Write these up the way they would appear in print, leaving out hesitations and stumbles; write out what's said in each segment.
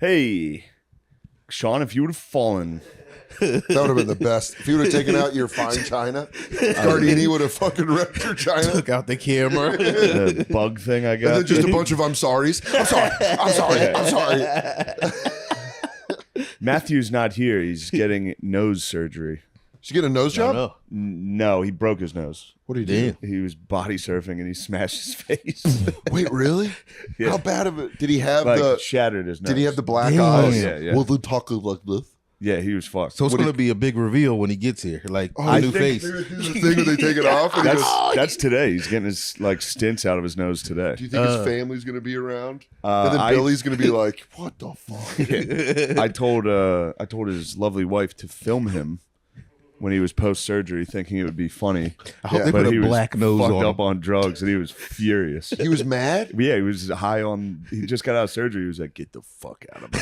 Hey, Sean, if you would have fallen. That would have been the best. If you would have taken out your fine china, Gardini would have fucking wrecked your china. Took out the camera. The bug thing I got. And then just a bunch of I'm sorry's. I'm sorry. I'm sorry. I'm sorry. Matthew's not here. He's getting nose surgery. Did you get a nose job? No. No, he broke his nose. What did he do? He was body surfing and he smashed his face. Wait, really? Yeah. How bad of it? Did he have shattered his nose. Did he have the black Damn. eyes? Oh, yeah. Well, then talk like this. Yeah, he was fucked. So it's going to be a big reveal when he gets here. Like, I new think face. they're gonna do the thing where they take it off. And That's today. He's getting his stints out of his nose today. do you think his family's going to be around? And then Billy's going to be like, "What the fuck?" I told his lovely wife to film him when he was post surgery, thinking it would be funny. I hope they But put he a was black nose fucked on up him. on drugs, and he was furious. He was mad. Yeah, he was high on. He just got out of surgery. He was like, "Get the fuck out of me!"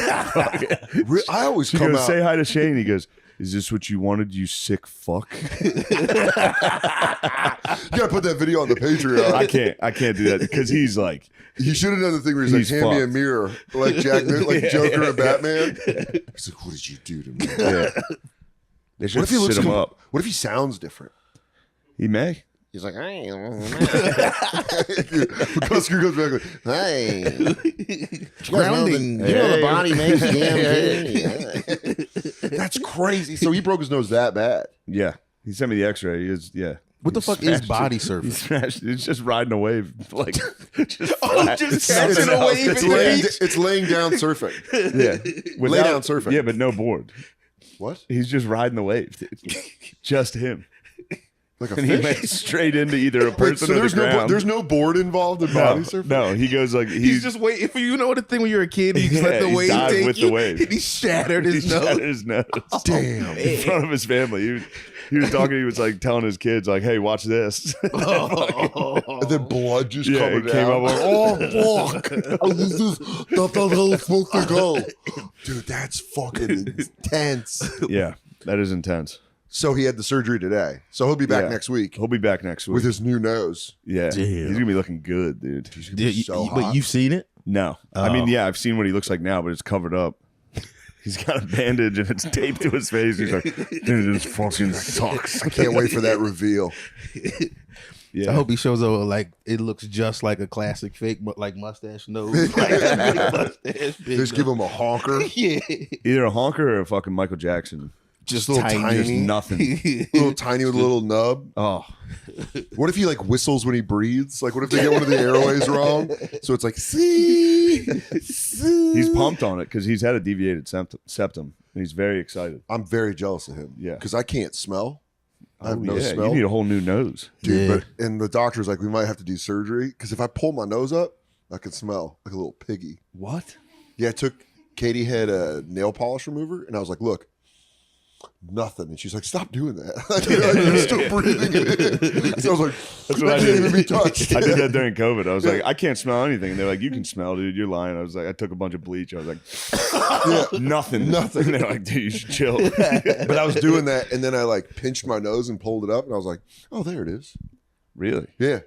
I always He come goes, out. "Say hi to Shane." He goes, "Is this what you wanted, you sick fuck?" You gotta put that video on the Patreon. I can't do that because he's like, You should have done the thing where he's like, He's "Hand me a fucked. mirror," like Joker and Batman. He's like, "What did you do to me?" yeah. They should What if he looks sit him up. What if he sounds different? He may. He's like, "Hey," Cusker goes back like, "Hey, Grounding. You know the body makes DMT." That's crazy. So he broke his nose that bad. Yeah, he sent me the X-ray. He is What the fuck is body surfing? He smashed. It's just riding a wave, like just just flat. catching a wave It's in the laying, beach. it's laying down surfing. Yeah, Lay down surfing. Yeah, but no board. What? He's just riding the wave. Dude. Just him, Like a and he fish? went straight into either a Wait, person so or there's the ground. there's no board involved in body no, surfing? no, he goes like He's just waiting for you. Know the thing when you're a kid, you just let Yeah, the he wave dived take with the you, wave. and he shattered he his nose. shattered his nose. Damn. In front of his family. He was talking. He was like telling his kids, like, "Hey, watch this." And then blood just Yeah, coming it came down. up like, Oh, fuck. Oh, this is that's not how it's supposed to go. Dude, that's fucking intense. Yeah, that is intense. So he had the surgery today. So he'll be back Yeah. next week He'll be back next week with his new nose. Yeah, Damn. he's gonna be looking good, dude. He's gonna be so hot. But you've seen it? No, I mean, yeah, I've seen what he looks like now, but it's covered up. He's got a bandage and it's taped to his face. He's like, "Dude, this fucking sucks." I can't wait for that reveal. Yeah, I hope he shows up like it looks just like a classic fake, like mustache nose. Like, mustache, big Just give nose. him a honker. Yeah, either a honker or a fucking Michael Jackson. just little tiny. tiny. Just nothing. Little tiny with a little nub. Oh, What if he like whistles when he breathes? Like what if they get one of the airways wrong? So it's like see. he's pumped on it because he's had a deviated septum, and he's very excited. I'm very jealous of him. Yeah. Because I can't smell. I have Oh, no yeah, smell. you need a whole new nose. Dude, Yeah. but and the doctor's like, we might have to do surgery because if I pull my nose up, I can smell like a little piggy. What? Yeah, Katie had a nail polish remover, and I was like, look, nothing. And she's like, stop doing that. You're still breathing it in. So I was like, That's what I I can't did. even be touched. I did that during COVID. I was like, I can't smell anything. And they're like, you can smell, dude. You're lying. I was like, I took a bunch of bleach. I was like, nothing. Nothing. And they're like, dude, you should chill. But I was doing that, and then I like pinched my nose and pulled it up, and I was like, oh, there it is. Really? Yeah.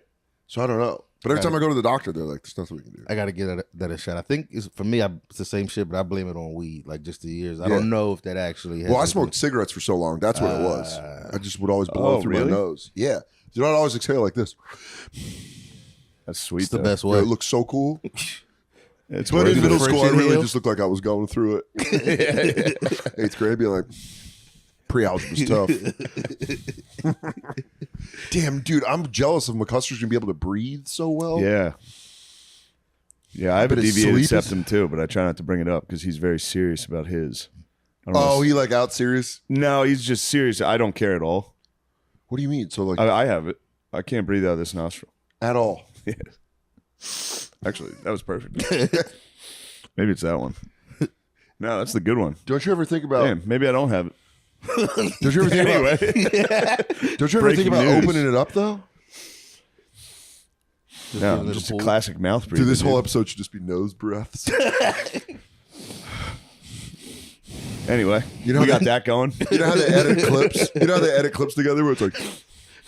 So I don't know. But every time I go to the doctor, they're like, there's nothing we can do. I gotta get that a shot. I think it's, for me, it's the same shit, but I blame it on weed, like just the years. I don't know if that actually. Has Well, I anything- smoked cigarettes for so long. That's what it was. I just would always blow Oh, through really? my nose. Yeah. Dude, I'd always exhale like this. That's sweet. It's the though. best It way. looks so cool. It's But worth in middle it. school, I French really inhale? just looked like I was going through it. 8th grade, being like, pre-algebra stuff. Damn, dude, I'm jealous of McCuster's going to be able to breathe so well. Yeah. Yeah, I have a But his deviated sleep is- septum too, but I try not to bring it up because he's very serious about his. I don't know Oh, if- he like out serious? no, he's just serious. I don't care at all. What do you mean? So like I have it. I can't breathe out of this nostril. at all? Yeah. Actually, that was perfect. Maybe it's that one. No, that's the good one. Don't you ever think about? Damn, maybe I don't have it. Don't you ever think Anyway, about? Don't you ever think Breaking about news. opening it up though? no, giving it just a a pull. classic mouth breathing. Dude, this whole dude. episode should just be nose breaths. Anyway, You know we got that- that going. You know how they edit clips? You know how they edit clips together where it's like,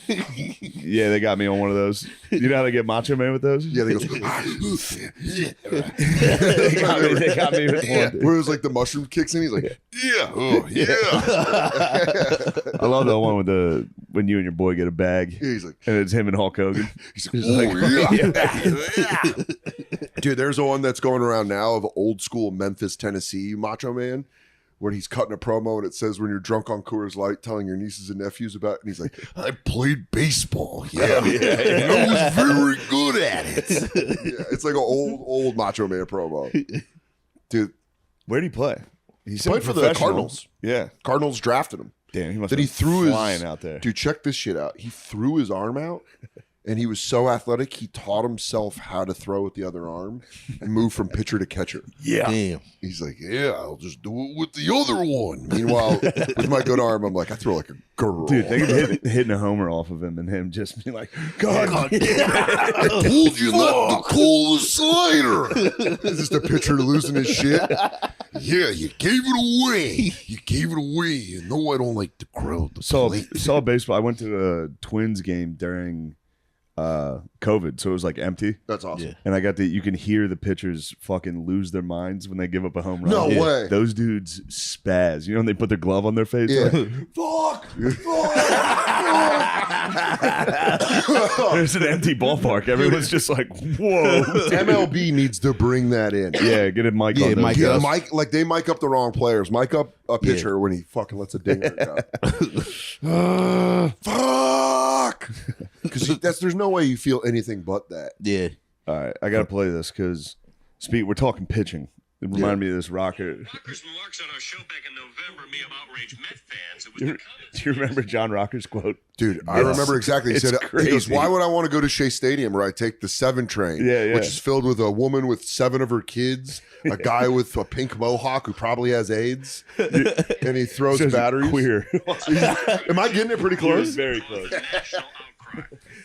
Yeah, they got me on one of those. You know how they get Macho Man with those? Yeah, they go. They got me with one. Where it was like the mushroom kicks in, he's like, yeah, oh yeah. I love the one with when you and your boy get a bag. Yeah, he's like, And it's him and Hulk Hogan. he's like, oh yeah. Dude, there's a one that's going around now of old school Memphis, Tennessee Macho Man, when he's cutting a promo and it says when you're drunk on Coors Light, telling your nieces and nephews about it, and he's like, I played baseball. Yeah, and I was very good at it. Yeah, it's like an old Macho Man promo. Dude, Where did he play? He played for the Cardinals. Yeah. Cardinals drafted him. Damn, he must Then have he threw flying his out there. Dude, check this shit out. He threw his arm out, and he was so athletic. He taught himself how to throw with the other arm and move from pitcher to catcher. Yeah. Damn. He's like, yeah, I'll just do it with the other one. Meanwhile, with my good arm, I'm like, I throw like a girl. Dude, think of hitting a homer off of him and him just being like, God, I told you not to call the slider. Is this the pitcher losing his shit? Yeah, you gave it away. You gave it away. And no, I don't like the crowd. saw baseball. I went to a Twins game during COVID, so it was like empty. That's awesome. Yeah. And I got you can hear the pitchers fucking lose their minds when they give up a home run. No way. Those dudes spaz. You know when they put their glove on their face? Yeah. Like, fuck. There's an empty ballpark. Everyone's just like, whoa. MLB needs to bring that in. Yeah, get a mic Yeah, on those mic Yeah, guys. Mike, like they mic up the wrong players. Mic up a pitcher when he fucking lets a dinger go. Fuck! Because there's no way you feel anything but that. Yeah. All right, I got to play this because we're talking pitching. It reminded me of this rocker. Rocker's remarks on our show back in November, me of outraged Met fans. It was Do the you, comments. do you remember John Rocker's quote? Dude, I remember exactly. He It's said, he goes, crazy. why would I want to go to Shea Stadium where I take the 7 train, Yeah. which is filled with a woman with 7 of her kids, a guy with a pink mohawk who probably has AIDS, and he throws Says batteries. Queer. Am I getting it pretty He was close? very It close. was a national outcry.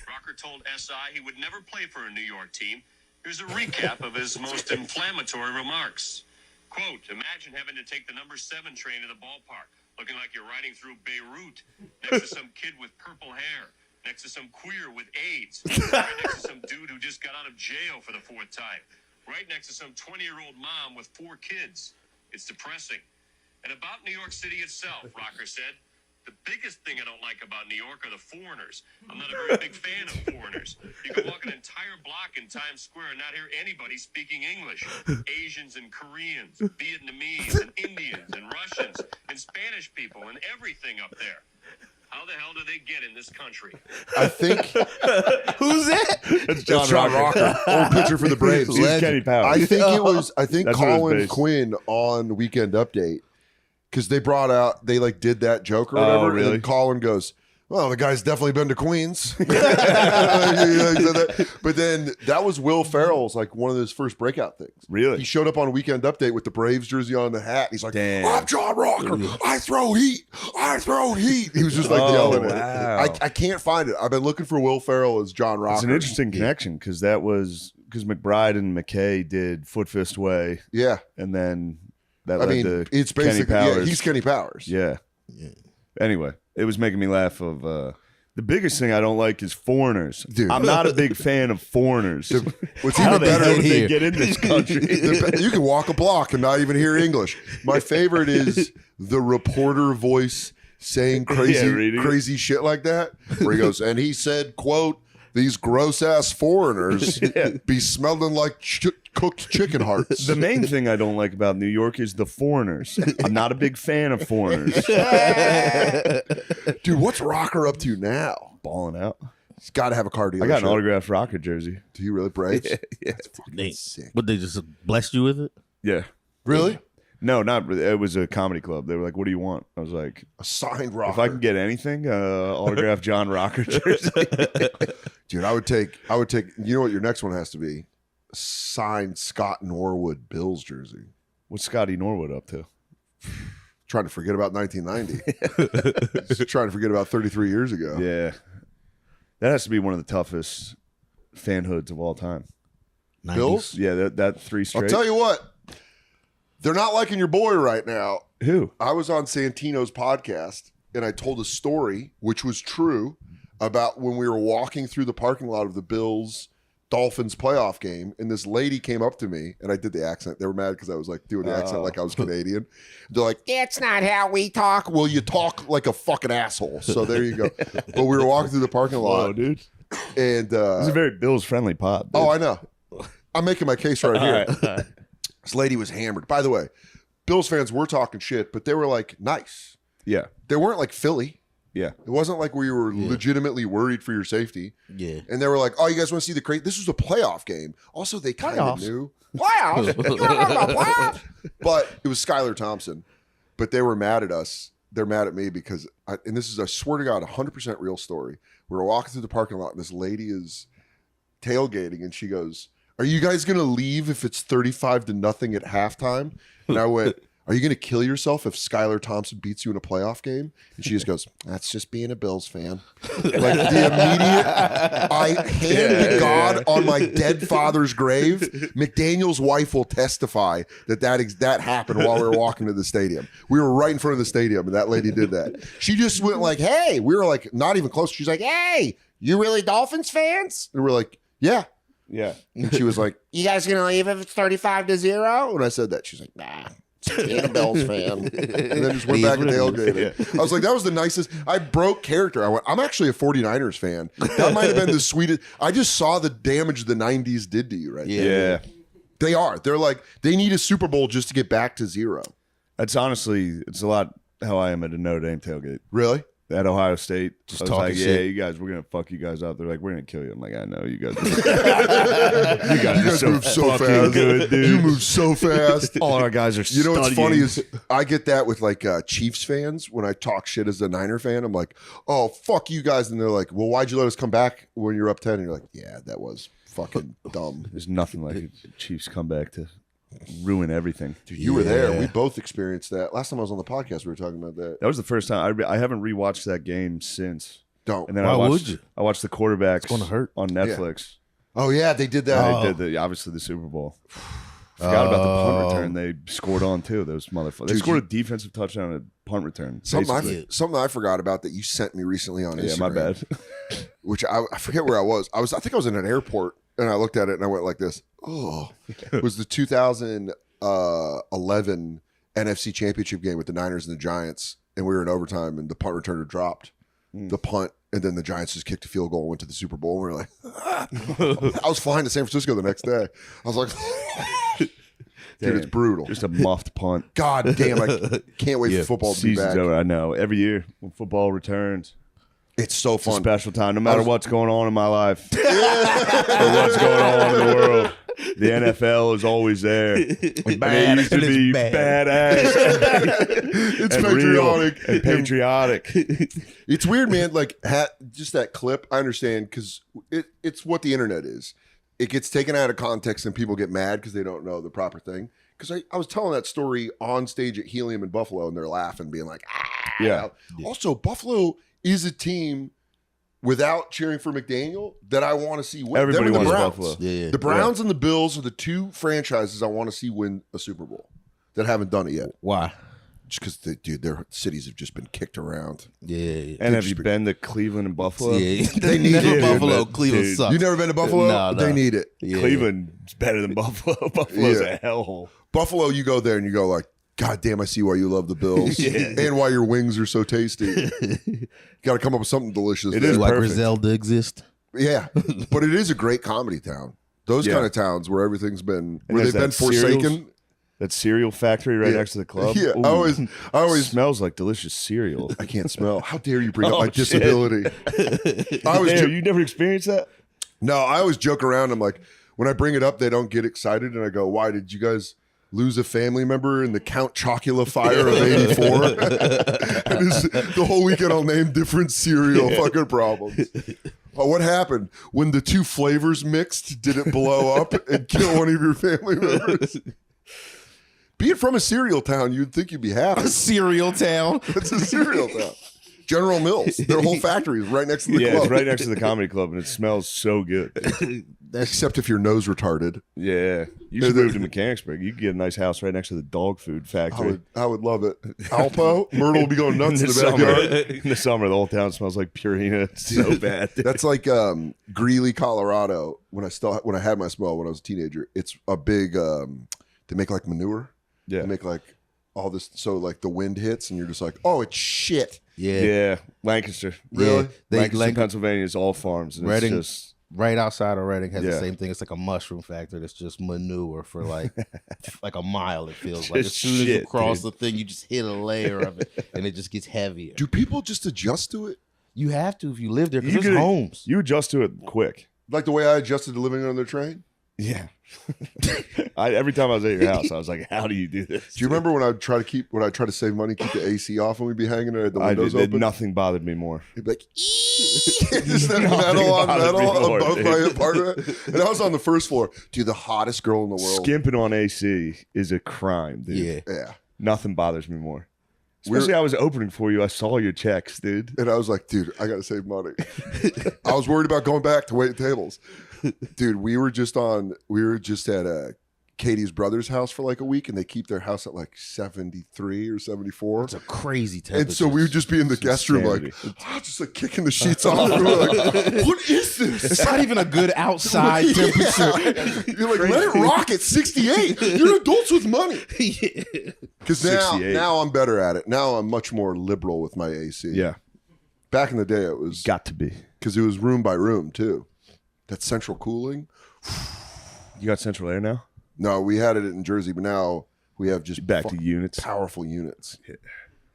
Rocker told SI he would never play for a New York team. Here's a recap of his most inflammatory remarks. Quote, imagine having to take the number 7 train to the ballpark, looking like you're riding through Beirut, next to some kid with purple hair, next to some queer with AIDS, right next to some dude who just got out of jail for the 4th time, right next to some 20-year-old mom with 4 kids. It's depressing. And about New York City itself, Rocker said, the biggest thing I don't like about New York are the foreigners. I'm not a very big fan of foreigners. You can walk an entire block in Times Square and not hear anybody speaking English. Asians and Koreans, Vietnamese and Indians and Russians and Spanish people and everything up there. How the hell do they get in this country? I think Who's that? That's it's John Rocker, old pitcher for the Braves. He's Kenny Powers. I think it was. I think That's what it was Colin based. Quinn on Weekend Update, because they brought out, they like did that joke or whatever, really? and Colin goes, "Well, the guy's definitely been to Queens." Yeah, he said that. But then that was Will Ferrell's like one of his first breakout things. Really? He showed up on Weekend Update with the Braves jersey on, the hat. He's like, Damn. "I'm John Rocker. I throw heat. I throw heat." He was just like Oh, yelling it. wow. I can't find it. I've been looking for Will Ferrell as John Rocker. It's an interesting connection because McBride and McKay did Foot Fist Way, Yeah. and then that I led mean, to it's Kenny basically, yeah, Powers. he's Kenny Powers. Yeah. Anyway, it was making me laugh. Of the biggest thing I don't like is foreigners. Dude. I'm not a big fan of foreigners. What's How even the better hell is did they here. get in this country? you can walk a block and not even hear English. My favorite is the reporter voice saying reading it. crazy shit like that, where he goes, and he said, quote, "These gross ass foreigners be smelling like cooked chicken hearts." The main thing I don't like about New York is the foreigners. I'm not a big fan of foreigners. Dude, what's Rocker up to now? Balling out. He's got to have a car dealership. I got an autographed Rocker jersey. Do you really, Braves? Yeah. They, Sick. but they just blessed you with it? Yeah. Really? No, not really. It was a comedy club. They were like, "What do you want?" I was like, A signed Rocker. "If I can get anything, autographed John Rocker jersey." Dude, I would take, you know what your next one has to be? Signed Scott Norwood Bills jersey. What's Scotty Norwood up to? Trying to forget about 1990. Just trying to forget about 33 years ago. Yeah, that has to be one of the toughest fanhoods of all time. 90s. Bills? Yeah, that 3 straight. I'll tell you what, they're not liking your boy right now. Who? I was on Santino's podcast and I told a story, which was true, about when we were walking through the parking lot of the Bills Dolphins playoff game, and this lady came up to me, and I did the accent. They were mad because I was like doing the accent like I was Canadian. They're like, "That's not how we talk." Well, you talk like a fucking asshole. So there you go. But we were walking through the parking lot, Whoa, dude. and It's a very Bills friendly pod. Dude. oh, I know. I'm making my case right here. This lady was hammered. By the way, Bills fans were talking shit, but they were like nice. Yeah. They weren't like Philly. Yeah. It wasn't like we were legitimately worried for your safety. Yeah. And they were like, "Oh, you guys want to see the crate? This was a playoff game." Also, they kind of knew playoffs. You were talking about playoffs, but it was Skylar Thompson. But they were mad at us. They're mad at me because, and this is, I swear to God, 100% real story. We were walking through the parking lot, and this lady is tailgating, and she goes, "Are you guys gonna leave if it's 35-0 at halftime?" And I went, "Are you going to kill yourself if Skylar Thompson beats you in a playoff game?" And she just goes, "That's just being a Bills fan." Like the immediate, I hand to God on my dead father's grave, McDaniel's wife will testify that happened while we were walking to the stadium. We were right in front of the stadium, and that lady did that. She just went like, "Hey," we were like, not even close. She's like, "Hey, you really Dolphins fans?" And we're like, "Yeah." Yeah. And she was like, "You guys going to leave if it's 35-0? And I said that. She's like, "Nah. Being a Bills fan," and then just went back and tailgated. I was like, that was the nicest. I broke character. I went, I'm actually a 49ers fan. That might have been the sweetest. I just saw the damage the 90s did to you, right? Yeah. They are. They're like, they need a Super Bowl just to get back to 0. That's honestly, it's a lot how I am at a Notre Dame tailgate. Really? At Ohio State, Just I was talking like, shit. "Yeah, you guys, we're gonna fuck you guys up." They're like, "We're gonna kill you." I'm like, "I know you guys. you guys are so move so fucking fast. good, dude. You move so fast. All our guys are. You know what's funny studying. is I get that with like Chiefs fans when I talk shit as a Niner fan. I'm like, "Oh, fuck you guys," and they're like, "Well, why'd you let us come back when you're up 10?" And you're like, "Yeah, that was fucking dumb." There's nothing like a Chiefs comeback to ruin everything. Dude, you were there. Yeah. We both experienced that. Last time I was on the podcast, we were talking about that. That was the first time I haven't rewatched that game since. Don't. And then Why I watched, would you? I watched the quarterbacks gonna hurt. on Netflix. Oh, yeah, they did that. And they did obviously the Super Bowl. Forgot about the punt return they scored on too. Those motherfuckers. They Dude, scored a defensive touchdown and a punt return. Something basically. I forgot about that you sent me recently on Instagram. Yeah, my bad. Which I forget where I was. I think I was in an airport, and I looked at it, and I went like this. Oh. It was the 2011 NFC Championship game with the Niners and the Giants, and we were in overtime, and the punt returner dropped the punt, and then the Giants just kicked a field goal and went to the Super Bowl. And we were like, I was flying to San Francisco the next day. I was like, dude, it's brutal. Just a muffed punt. God damn, I can't wait for football to be Season's back. over. I know. Every year when football returns, It's so it's a fun. special time. No matter what's going on in my life or what's going on in the world, the NFL is always there. It used to be badass. It's and real patriotic. and patriotic. It's weird, man. Like, just that clip, I understand because it's what the internet is. It gets taken out of context and people get mad because they don't know the proper thing. Because I was telling that story on stage at Helium in Buffalo, and they're laughing, being like, "Ah." Yeah. Also, Buffalo is a team without cheering for McDaniel that I want to see win. Everybody Them and wants the Browns. Buffalo. Yeah. The Browns and the Bills are the two franchises I want to see win a Super Bowl that haven't done it yet. Why? Just because, dude, their cities have just been kicked around. Yeah. And have you been to Cleveland and Buffalo? Yeah. They need Never it, Buffalo. dude. Cleveland Dude. sucks. You never been to Buffalo? No. They need it. Yeah. Cleveland's better than Buffalo. Buffalo's Yeah. a hellhole. Buffalo, you go there and you go like, God damn, I see why you love the Bills and why your wings are so tasty. Got to come up with something delicious. It there. is Like perfect. Griselda exist. Yeah, but it is a great comedy town. Those Yeah. kind of towns where everything's been, And where they've there's been that cereals. forsaken. That cereal factory right Yeah. next to the club. Yeah, Ooh. I always smells like delicious cereal. I can't smell. How dare you bring up Oh, my shit. disability? I always Damn, you never experienced that? No, I always joke around. I'm like, when I bring it up, they don't get excited. And I go, why did you guys lose a family member in the Count Chocula fire of 84? And the whole weekend I'll name different cereal fucking problems. What happened? When the two flavors mixed, did it blow up and kill one of your family members? Being from a cereal town, you'd think you'd be happy. Cereal town. It's a cereal town. General Mills. Their whole factory is right next to the Yeah, club. it's right next to the comedy club, and it smells so good. Except if your nose retarded. Yeah, you should move to Mechanicsburg. You could get a nice house right next to the dog food factory. I would love it. Alpo, Myrtle will be going nuts in the summer, backyard. in the summer, the whole town smells like Purina. It's so bad. Dude. That's like Greeley, Colorado. When I had my smell when I was a teenager, it's a big. They make like manure. Yeah, They make like all this. So like the wind hits, and you're just like, oh, it's shit. yeah. Lancaster, Really? Yeah, Lancaster, Pennsylvania is all farms. And Reading, it's just right outside of Reading has Yeah. the same thing. It's like a mushroom factory that's just manure for like like a mile. It feels like as Just soon as you shit, cross dude. the thing, you just hit a layer of it, and it just gets heavier. Do people just adjust to it? You have to if you live there because You there's could- homes. you adjust to it quick. Like the way I adjusted to living on the train? Yeah. Every time I was at your house, I was like, "How do you do this?" Do you remember when I try to save money, keep the AC off, and we'd be hanging there at the windows open? Nothing bothered me more. It'd be like, just that Nothing metal on bothered me metal more, above dude. my apartment. And I was on the first floor. Dude, the hottest girl in the world. Skimping on AC is a crime, dude. Yeah. Yeah. Nothing bothers me more. Especially I was opening for you. I saw your checks, dude. And I was like, dude, I got to save money. I was worried about going back to wait tables. Dude, we were just at Katie's brother's house for like a week, and they keep their house at like 73 or 74. It's a crazy temperature. And so we would just be in the guest room like, just like kicking the sheets off. And we're like, what is this? It's not even a good outside temperature. You're like, let it rock at 68. You're adults with money. Because 68. now I'm better at it. Now I'm much more liberal with my AC. Yeah, Back in the day, it was got to be. because it was room by room too. That central cooling. You got central air now? No, we had it in Jersey, but now we have just Back to units. powerful units.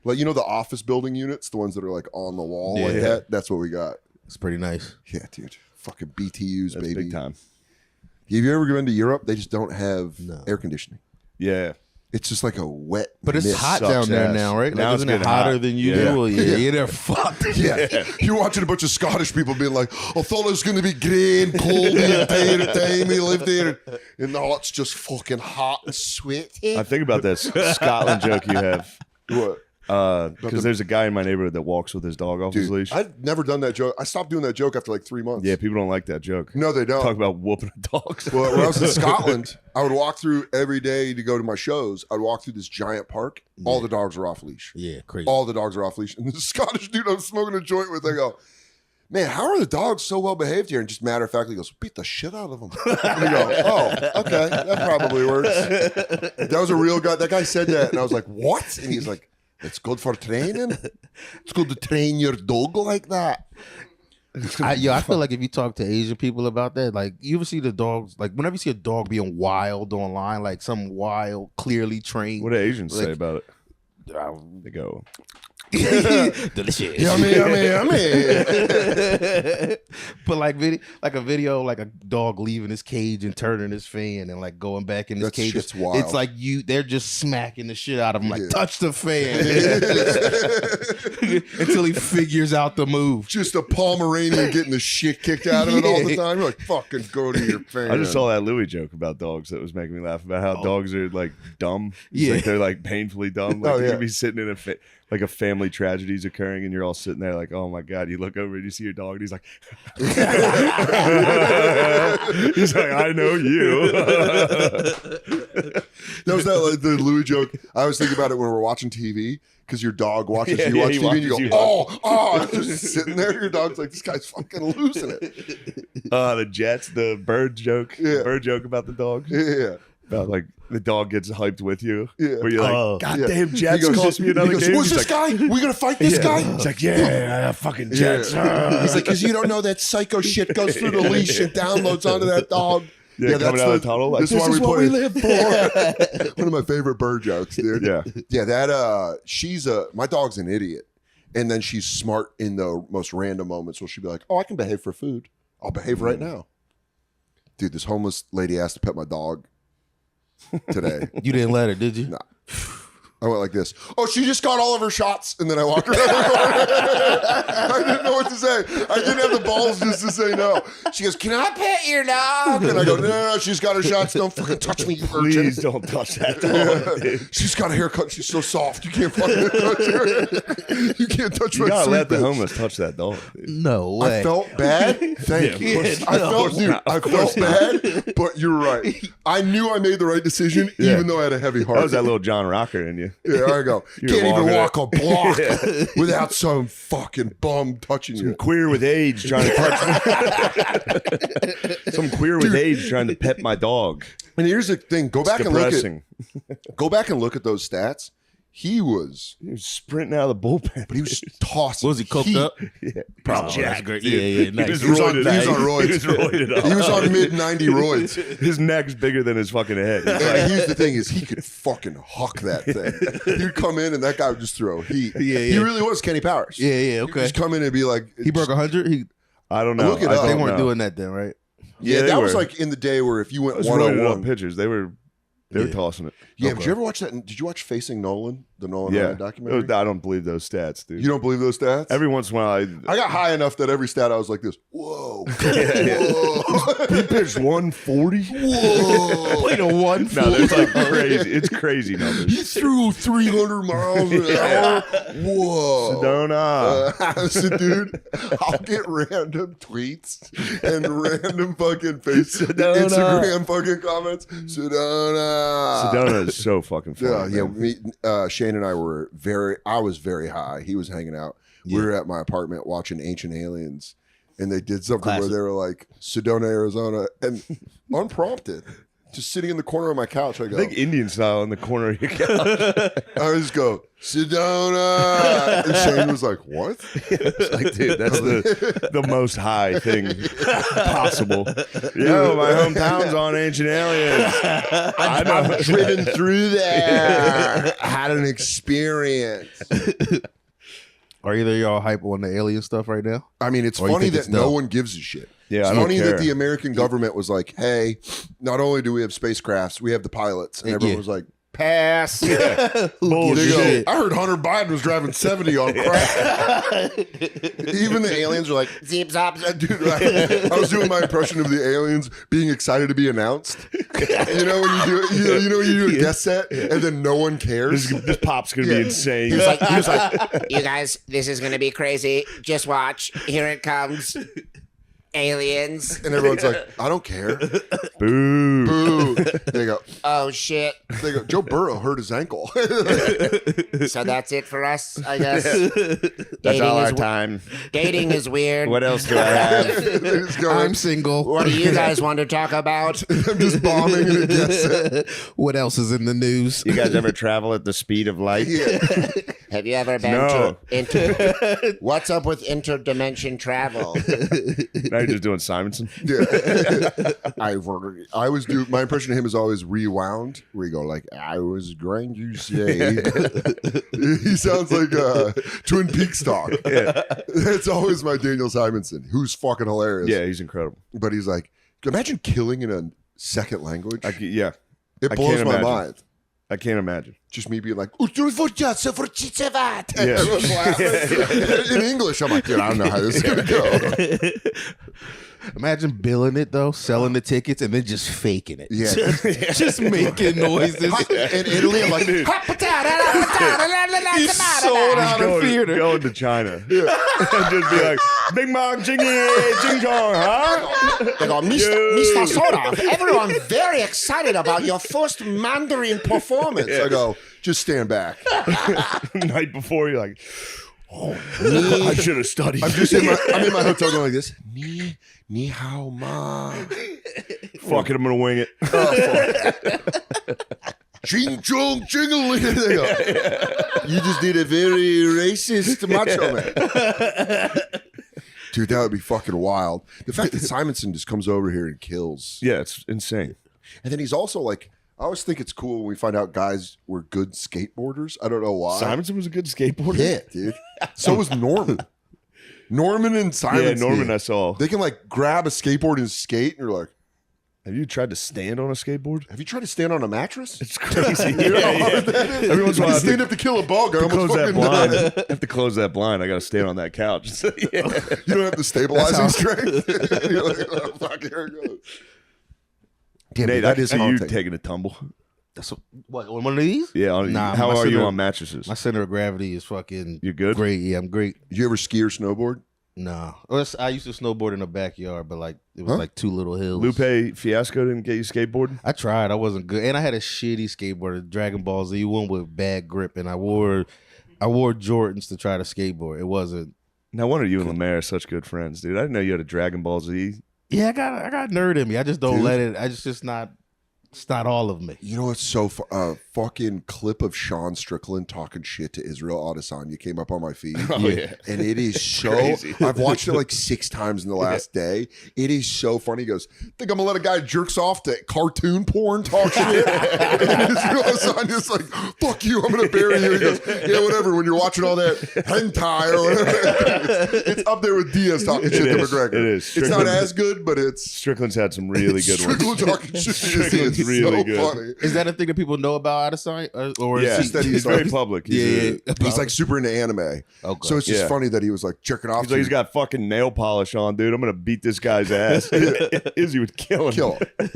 Like the office building units, the ones that are like on the wall like Yeah. that. That's what we got. It's pretty nice. Yeah, dude. Fucking BTUs, That's baby. big time. Have you ever been to Europe? They just don't have No. air conditioning. Yeah. It's just like a wet. But it's mist. hot sucks down there ass. now, right? Now Like, it's isn't it getting hotter hot. than Yeah. usual? Yeah, they're fucked. Yeah. You're watching a bunch of Scottish people being like, I thought it was going to be grey and cold the entire time we lived there. And now it's just fucking hot and sweaty. I think about that Scotland joke you have. What? Because there's a guy in my neighborhood that walks with his dog off his Dude, leash. I've never done that joke. I stopped doing that joke after like 3 months. Yeah, people don't like that joke. No, they don't. Talk about whooping dogs. Well, when I was in Scotland, I would walk through every day to go to my shows. I'd walk through this giant park. All the dogs are off leash. Yeah, crazy. All the dogs are off leash. And the Scottish dude I'm smoking a joint with, I go, man, how are the dogs so well behaved here? And just matter of fact, he goes, beat the shit out of them. And I go, oh, okay, that probably works. That was a real guy. That guy said that. And I was like, what? And he's like, it's good for training. It's good to train your dog like that. I feel like if you talk to Asian people about that, like you ever see the dogs, like whenever you see a dog being wild online, like some wild, clearly trained. What do Asians say Like- about it? They go, delicious. Yummy, yummy, yummy. But like a video, like a dog leaving his cage and turning his fan and like going back in his That cage. shit's wild. It's like they're just smacking the shit out of him, like Yeah. touch the fan until he figures out the move. Just a Pomeranian getting the shit kicked out of it all the time. You're like, fucking go to your fan. I just saw that Louis joke about dogs that was making me laugh about how dogs are like dumb. It's Yeah. like they're like painfully dumb. Like Oh, you yeah. could be sitting in like a family tragedy's occurring, and you're all sitting there like, oh my god. You look over and you see your dog, and he's like, he's like, I know you. That was like the Louis joke. I always think about it when we're watching TV because your dog watches Yeah, you yeah, watch he TV and you watches go, you. oh, just sitting there. Your dog's like, this guy's fucking losing it. The Jets, the bird joke, Yeah. bird joke about the dogs. Yeah. About like the dog gets hyped with you. Yeah. Where you're like, Oh. goddamn Jets He goes, cost me another he goes, game. what's He's this like, guy? We gonna fight this guy? He's like, yeah, fucking Jets. Yeah. He's like, because you don't know that psycho shit goes through the leash and downloads onto that dog. Yeah, coming out of the tunnel. Like, This is why we what put we it. live for. One of my favorite bird jokes, dude. Yeah. Yeah, that my dog's an idiot. And then she's smart in the most random moments where she'll be like, oh, I can behave for food. I'll behave right now. Dude, this homeless lady asked to pet my dog today. You didn't let her, did you? No. I went like this. Oh, she just got all of her shots, and then I walked around the corner. I didn't know what to say. I didn't have the balls just to say no. She goes, "Can I pet your dog?" And I go, "No, she's got her shots. Don't fucking touch me, you urchin." Please don't touch that dog. Dude. She's got a haircut. She's so soft. You can't fucking touch her. You can't touch You my gotta sweet let the bitch. homeless touch that dog. Dude. No way. I felt bad. Thank you. I felt bad, but you're right. I knew I made the right decision, even though I had a heavy heart. That was that little John Rocker in you. Yeah, I go. You Can't were even walking walk a block without some fucking bum touching you. Queer with AIDS trying to touch me. Some queer with AIDS trying to pet my dog. And here's the thing: go back and Depressing. look at those stats. He was sprinting out of the bullpen, but he was tossing. Was he coked heat. up? Yeah, Probably. That's great. Yeah, nice. He was on roids. He was roided up. He was on mid-90 roids. His neck's bigger than his fucking head. And here's the thing: is he could fucking huck that thing. He'd come in and that guy would just throw heat. He really was Kenny Powers. Yeah, okay. Just come in and be like, He broke 100. I don't know. Look it up. They weren't doing that then, right? Yeah, they that was were. like in the day where if you went Those roided up 101. pitchers. They were tossing it. Yeah, did you ever watch that? Did you watch Facing Nolan, the Nolan Ryan documentary? I don't believe those stats, dude. You don't believe those stats? Every once in a while, I got high enough that every stat I was like this. Whoa. Whoa. he pitched 140. Whoa. Played a 1. No, it's like crazy. It's crazy numbers. He threw 300 miles an hour. Whoa. Sedona. I said, dude, I'll get random tweets and random fucking Sedona. Instagram fucking comments. Sedona. Sedona is so fucking funny. Yeah, man. Shane and I were I was very high. He was hanging out. We were at my apartment watching Ancient Aliens, and they did something where they were like, Sedona, Arizona, and unprompted, just sitting in the corner of my couch, I go, I think Indian style in the corner of your couch. I just go, Sedona. And Shane was like, what? It's like, dude, that's the most high thing possible. Yo, my hometown's on Ancient Aliens. I've driven through there. I had an experience. Are either of y'all hype on the alien stuff right now? I mean, it's Or you funny think that it's no dumb? one gives a shit. Yeah, It's I don't funny that care. the American government was like, hey, not only do we have spacecrafts, we have the pilots. And everyone was like, pass. Bullshit. I heard Hunter Biden was driving 70 on crack. Even the aliens were like, zip zop. Dude, I was doing my impression of the aliens being excited to be announced. You know when you do it, you know when you do a guest set and then no one cares. This pop's gonna be insane. He was like, you guys, this is gonna be crazy. Just watch. Here it comes. Aliens. And everyone's like, I don't care. Boo. Boo. They go, Oh shit. they go, Joe Burrow hurt his ankle. So that's it for us, I guess. That's all our is, time. dating is weird. What else do I have? They just go, I'm single. What do you guys want to talk about? I'm just bombing in a guest set. What else is in the news? You guys ever travel at the speed of light? Have you ever been No. to what's up with interdimension travel? Now you're just doing Simonson. Yeah. I was do my impression of him is always rewound, where you go like, I was going to say. He sounds like Twin Peaks talk. Yeah. That's always my Daniel Simonson, who's fucking hilarious. Yeah, he's incredible. But he's like, imagine killing in a second language. Yeah. It I blows can't my imagine. mind. I can't imagine. Just me being like, Yeah. everyone's laughing. In English, I'm like, dude, I don't know how this is gonna go. Imagine billing it though, selling the tickets, and then just faking it. Yeah. just making noises. In Italy, I'm like, You sold out a theater. Going to China. And just be like, Bing Bong Chingy Ching Chong, huh? They go, Mr. Soder, everyone very excited about your first Mandarin performance. I go, just stand back. Night before, you're like, oh, I should have studied. I'm in my hotel going like this. Ni hao ma. Fuck it, I'm gonna wing it. Ching chong chingling. They go, you just did a very racist macho man. Dude, that would be fucking wild. The fact that Simonson just comes over here and kills. Yeah, it's insane. And then he's also like, I always think it's cool when we find out guys were good skateboarders. I don't know why. Simonson was a good skateboarder. Yeah, dude. So was Norman. Norman and Simonson. Yeah, Norman I saw. They can like grab a skateboard and skate, and you're like, Have you tried to stand on a skateboard? Have you tried to stand on a mattress? It's crazy. You know how hard that is? Every once in a while, I stand up to kill a bug. I almost close that fucking blind. died. I have to close that blind. I got to stand on that couch. Yeah. You don't have the stabilizing strength. You're like, oh, fuck, here it goes. Damn, Nate, that I is see you haunting. taking a tumble. What, on one of these? Yeah. Nah, how my are you center- on mattresses? My center of gravity is fucking You good? great. Yeah, I'm great. Did you ever ski or snowboard? Nah. I used to snowboard in the backyard, but like it was Huh? like 2 little hills. Lupe Fiasco didn't get you skateboarding? I tried. I wasn't good, and I had a shitty skateboard, a Dragon Ball Z one with bad grip, and I wore Jordans to try to skateboard. It wasn't. No wonder you and Lemaire are such good friends, dude. I didn't know you had a Dragon Ball Z. Yeah, I got nerd in me. I just don't Dude. let it. I just not. It's not all of me. You know what's so fucking clip of Sean Strickland talking shit to Israel Adesanya came up on my feed. Oh, yeah. And it is so Crazy. I've watched it like 6 times in the last day. It is so funny. He goes, think I'm gonna let a guy jerks off to cartoon porn talk shit. And Israel Adesanya's like, fuck you, I'm gonna bury you. He goes, yeah, whatever, when you're watching all that hentai or whatever. It's up there with Diaz talking shit to is. McGregor. It is. It's not as good, but it's Strickland's had some really good ones. Strickland talking shit to Diaz. Strickland's It's really so good. funny. Is that a thing that people know about Adesanya, or Yeah, is just that he's he's very like- public. Yeah, He's like super into anime. Okay. So it's just Yeah. funny that he was like jerking off. He's like, he's got fucking nail polish on, dude. I'm gonna beat this guy's ass. Izzy would kill him. kill him. But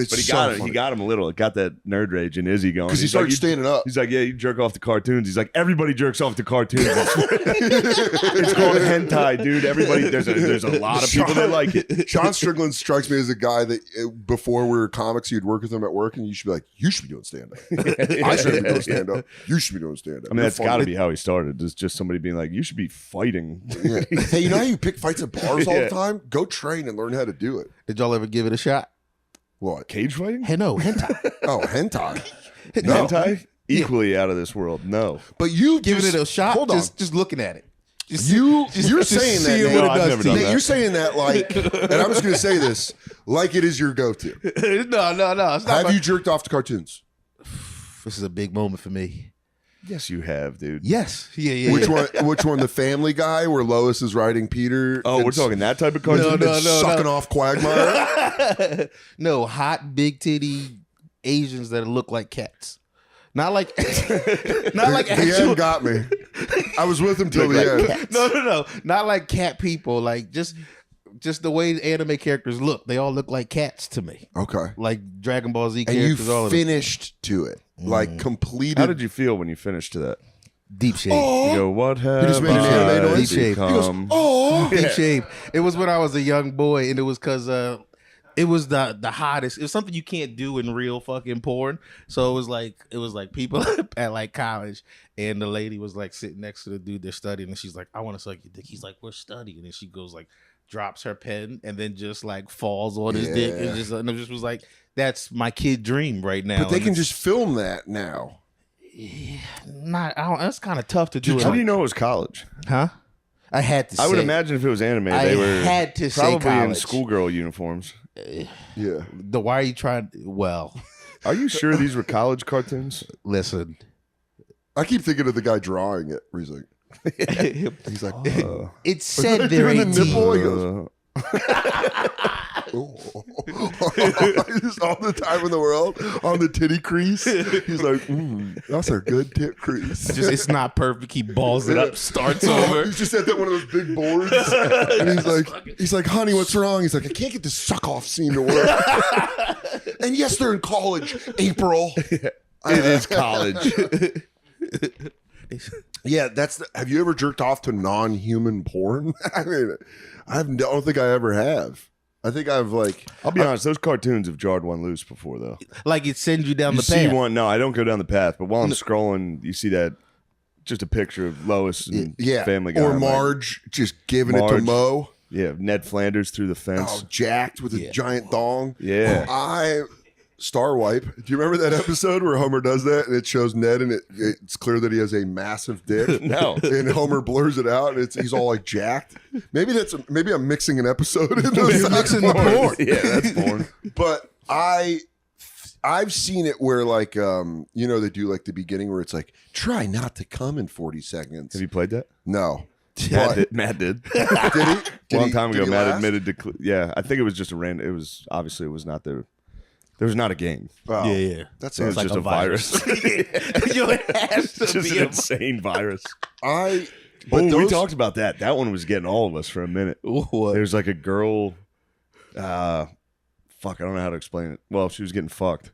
it's But he so got it. funny. He got him a little. It got that nerd rage in Izzy going. Because he He's started like, standing up. He's like, yeah, you jerk off to cartoons. He's like, everybody jerks off to cartoons. It's called hentai, dude. Everybody, there's a lot of people that like it. Sean Strickland strikes me as a guy that before we were comics, you'd work with him at work, and you should be like, you should be doing stand up. I should be doing stand up. You should be doing stand up. I mean, that's got to be how he started. It's just somebody being like, you should be fighting. Yeah. Hey, you know how you pick fights at bars all Yeah. the time? Go train and learn how to do it. Did y'all ever give it a shot? What? Cage fighting? Hey, no, hentai. Oh, hentai. No. Hentai? Equally out of this world. No. But you Giving just, it a shot. Hold on. Just looking at it. Just You're just saying that, seeing Nate. what No, it I've does never to done you. Nate, you're saying that like, and I'm just going to say this, like it is your go-to. No. It's not Have you jerked off to cartoons? This is a big moment for me. Yes, you have, dude. Yes. Yeah. Which one? Which one? The Family Guy, where Lois is riding Peter. Oh, and we're talking that type of cartoon? No. sucking off Quagmire. No, hot, big titty Asians that look like cats. Not like, not like The actual. end got me. I was with him till the end. No. Not like cat people. Like just the way anime characters look. They all look like cats to me. Okay. Like Dragon Ball Z And you characters. all of them. finished to it, like completed. How did you feel when you finished to that? Deep shape. You Oh, go, what have just made an anime I noise? Deep shape. He goes, become? oh. Deep shape. It was when I was a young boy, and it was because it was the hottest. It was something you can't do in real fucking porn. So it was like people at like college, and the lady was like sitting next to the dude they're studying, and she's like, "I want to suck your dick." He's like, "We're studying," and she goes like, drops her pen, and then just like falls on his dick, and it just was like, that's my kid dream right now. But they And can it's just film that now. not. I don't. That's kind of tough to do. How do you know it was college? Huh? I had to. I would say- imagine if it was anime, I they were had to say probably in college. schoolgirl uniforms. Yeah. Why are you trying? Well, Are you sure these were college cartoons? listen. I keep thinking of the guy drawing it. Where he's like, he's like, It said doing they're the nipple. He 18. goes, oh. Just all the time in the world on the titty crease. He's like, that's a good tit crease. It's not perfect. He balls it up, starts over. He's just at that one of those big boards, and he's like, honey, what's wrong? He's like, I can't get this suck off scene to work. And yes, they're in college, April. It is college. Yeah, have you ever jerked off to non-human porn? I mean, I don't think I ever have. I think I've like, I'll be honest, those cartoons have jarred one loose before, though. Like it sends you down You the see path. one. No, I don't go down the path, but while I'm scrolling, you see that just a picture of Lois and yeah, Family Guy. or I'm like, Marge just giving it to Marge. Mo. yeah, Ned Flanders through the fence. Oh, jacked with a giant dong. Yeah. Star Wipe. Do you remember that episode where Homer does that and it shows Ned and it's clear that he has a massive dick? No. And Homer blurs it out and he's all like jacked. Maybe I'm mixing an episode in those. You're mixing the porn. Yeah, that's porn. But I've seen it where like they do like the beginning where it's like try not to come in 40 seconds. Have you played that? No. Matt did. Did he? A long time did ago, he Matt last? admitted to. Yeah, I think it was just a random. It was obviously it was not there. There was not a game. Wow. Yeah. That It was sounds like just a a virus. Yo, it has to just be an a insane virus. But We those- talked about that. That one was getting all of us for a minute. What? There's like a girl. Fuck, I don't know how to explain it. Well, she was getting fucked,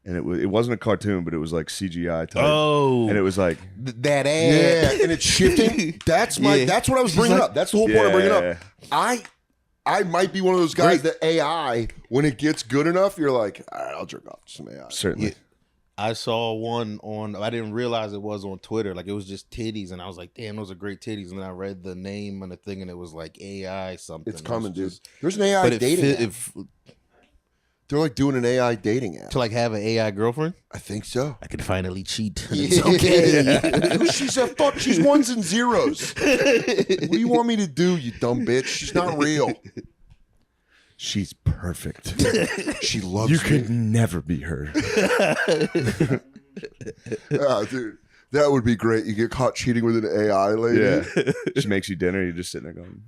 and it wasn't a cartoon, but it was like CGI type. Oh, And it was like, that ass. Yeah, and it's shifting. That's my. Yeah. That's what I was bringing up. That's the whole point I'm bringing Yeah. up. I might be one of those guys that AI, when it gets good enough, you're like, all right, I'll jerk off to some AI. certainly. Yeah. I saw one on. I didn't realize it was on Twitter. Like it was just titties, and I was like, "Damn, those are great titties." And then I read the name and the thing, and it was like AI something. It's It coming, was dude. just- There's an AI But it dating fit, app. They're like doing an AI dating app. to like have an AI girlfriend. I think so. I could finally cheat. Yeah. It's okay. She's a fuck. She's ones and zeros. What do you want me to do, you dumb bitch? She's not real. She's perfect. She loves You me. could never be her. Ah, dude, that would be great. You get caught cheating with an AI lady. Yeah. She makes you dinner. You're just sitting there going,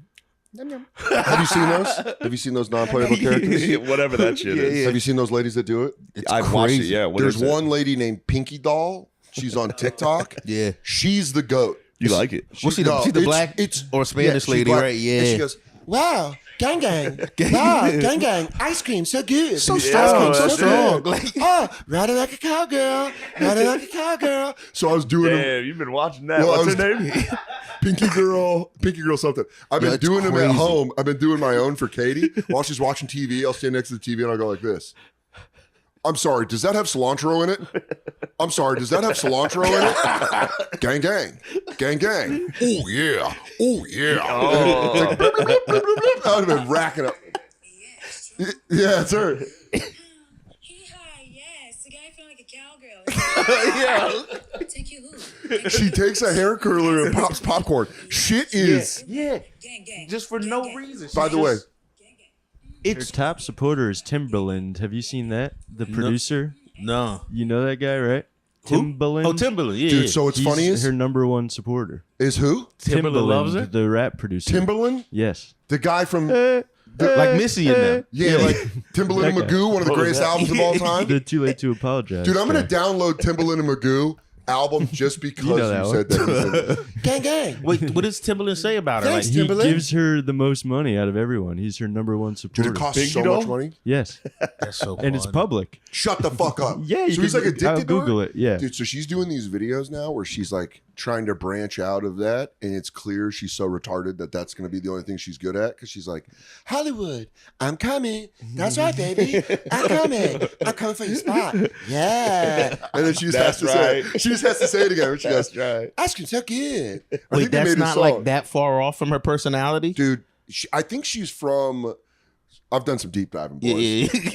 Have you seen those? Have you seen those non-playable characters? whatever that shit is. Have you seen those ladies that do it? I've watched it. Yeah. What There's is it? one lady named Pinky Doll. She's on TikTok. Yeah. She's the goat. You like it? What's she? She the black or Spanish she's lady, black. right? Yeah. And she goes, wow, gang gang. Wow, gang gang. Ice cream, so good. so Ice strong, cream, so that's strong. it. Like, Oh, riding like a cowgirl. Riding like a cowgirl. So I was doing them. Damn, you've been watching that. Well, I What's her was- name? Pinky girl something. I've been That's doing them at crazy. home. I've been doing my own for Katie. While she's watching TV, I'll stand next to the TV and I'll go like this. I'm sorry, does that have cilantro in it? I'm sorry, does that have cilantro in it? Gang, gang. Gang, gang. Oh, yeah. Oh, yeah. Oh. It's like, bloop, bloop, bloop, bloop, bloop. I would have been racking up. Yeah, it's her. Hi, yes. The guy feeling like a cowgirl. yeah. Take you who? She takes a hair curler and pops popcorn. Shit is, Yeah. Gang, gang. Just for no reason. by the way, Their top supporter is Timberland. Have you seen that? The producer. No. You know that guy, right? Who? Timberland. Oh, Timberland. Yeah. dude, so what's He's funny is, her number one supporter. is who? Timberland loves her? the rap producer. Timberland? Yes. The guy from, Like Missy in them. yeah, like Timberland and That guy. Magoo, one of the greatest albums of all time. The Too Late to Apologize. Dude, I'm going guy. to download Timberland and Magoo album just because you, know that said that. Gang, gang. Wait, what does Timberland say about her? Thanks, Like, He Timberland. gives her the most money out of everyone. He's her number one Dude, supporter. it costs Pinky so doll? much money. Yes. that's so And it's fun. public. Shut the fuck up. Yeah, you so he's can- like addicted I'll to Google her? it, yeah. Dude, so she's doing these videos now where she's like trying to branch out of that, and it's clear she's so retarded that that's going to be the only thing she's good at, because she's like, Hollywood, I'm coming. That's right, baby. I'm coming. I'm coming for your spot. Yeah. And then she just has That's to say right. she just has to say it again. She That's goes, right. ice cream's so good. I Wait, think they that's made a not song. like that far off from her personality? Dude, I think she's from. I've done some deep diving, boys. Yeah.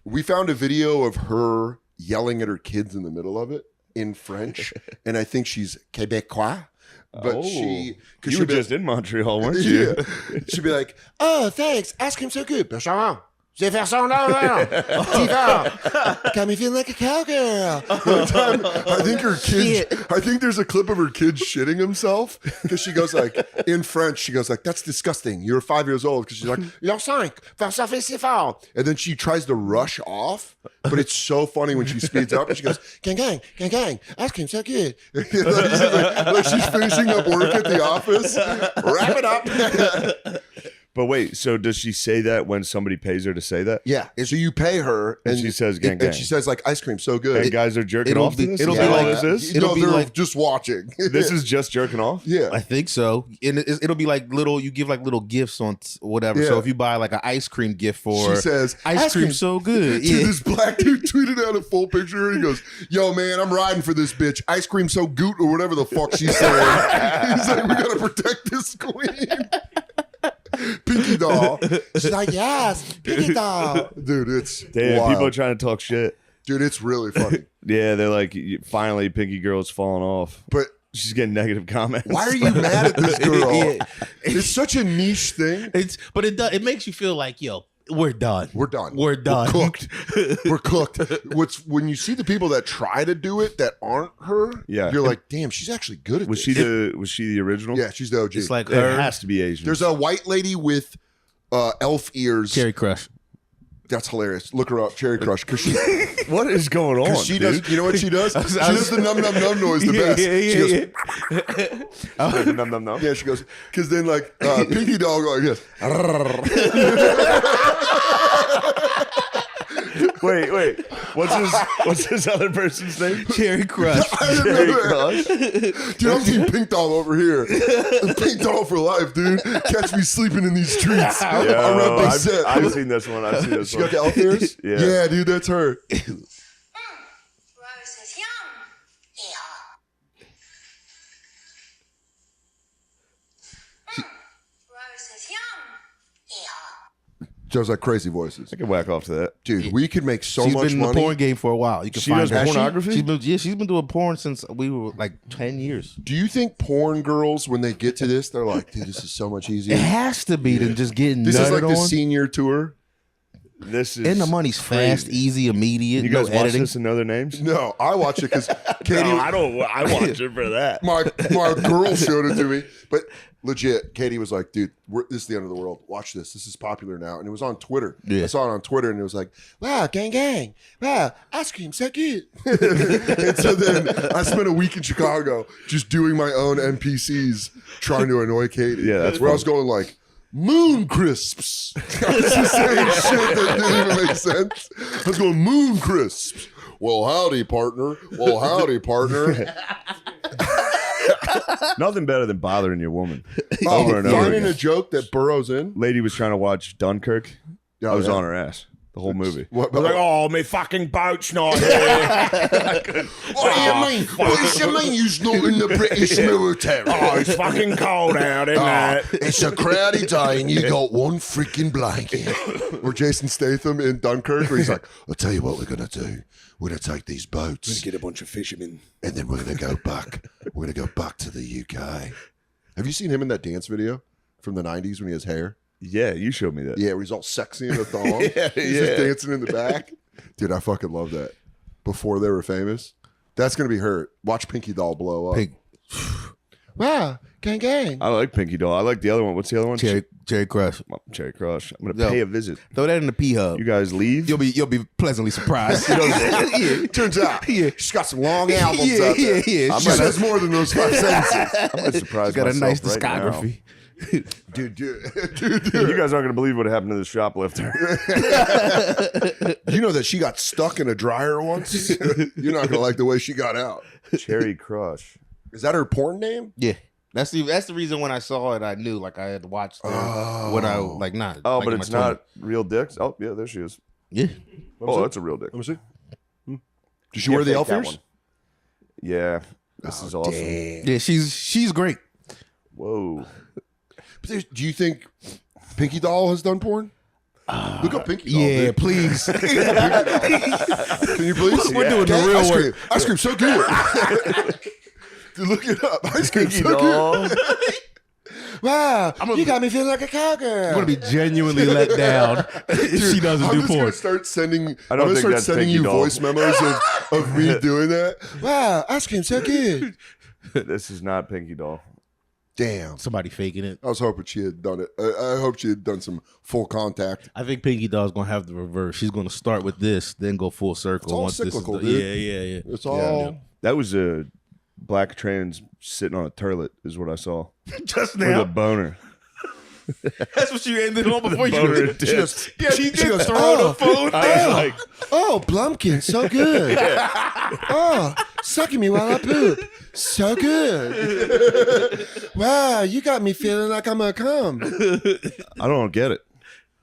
We found a video of her yelling at her kids in the middle of it in French, and I think she's Quebecois. But she, because You she'll were be just in Montreal, weren't you? yeah, she'd be like, "Oh, thanks, ice cream's so good." Benjamin, je vais faire son là, tu vas, got me feeling like a cowgirl. One time, I think her kids. I think there's a clip of her kid shitting himself because she goes like in French. She goes like, "That's disgusting. You're 5 years old." Because she's like, "You're 5, faire ça fait si fort." And then she tries to rush off, but it's so funny when she speeds up and she goes, "Gang, gang, gang, gang, ice cream's so good." like she's finishing up work at the office. Wrap it up. But wait, so does she say that when somebody pays her to say that? Yeah, and so you pay her, And she says, "Gang, gang." and she says like, "Ice cream, so good." And guys are jerking It'll off be- to this? it'll Is be that all like- this is? it'll no, be they're like- just watching. This is just jerking off? yeah. I think so. And it'll be like little, you give like little gifts on whatever. Yeah. So if you buy like an ice cream gift for She says, ice cream so good. Dude, Yeah. this black dude tweeted out a full picture and he goes, "Yo, man, I'm riding for this bitch. Ice cream so goot," or whatever the fuck she's saying. He's like, "We gotta protect this queen." Pinky doll. She's like, "Yes, Pinky doll." Dude, it's Damn, wild. people are trying to talk shit. Dude, it's really funny. Yeah, they're like, finally, Pinky Girl's falling off. But She's getting negative comments. why are you mad at this girl? Yeah. It's such a niche thing. But it makes you feel like, yo, We're done. We're done. We're done. We're cooked. We're cooked. When you see the people that try to do it that aren't her, Yeah. you're like, damn, she's actually good at Was this. she the original? Yeah, she's the OG. It's like It her. has to be Asian. There's a white lady with elf ears. Cherry Crush. That's hilarious. Look her up, Cherry Crush, because she What is going on? she dude? does. You know what she does? She does the num num num noise the best. She goes, Num, num, num. yeah, she goes, because then like Pinky Doll go like this. Wait. What's his other person's name? Cherry Crush. I didn't Cherry know Crush. that. Dude, I'm Team Pink Doll over here. Pink Doll for life, dude. Catch me sleeping in these streets. Around Big Set. I've seen this one. She got the elf ears? Yeah. Dude, that's her. Roses, yum. Roses, yum. She has like crazy voices. I can whack off to that. Dude, we could make so She's much been in the money. porn game for a while. You can She find does her. pornography? She's been doing porn since we were like 10 years. Do you think porn girls, when they get to this, they're like, dude, this is so much It easier? has to be than just getting This is nutted like the on. senior tour. This is And the money's fast, crazy. easy, immediate. You no guys watch editing. this and know their names? No, I watch it because Katie, I don't. I watch it for that. my girl showed it to me. But legit, Katie was like, dude, this is the end of the world. Watch this. This is popular now. And it was on Twitter. Yeah. I saw it on Twitter and it was like, wow, gang, gang. Wow, ice cream, so good. And so then I spent a week in Chicago just doing my own NPCs trying to annoy Katie. Yeah, that's where I fun. was going like, moon crisps. I was just saying shit that didn't even make sense. I was going, moon crisps. Well, howdy, partner. Well, howdy, partner. Nothing better than bothering your woman Oh, over and over finding again. a joke that burrows in. Lady was trying to watch Dunkirk. Yeah, I was yeah. on her ass the whole movie. What- I was like, oh, my fucking boat's not here. What do you mean? What does you mean you's not in the British military? Oh, it's fucking cold out, isn't it? It's a crowdy day and you got one freaking blanket. Or Jason Statham in Dunkirk, where he's like, I'll tell you what we're going to do. We're going to take these boats Get a bunch of fishermen. and then we're going to go back. We're going to go back to the UK. Have you seen him in that dance video from the 90s when he has hair? Yeah, you showed me that. Yeah, where he's all sexy in a thong. Yeah, He's yeah. just dancing in the back. Dude, I fucking love that. Before they were famous. That's going to be her. Watch Pinky Doll blow up. Pink. Wow, gang, gang. I like Pinky Doll. I like the other one. What's the other one? Cherry Crush. Cherry Crush. I'm gonna Yo. pay a visit. Throw that in the P Hub. You guys leave. You'll be pleasantly surprised. Yeah. Turns out, Yeah. she's got some long albums Yeah, out there. yeah. She says more than those 5 sentences. I'm gonna surprise Got a myself nice right now. discography. Dude. You guys aren't gonna believe what happened to this shoplifter. You know that she got stuck in a dryer once? You're not going to like the way she got out. Cherry Crush. Is that her porn name? Yeah. That's the reason when I saw it, I knew like I had watched it when I like not. Oh, like but in my it's 20s. not real dicks. Oh, yeah, there she is. Yeah. Oh, that's a real dick. Let me see. Does she wear the elf ears? Yeah, this is awesome. Yeah, she's great. Whoa. But do you think Pinky Doll has done porn? Look up Pinky Doll. Yeah, dude. please. Can you please? We're doing the Okay, real ice work. cream. Ice cream, so good. Dude, look it up. Ice cream, Pinky so Doll. good. Wow, you got me feeling like a cowgirl. I'm gonna be genuinely let down if she doesn't I'm do just porn. gonna start sending. I I'm don't gonna think start that's sending Pinky you Doll. voice memos of me doing that. Wow, ice cream so good. This is not Pinky Doll. Damn. Somebody faking it. I was hoping she had done it. I hope she had done some full contact. I think Pinky Doll's gonna have the reverse. She's gonna start with this, then go full circle. It's all once cyclical, this is dude. Yeah. It's all. That was a black trans sitting on a turlet, is what I saw. Just With a boner. That's what you ended on before Boner you. and tits. She she goes, throw "Oh." the phone I down. was like, Oh, Blumpkin, so good. Oh, sucking me while I poop. So good. Wow, you got me feeling like I'm a cum. I don't get it.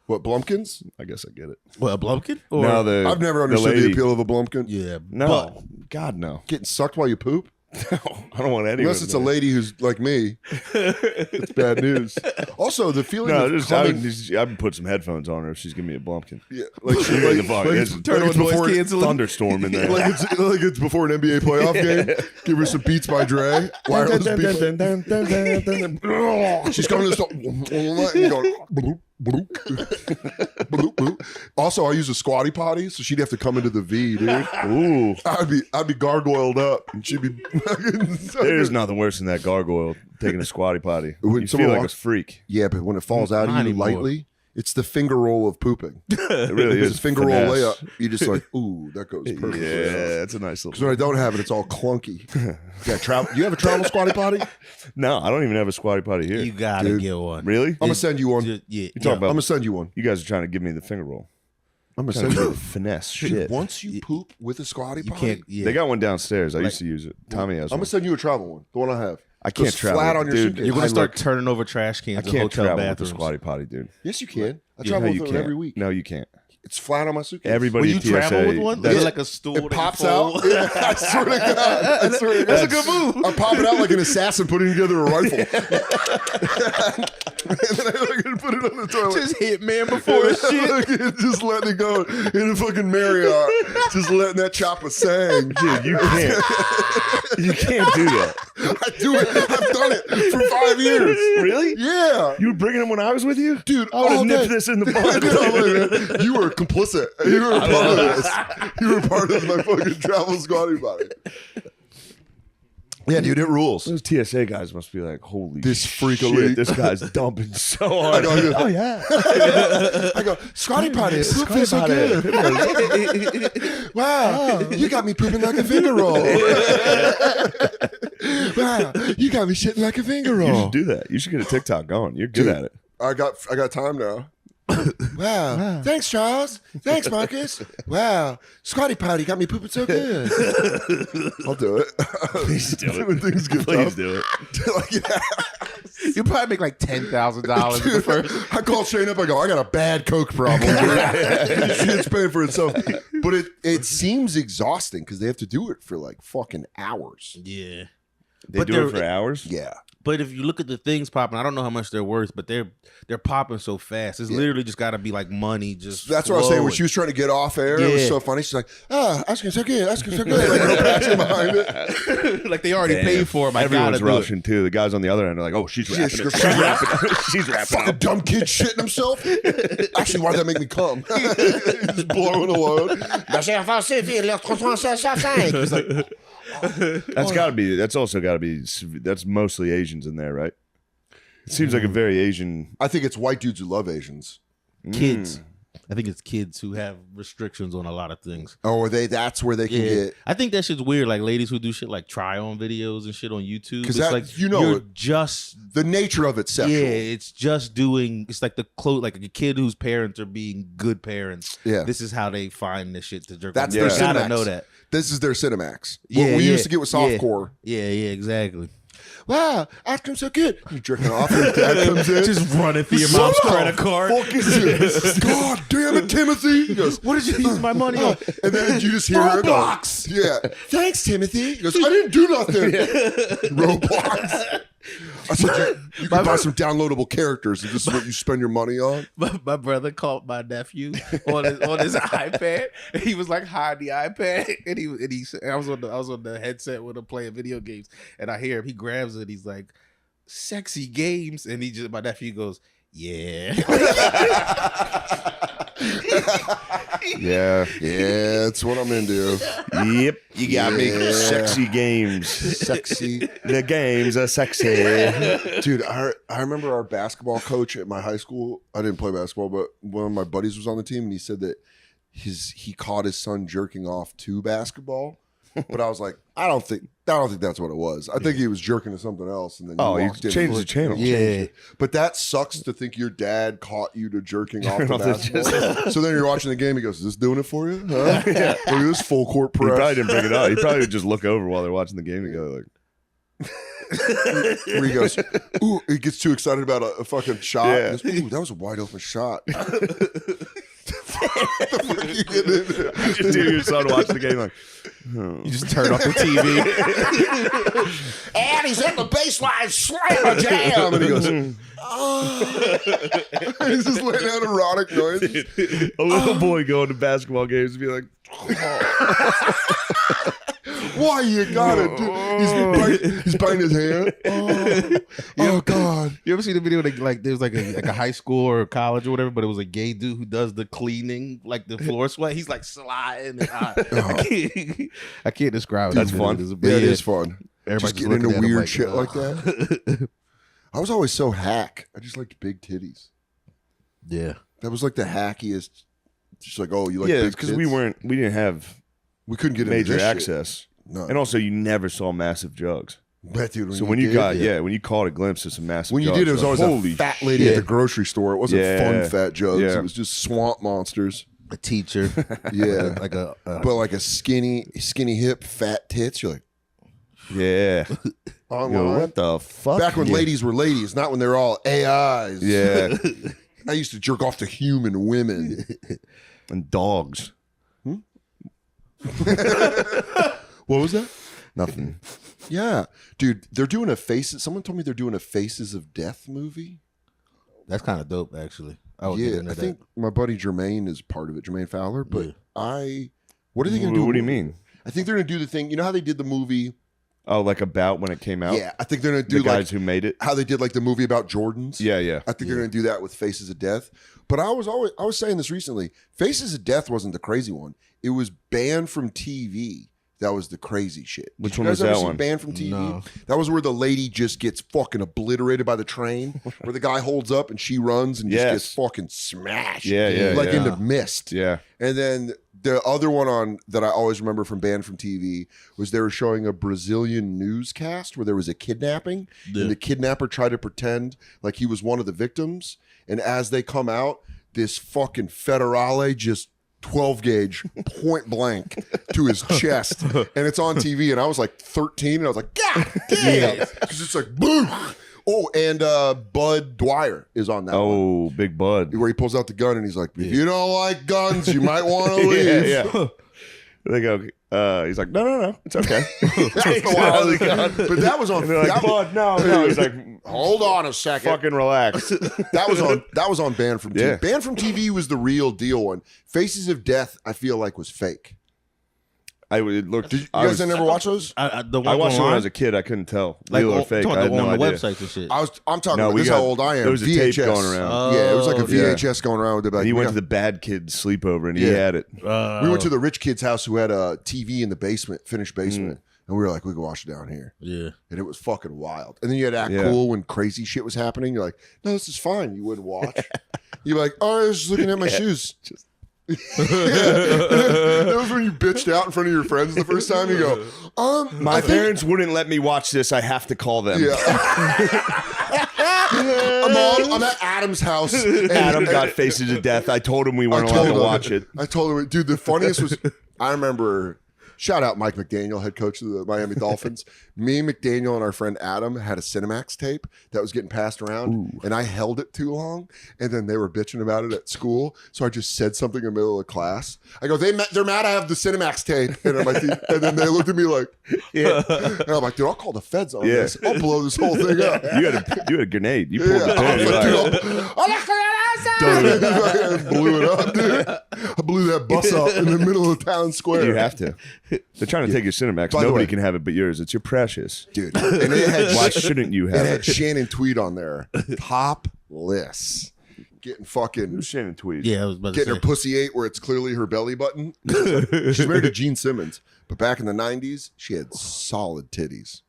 What, Blumpkins? I guess I get it. What, a Blumpkin? Or, No, the I've never understood the lady- appeal of a Blumpkin. yeah, No, but God no. Getting sucked while you poop? No, I don't want anyone. Unless it's a lady who's like me. It's bad news. Also, the feeling No, of just, I coming... would put some headphones on her if she's giving me a bumpkin. Yeah, like, What the fuck? like, It's- turn like on it's before, noise canceling. thunderstorm in there. like it's before an NBA playoff game. Give her some Beats by Dre. Wireless beats. She's coming to stop. And going, bloop, bloop, bloop. Also, I use a squatty potty, so she'd have to come into the V, dude. Ooh. I'd be gargoyled up, and she'd be. There's nothing worse than that gargoyle taking a squatty potty. When You someone feel like a walks- freak. Yeah, but when it falls out of Not you anymore. lightly, it's the finger roll of pooping. It really It's is. a finger roll finesse. layup. You just like, ooh, that goes perfectly. Yeah, it's a nice Because little. when I don't have it, it's all clunky. Yeah, do you have a travel squatty potty? No, I don't even have a squatty potty here. You gotta Dude. get one. Really? I'm gonna send you one. Just- yeah, You talking I'm about? gonna send you one. You guys are trying to give me the finger roll. I'm gonna Trying send to do you. the finesse Dude, shit. once you poop with a squatty you potty, can't. Yeah. They got one downstairs. I Like- used to use it. Tommy has I'm one. gonna send you a travel one. The one I have. I can't Goes travel. flat on your dude. suitcase. You're gonna I start look- turning over trash I cans in can't hotel travel with bathrooms. the squatty potty, dude. Yes, you can. I No, travel you with it can't. every week. No, you can't. It's flat on my suitcase. Everybody Will you at TSA, travel with one? that's- Is it like a stool? It pops out. Yeah, I swear to God. I swear to God. That's a good move. I pop it out like an assassin putting together a rifle. And then I like, put it on the toilet. Just hit man before his shit. Just letting it go in a fucking Marriott. Just letting that chopper sang. Dude, you can't. You can't do that. I do it. I've done it for 5 years. Really? Yeah. You were bringing him when I was with you, Dude, I would have all nipped day. this in the bud. No, man, you were complicit. You were a part of this. You were part of my fucking travel squatty potty. Yeah, dude, it rules. Those TSA guys must be like, holy This freak shit, elite. this guy's dumping so hard. I go, Oh yeah. I go, squatty potty, poop feels so good. Wow, you got me pooping like a finger roll. Wow, you got me shitting like a finger You roll. should do that. You should get a TikTok going. You're good Dude. at it. I got time now. Wow. Thanks, Charles. Thanks, Marcus. Wow. Squatty potty got me pooping so good. I'll do it. Please do it. When things get Please tough. do it. Like, yeah. You probably make like $10,000 the first. I call Shane up. I go, I got a bad coke problem. Shit's paying for itself. But it seems exhausting because they have to do it for like fucking hours. Yeah. They But do they're- it for hours. Yeah. But if you look at the things popping, I don't know how much they're worth, but they're popping so fast. It's literally just got to be like money. Just That's what I was saying. When flowing. she was trying to get off air, it was Yeah. so funny. She's like, ice cream so good, ice cream so good. Like, no passion behind it. like they already Damn. paid for them. I gotta Everyone's do it. rushing too. The guys on the other end are like, "Oh, she's rapping. she's It. She's rapping. She's rapping." Fucking dumb kid shitting himself. Actually, why did that make me come? Just blowing a load. He's like, That's got to be. That's also got to be. That's mostly Asians in there, right? It seems like a very Asian. I think it's white dudes who love Asians. Kids. I think it's kids who have restrictions on a lot of things. Oh, that's where they can get. I think that shit's weird. Like ladies who do shit like try on videos and shit on YouTube. 'Cause It's that- like you know you're it. just The nature of it's sexual. yeah, it's just doing. It's like the like a kid whose parents are being good parents. Yeah. This is how they find this shit to jerk. That's off. their You gotta Cinemax. know that. This is their Cinemax. Yeah, What we yeah, used to get with softcore. Yeah, exactly. Wow, ice cream so good. You're jerking off. Your dad comes in. Just running through your Son mom's of a credit card. fucking- God damn it, Timothy. He goes, What did you use my money on? and then you just hear her go, Roblox. yeah. Thanks, Timothy. He goes, I didn't do nothing. Roblox. I said, you can buy some downloadable characters, and this is what you spend your money on. My brother called my nephew on his iPad. And he was like hiding the iPad, and he said, I was on the headset with him playing video games, and I hear him. He grabs it. He's like, "Sexy games," and my nephew goes, "Yeah." Yeah. Yeah, it's what I'm into. Yep. You got me. Yeah. Sexy games. Sexy. The games are sexy. Dude, I remember our basketball coach at my high school. I didn't play basketball, but one of my buddies was on the team, and he said that he caught his son jerking off to basketball. But I was like, I don't think that's what it was. I think he was jerking to something else, and then Oh, you walked in changed and the channel. changed Yeah. it. But that sucks to think your dad caught you to jerking off to Off the- basketball. So then you're watching the game. He goes, "Is this doing it for you? Huh? Look at this full court He press." probably didn't bring it up. He probably would just look over while they're watching the game together. Like, Where he goes, ooh, he gets too excited about a fucking shot. Yeah. He goes, ooh, that was a wide open shot. What the fuck you getting into? just hear your son watch the game like, You just turn off the TV. And he's at the baseline, slam a jam. And he goes, oh. He's just letting out erotic noises. a little boy going to basketball games and be like, Why you gotta do? He's biting his hand. Oh God! You ever see the video like there's like a high school or college or whatever, but it was a gay dude who does the cleaning, like the floor sweat. He's like sliding. And I can't describe it. That's fun. Yeah, it is fun. Everybody's Just getting into weird like, shit like that. I was always so hack. I just liked big titties. Yeah. That was like the hackiest. Just like, oh, you like Yeah, big because tits? we didn't have we couldn't get into major this shit. access, No. and also you never saw massive jugs. Bet, dude, So when you did, when you caught a glimpse of some massive, when you jugs, did, it was like, always holy a fat lady at the grocery store. It wasn't Yeah. fun fat jugs. Yeah. It was just swamp monsters. A teacher. Yeah, like a but like a skinny hip, fat tits. You're like, Yeah. online. Yo, what the fuck? Back when ladies were ladies, not when they're all AIs. Yeah. I used to jerk off to human women. And dogs. What was that? Nothing. Yeah, dude, they're doing a Faces. Someone told me they're doing a Faces of Death movie. That's kind of dope, actually. I would get Yeah, into I that. think my buddy Jermaine is part of it, Jermaine Fowler. But Yeah. what are they going to do? What do you mean? I think they're going to do the thing. You know how they did the movie? Oh, like about when it came out? Yeah, I think they're going to The do like guys who made it? how they did like the movie about Jordans. Yeah, yeah. I think they're going to do that with Faces of Death. But I was saying this recently. Faces of Death wasn't the crazy one. It was banned from TV. That was the crazy shit. Which Did you one guys was ever that see one? Banned from TV. No. That was where the lady just gets fucking obliterated by the train, where the guy holds up and she runs and just Yes. gets fucking smashed. Yeah, yeah, like yeah. into mist. Yeah. And then the other one on that I always remember from Banned from TV was they were showing a Brazilian newscast where there was a kidnapping, and the kidnapper tried to pretend like he was one of the victims. And as they come out, this fucking federale just 12 gauge point blank to his chest, and it's on TV. And I was like 13, and I was like, God damn, because it's like boom. Oh, and Bud Dwyer is on that one. Oh, Big Bud. Where he pulls out the gun and he's like, if you don't like guns, you might want to leave. Yeah. They go, he's like, no, it's okay. That's the wildest gun. But that was on. And they're like, Bud, no. He's like, hold on a second. fucking relax. That was on Banned from TV. Yeah. Banned from TV was the real deal one. Faces of Death, I feel like, was fake. I would look. Did you guys never watch those? The one I watched it when I online? was a kid. I couldn't tell. like Real or on- fake. talking I had about no on the idea. websites and shit. I'm talking No, about we this is got- how old I am. there was a VHS. tape going around. Yeah, it was like a Oh, yeah. VHS going around with the back. And he we went got- to the bad kid's sleepover, and he Yeah. had it. we went to the rich kid's house who had a TV in the basement, finished basement. And we were like, we can watch it down here. Yeah. And it was fucking wild. And then you had to act Yeah. cool when crazy shit was happening. You're like, no, this is fine. You wouldn't watch. You're like, oh, I was just looking at my shoes. Yeah. That was when you bitched out in front of your friends the first time. You go, My parents wouldn't let me watch this. I have to call them. Yeah. I'm at Adam's house. And Adam got Faces of Death. I told him we weren't allowed to watch it. I told him, dude, the funniest was, I remember, shout out Mike McDaniel, head coach of the Miami Dolphins. Me, McDaniel, and our friend Adam had a Cinemax tape that was getting passed around, and I held it too long, and then they were bitching about it at school, so I just said something in the middle of class. I go, they're mad I have the Cinemax tape, and I'm like, and then they looked at me like, Yeah. and I'm like, dude, I'll call the feds on Yeah. this. I'll blow this whole thing up. You had a grenade. You pulled Yeah. the I pin. was like, You're like, dude, I blew it up, dude. I blew that bus up in the middle of the town square. you have to. They're trying to take your Cinemax. By the Nobody way- can have it but yours. It's your precious. Dude. And it had, Why shouldn't you it have had it? Shannon Tweed on there. Topless. Getting fucking, Shannon Tweed. Yeah, I was about to getting say. her pussy ate where it's clearly her belly button. She's married to Gene Simmons. But back in the 90s, she had solid titties.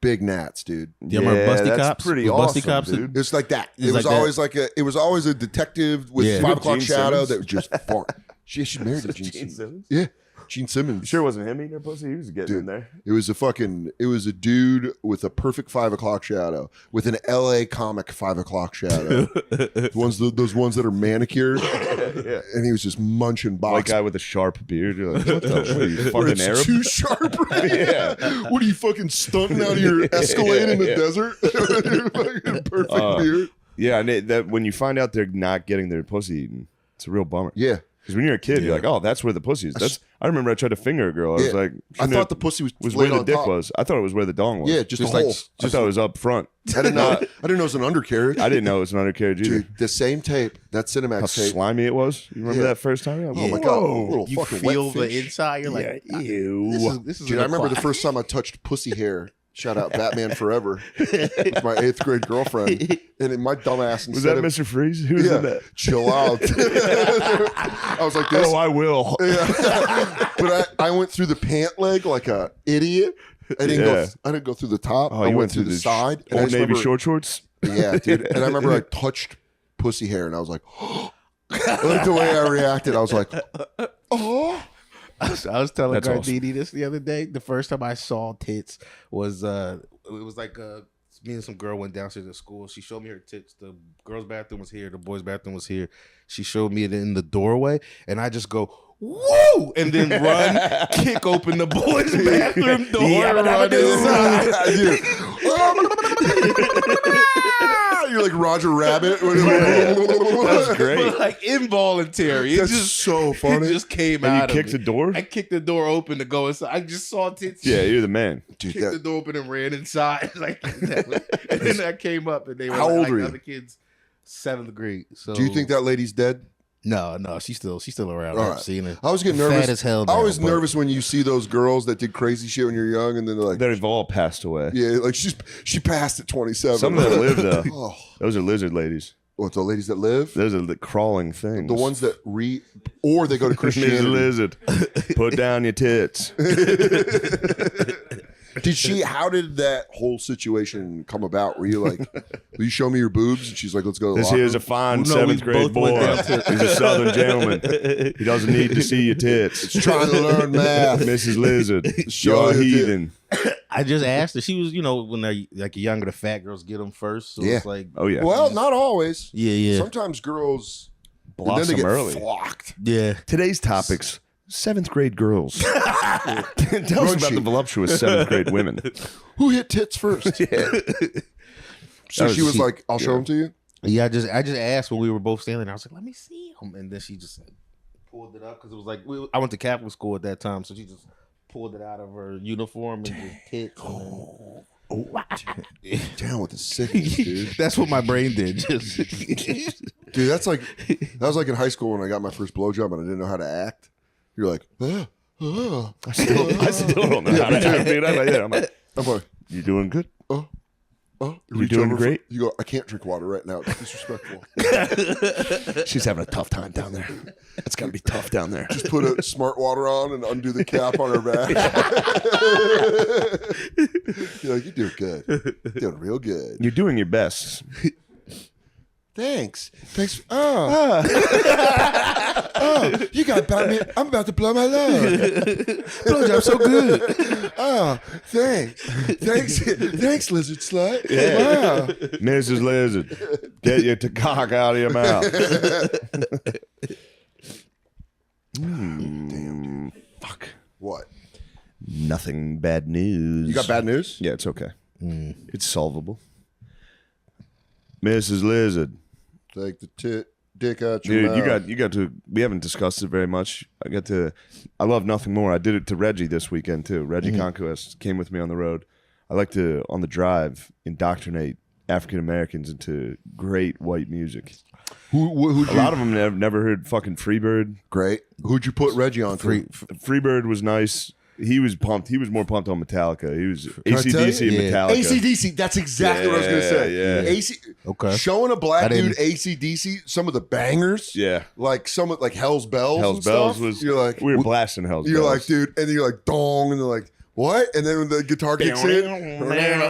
Big gnats, dude. You remember Busty that's Cops? pretty Was awesome, Busty Cops dude. It's like that. It's It was like that. always it was always a detective with Yeah. 5 o'clock Gene shadow Simmons? that would just fart. She's married to Gene, Gene Simmons. Simmons? Yeah. Gene Simmons. You sure it wasn't him eating her pussy? He was getting in there. It was a dude with a perfect 5 o'clock shadow, with an LA comic 5 o'clock shadow. those ones that are manicured. And he was just munching White box. guy with a sharp beard. You're like, what the? What are you, Where fucking it's Arab? too sharp, right? Yeah. What are you fucking stunting out of your Escalade in the desert? Your fucking perfect beard. Yeah, and that when you find out they're not getting their pussy eaten, it's a real bummer. Yeah. Because when you're a kid, you're like, oh, that's where the pussy is. I remember I tried to finger a girl. I was like, I thought the pussy was where laid the on dick top. was. I thought it was where the dong was. Yeah, just a like- hole. I thought it was up front. I didn't know. I didn't know it was an undercarriage. I didn't know it was an undercarriage either. Dude, the same tape, that How Cinemax tape. slimy it was. You remember Yeah. that first time? Oh my god, little You fucking feel wet the fish. inside. You're like, Ew. this is Dude, I remember the first time I touched pussy hair. Shout out Batman Forever with my 8th grade girlfriend, and my dumbass Was instead that of Mr. Freeze? Who was in that? chill out. I was like this. Oh, I will. Yeah. But I went through the pant leg like a idiot. I didn't go through the top. I you went through the side. And I Old just Navy remember- short shorts. Yeah, dude. And I remember I touched pussy hair, and I was like, like the way I reacted, I was like, oh. I was telling That's Gardini this the other day. The first time I saw tits was it was like me and some girl went downstairs to school. She showed me her tits. The girls' bathroom was here. The boys' bathroom was here. She showed me it in the doorway, and I just go, woo! And then run, kick open the boys' bathroom door, and run inside. You're like Roger Rabbit. That's great. But like involuntary. It That's just so funny. It just came And out you of kicked me. the door? I kicked the door open to go inside. I just saw tits. Yeah, you're the man. Dude, Kicked the door open and ran inside. Like that. And then I came up and they were How like, old were you? other kids, 7th grade. So do you think that lady's dead? No, she's still around. All I've right. seen her. I was getting Fat nervous. as hell I now, was but- nervous when you see those girls that did crazy shit when you're young, and then they're like, They've all passed away. yeah, like she passed at 27. Some that live, though. Oh, Those are lizard ladies. what, the ladies that live? Those are the crawling things. The ones that or they go to There's a Christianity. lizard. Put down your tits. How did that whole situation come about? Were you like, will you show me your boobs? And she's like, let's go to the This locker here's a room. fine No, we 7th grade both went boy. down to- He's a southern gentleman. He doesn't need to see your tits. trying to learn math. Mrs. Lizard, Show you're a your tit. heathen. I just asked her. She was, when they're like younger, the fat girls get them first. So Yeah. it's like, Oh, yeah. Well, not always. yeah. Sometimes girls Blossom and then they get early. flocked. Yeah. Today's topics, 7th grade girls. Tell us about the voluptuous 7th grade women. Who hit tits first? So she was like, I'll show them to you. Yeah, I just asked when we were both standing there. I was like, let me see them. And then she just pulled it up because it was like, I went to Catholic school at that time. So she just pulled it out of her uniform and just tits. Down with the sickness, dude. That's what my brain did. Just Dude, that was like in high school when I got my first blowjob and I didn't know how to act. You're like, I still don't know how to act, dude. I'm like, you doing good? you doing great? You go, I can't drink water right now. It's disrespectful. She's having a tough time down there. It's got to be tough down there. Just put a smart water on and undo the cap on her back. You're like, you're doing good. You're doing real good. You're doing your best. Thanks. Oh, you got about me. I'm about to blow my load. blowjob so good. Oh, thanks, lizard slut. Yeah. Wow. Mrs. Lizard, get your cock out of your mouth. Damn. Fuck. What? Nothing bad news. You got bad news? Yeah, it's okay. It's solvable. Mrs. Lizard. Take the dick out your Dude, mouth. you got to. We haven't discussed it very much. I love nothing more. I did it to Reggie this weekend too. Reggie Conquest came with me on the road. I like to, on the drive, indoctrinate African Americans into great white music. Who'd A lot of them never heard fucking Freebird. Great. Who'd you put Reggie on? Freebird was nice. He was pumped. He was more pumped on Metallica. He was Can I tell AC/DC and you? Yeah. Metallica. AC/DC. That's exactly what I was going to say. Yeah. AC. Okay. Showing a black I didn't- dude AC/DC, some of the bangers. Yeah. Like some of like Hell's Bells. Hell's and Bells stuff. was. You're like we were blasting Hell's You're Bells. like, dude, and then you're like, dong, and they're like, what? And then when the guitar kicks in,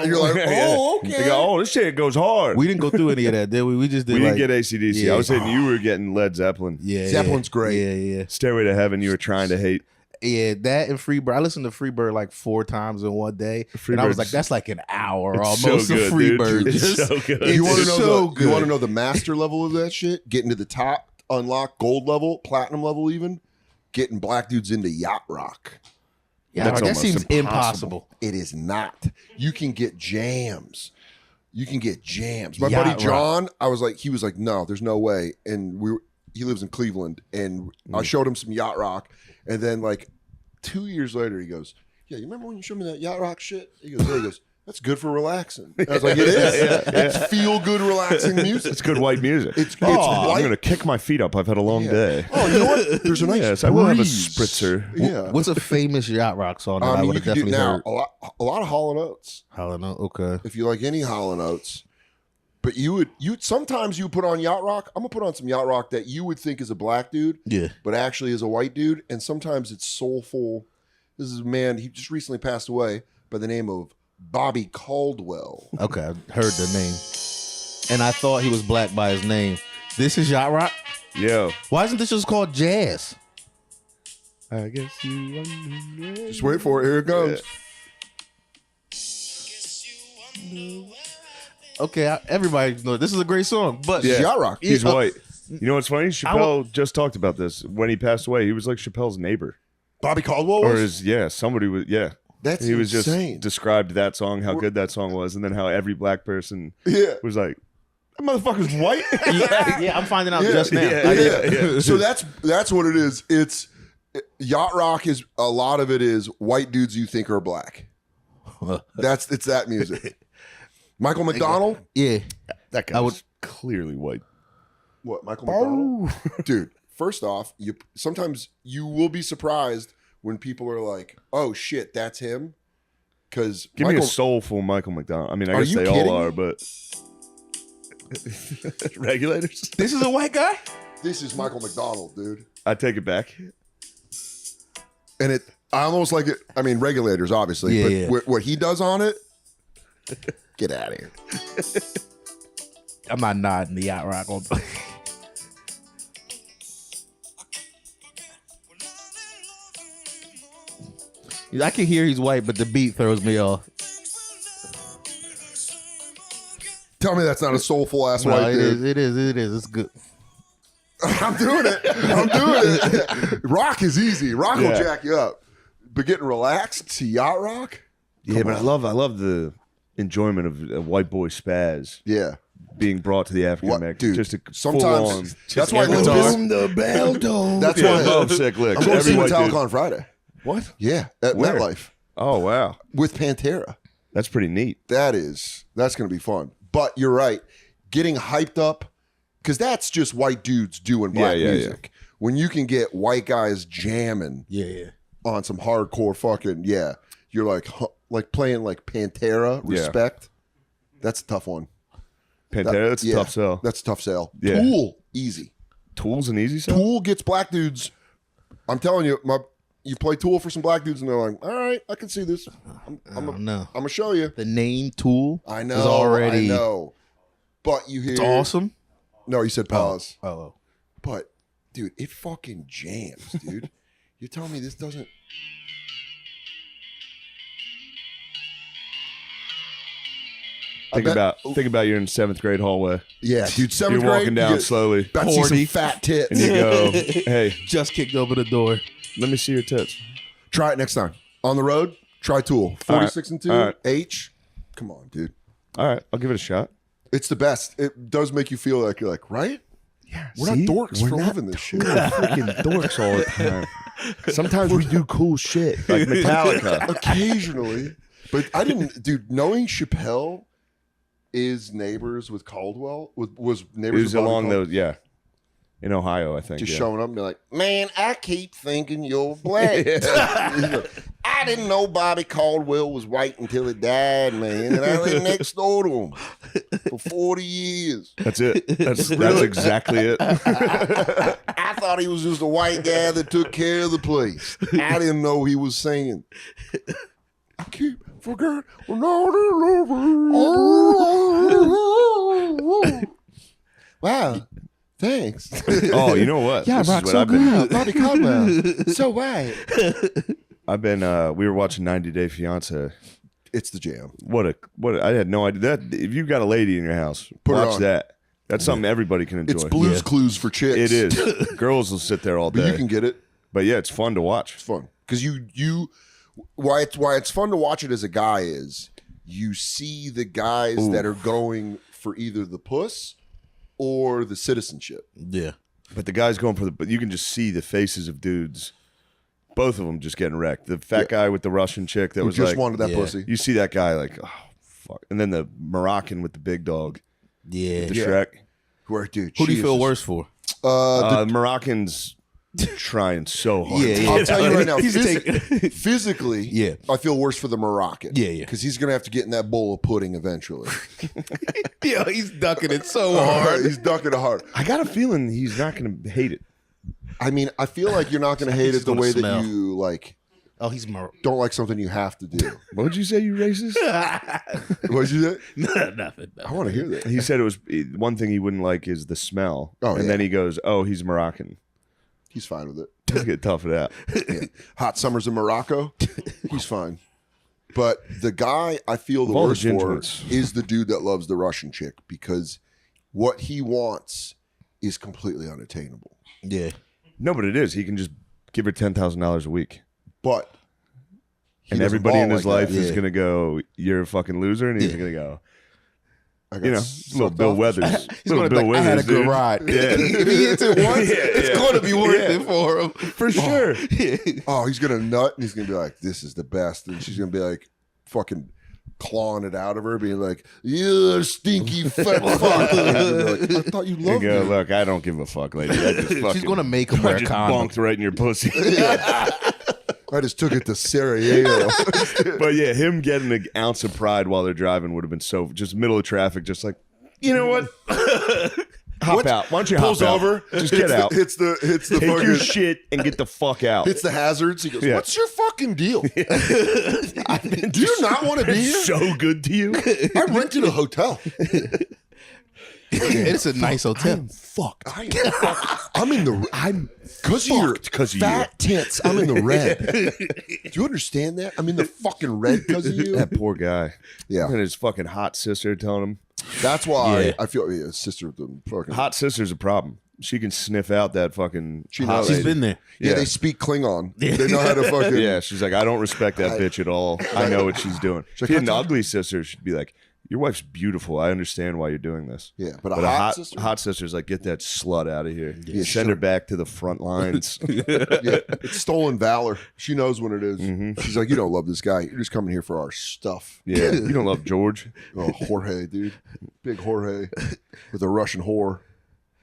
you're like, oh, okay. They go, oh, this shit goes hard. We didn't go through any of that, did we? We just did We like, didn't get AC/DC. Yeah. I was saying you were getting Led Zeppelin. yeah, Zeppelin's great. Yeah. Stairway to Heaven, you were trying to hate. Yeah, that and Freebird. I listened to Freebird like 4 times in one day, and I was Freebird's- like, "That's like an hour It's almost so of good, Freebird." dude. It's Just- so good. You want to It's know so the good. you want to know the master level of that shit? Getting to the top, unlock gold level, platinum level, even getting black dudes into yacht rock. Yeah, That's that almost seems impossible. impossible. It is not. You can get jams. My Yacht buddy rock. John, he was like, no, there's no way. And he lives in Cleveland, and I showed him some yacht rock, and then like 2 years later, he goes, "Yeah, you remember when you showed me that yacht rock shit?" He goes, "Yeah." He goes, "That's good for relaxing." I was like, "It is. It's feel good, relaxing music. It's good white music. It's I'm white. going to kick my feet up. I've had a long day. Oh, you know what? There's a nice Yes, I will have a breeze. spritzer. Yeah, What's a famous yacht rock song that I you would have can do definitely now heard? a lot of Hall & Oates. Hell no. Okay. If you like any Hall & Oates, but you sometimes you put on yacht rock. I'm gonna put on some yacht rock that you would think is a black dude, Yeah. but actually is a white dude, and sometimes it's soulful. This is a man. He just recently passed away by the name of Bobby Caldwell. Okay. I heard the name, and I thought he was black by his name. This is yacht rock. Yo. Why isn't this just called jazz? I guess you Just wait for it. Here it comes. Okay, everybody knows this is a great song, but This is yacht rock. He's Yeah, white. You know what's funny? Chappelle just talked about this. When he passed away, he was like Chappelle's neighbor. Bobby Caldwell Or was. somebody was, That's he was insane. just described that song, how good that song was, and then how every black person Yeah. was like, that motherfucker's white? yeah, I'm finding out Yeah, just now. yeah. So that's what it is. It's yacht rock is a lot of it is white dudes you think are black. It's that music. Michael McDonald? Yeah. That guy I was clearly white. What, Michael McDonald? Dude, first off, sometimes you will be surprised when people are like, "Oh shit, that's him." Because Give me a soulful Michael McDonald. I mean, I Are guess you they kidding all me? are, but regulators. This is a white guy? this is Michael McDonald, dude. I take it back. And I almost like it. I mean, regulators, obviously, Yeah, but yeah. what he does on it, get out of here. I'm not nodding the yacht rock on. I can hear he's white, but the beat throws me off. Tell me that's not a soulful ass No, white it dude. is. It's good. I'm doing it. Rock is easy. Rock will Yeah. jack you up. But getting relaxed to yacht rock? Yeah, but I love the enjoyment of a white boy spaz Yeah. being brought to the African What, American. dude? Just a Sometimes full-on- that's why guitar. the bell tone. That's Yeah, why love sick licks. I'm going to Every see white Metallica dude. on Friday. What? Yeah, at Where? MetLife Oh wow, with Pantera. that's pretty neat. That's going to be fun. But you're right, getting hyped up because that's just white dudes doing black Yeah, yeah, music. When you can get white guys jamming Yeah. on some hardcore fucking you're like playing like Pantera. Respect. That's a tough one. Pantera, that's a tough sell. That's a tough sell. Yeah. Tool, easy. Tool's an easy sell. Tool gets black dudes. I'm telling you, you play Tool for some black dudes, and they're like, "All right, I can see this. I'm gonna show you." The name Tool I know. is already I know. But you hear it's awesome. No, you said pause. Oh. But dude, it fucking jams, dude. You're telling me this doesn't? Think about you're in 7th grade hallway. Yeah, dude. 7th You're grade, walking down you get- slowly, about to see some Horny. fat tits. and you go, "Hey, Just kicked over the door. let me see your tits." Try it next time on the road. Try Tool. 46 and 2 All right. H. Come on, dude. All right, I'll give it a shot. It's the best. It does make you feel like you're like, right? Yeah, We're not dorks for loving this shit. freaking dorks all the time. Sometimes we do cool shit like Metallica. Occasionally. But I didn't, dude, knowing Chappelle is neighbors with Caldwell, was It neighbors was with Bobby along Caldwell, those, yeah, in Ohio, I think. just yeah. showing up and be like, man, I keep thinking you're black. I didn't know Bobby Caldwell was white until he died, man. And I lived next door to him for 40 years. That's it. That's exactly it. I thought he was just a white guy that took care of the place. I didn't know he was singing. I keep forgetting. Wow. Thanks. Oh, you know what? Yeah, This is rock what so I've been. good. Bobby Caldwell. So white. I've been. We were watching 90 Day Fiance. It's the jam. What a! I had no idea that if you've got a lady in your house, Put it watch on. that. That's something everybody can enjoy. It's Blue's Clues for chicks. It is. Girls will sit there all But day. you can get it. But yeah, it's fun to watch. It's fun because why it's fun to watch it as a guy is you see the guys that are going for either the puss or the citizenship. Yeah. But the guy's going for but you can just see the faces of dudes. Both of them just getting wrecked. The fat guy with the Russian chick that Who was just like, wanted that pussy. you see that guy like, oh fuck, and then the Moroccan with the big dog, Yeah. the Shrek. Where, dude, Who do she you feel is worse for? The Moroccan's trying so hard. Yeah, I'll tell you right now, He's physically, Yeah. I feel worse for the Moroccan. Yeah, yeah. Because he's going to have to get in that bowl of pudding eventually. Yeah, he's ducking it so hard. He's ducking it hard. I got a feeling he's not going to hate it. I mean, I feel like you're not going to hate it the gonna way smell. that you like Oh, he's don't like something you have to do. What would you say, you racist? What'd you say? nothing. I want to hear that. He said it was one thing he wouldn't like is the smell. Oh, and yeah. then he goes, "Oh, he's Moroccan." He's fine with it. Don't get tough it out. Yeah. Hot summers in Morocco, he's fine. But the guy I feel the Of all the worst gin for joints. is the dude that loves the Russian chick because what he wants is completely unattainable. Yeah. No, but it is. He can just give her $10,000 a week, But he and doesn't everybody in ball his like life that. is gonna go, "You're a fucking loser," and he's gonna go, I got you know, little sucked Bill off. Weathers. He's Little going to be like, I had a good dude. ride. Yeah. If he hits it once, it's going to be worth Yeah. it for him. For sure. Oh, he's gonna nut and he's gonna be like, "This is the best," and she's gonna be like, fucking clawing it out of her, being like, "You stinky fat fuck." And he'll be like, I thought you And loved go, me. "Look, I don't give a fuck, lady. I just fucking, She's going to make him I wear a just condom. bonked right in your pussy." I just took it to Sarajevo. But yeah, him getting an ounce of pride while they're driving would have been so just middle of traffic, just like, you know what? Hop out. Why don't you Pulls hop out? over, Just get out. Hits the Take your fucking shit and get the fuck out. hits the hazards. He goes, Yeah. "What's your fucking deal? Do you not want to be here? so good to you. I rented a hotel. It's a nice hotel. Fuck. I'm in the. I'm because of your fucked 'cause of fat tits. I'm in the red. Do you understand that? I'm in the fucking red because of you. That poor guy. Yeah. And his fucking hot sister telling him. That's why Yeah. I feel sister of the fucking. Hot sister's a problem. She can sniff out that fucking. She hot knows. She's lady. been there. Yeah, Yeah. they speak Klingon. They know how to fucking. Yeah, she's like, "I don't respect that bitch at all. I know what she's doing." She's like, If you had an "What's up?" ugly sister, she'd be like, "Your wife's beautiful. I understand why you're doing this." Yeah, but a hot sister? hot sister's like, "Get that slut out of here. Yeah, Send sure. her back to the front lines." Yeah, it's stolen valor. She knows when it is. She's like, "You don't love this guy. You're just coming here for our stuff." Yeah, you don't love George. Oh, Jorge, dude, big Jorge with a Russian whore.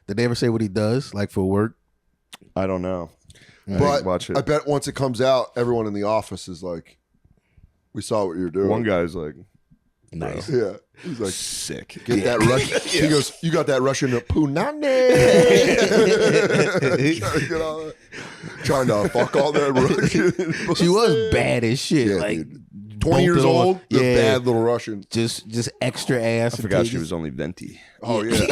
Did they ever say what he does, like for work? I don't know. But watch it. I bet once it comes out, everyone in the office is like, "We saw what you're doing." One guy's like, Nice. yeah, he's like, "Sick." "Get that Russian." He goes, "You got that Russian punani?" Trying to get all that, trying to fuck all that Russian. She was bad as shit. Yeah, like dude. 20 years bolted on. old, the Yeah. bad little Russian. just extra ass. I forgot she was only venti. Oh yeah.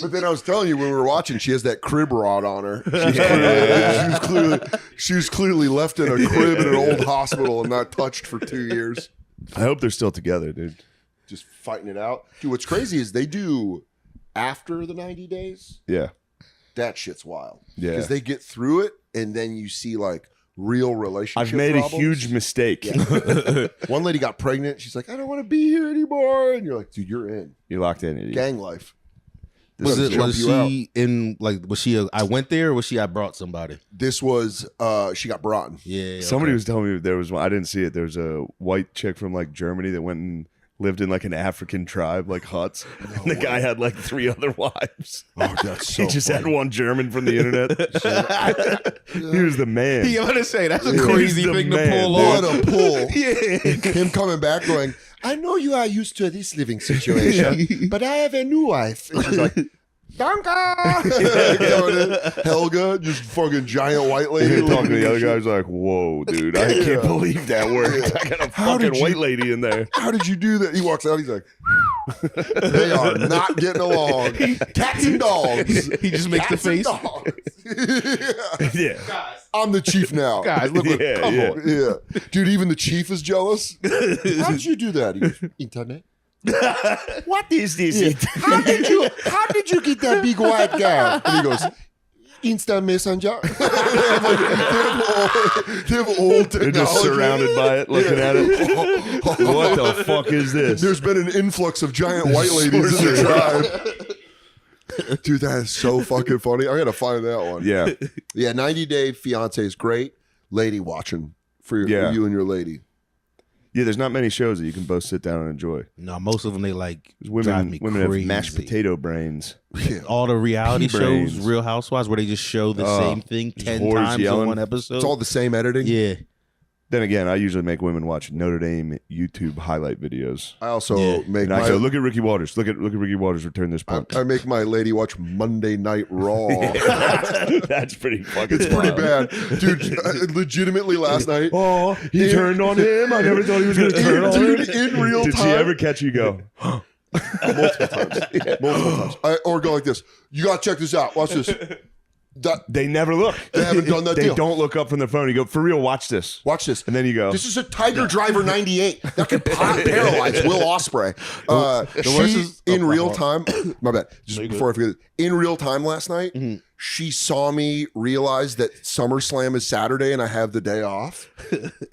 But then I was telling you when we were watching, she has that crib rod on her. She was clearly left in a crib in an old hospital and not touched for 2 years, I hope they're still together, dude. just fighting it out. Dude, what's crazy is they do after the 90 days. Yeah. That shit's wild. Yeah. Because they get through it and then you see like real relationship I've made problems. a huge mistake. One lady got pregnant. She's like, "I don't want to be here anymore." And you're like, "Dude, you're in. You're locked in, idiot. Gang life." Was Let's it? jump Was you out. she in? Like, was she? I went there, or was she? I brought somebody. This was, she got brought in. Yeah. Somebody okay. was telling me there was one. I didn't see it. There was a white chick from like Germany that went and lived in like an African tribe, like huts. And the guy had like 3 other wives. Oh, that's so He just funny. had one German from the internet. He was the man. Yeah, I'm gonna say that's a He's crazy the thing man, to pull What off. a pull. Yeah. Him coming back going, "I know you are used to this living situation, but I have a new wife." And she's like, "Danka!" Going in. Helga, just fucking giant white lady. Talking to the other guy's like, "Whoa, dude, I can't believe that worked. I got a How did fucking you- white lady in there." "How did you do that?" He walks out, he's like, "They are not getting along. Cats and dogs." He just makes the Cats and face. dogs. Yeah. Yeah. I'm the chief now. Guys, look what. Yeah, come yeah. on. Yeah. Dude, even the chief is jealous. How did you do that? He goes, "Internet." What is this? Yeah. How did you get that big white girl? And he goes, "Instant messenger." They have old technology. They're just surrounded by it, looking at it. What the fuck is this? There's been an influx of giant white ladies in the tribe. Dude, that is so fucking funny. I gotta find that one. Yeah. Yeah, 90 Day Fiance is great. Lady watching for Yeah. you and your lady. Yeah, there's not many shows that you can both sit down and enjoy. No, most of them they like drive Women, me women crazy. have mashed potato brains. Yeah. All the reality Pea shows, brains. Real Housewives, where they just show the same thing just 10 whores times yelling. in one episode. It's all the same editing. Yeah. Then again, I usually make women watch Notre Dame YouTube highlight videos. I also Yeah. make And I my go, look at Ricky Waters. Look at Ricky Waters return this punch. I make my lady watch Monday Night Raw. That's pretty fucking. It's pretty wild. bad, dude. Legitimately, last night. Oh, he turned on him. I never thought he was going to turn on him. Dude, in real Did time. she ever catch you go? Multiple times. Multiple times. Or go like this. You gotta check this out. Watch this. They never look. They haven't done that They deal. don't look up from their phone. You go, for real, watch this. Watch this. And then you go, This is a Tiger Driver 98 that could paralyze Will Ospreay. She, in real time, my bad, just before I forget it, in real time last night, she saw me realize that SummerSlam is Saturday and I have the day off.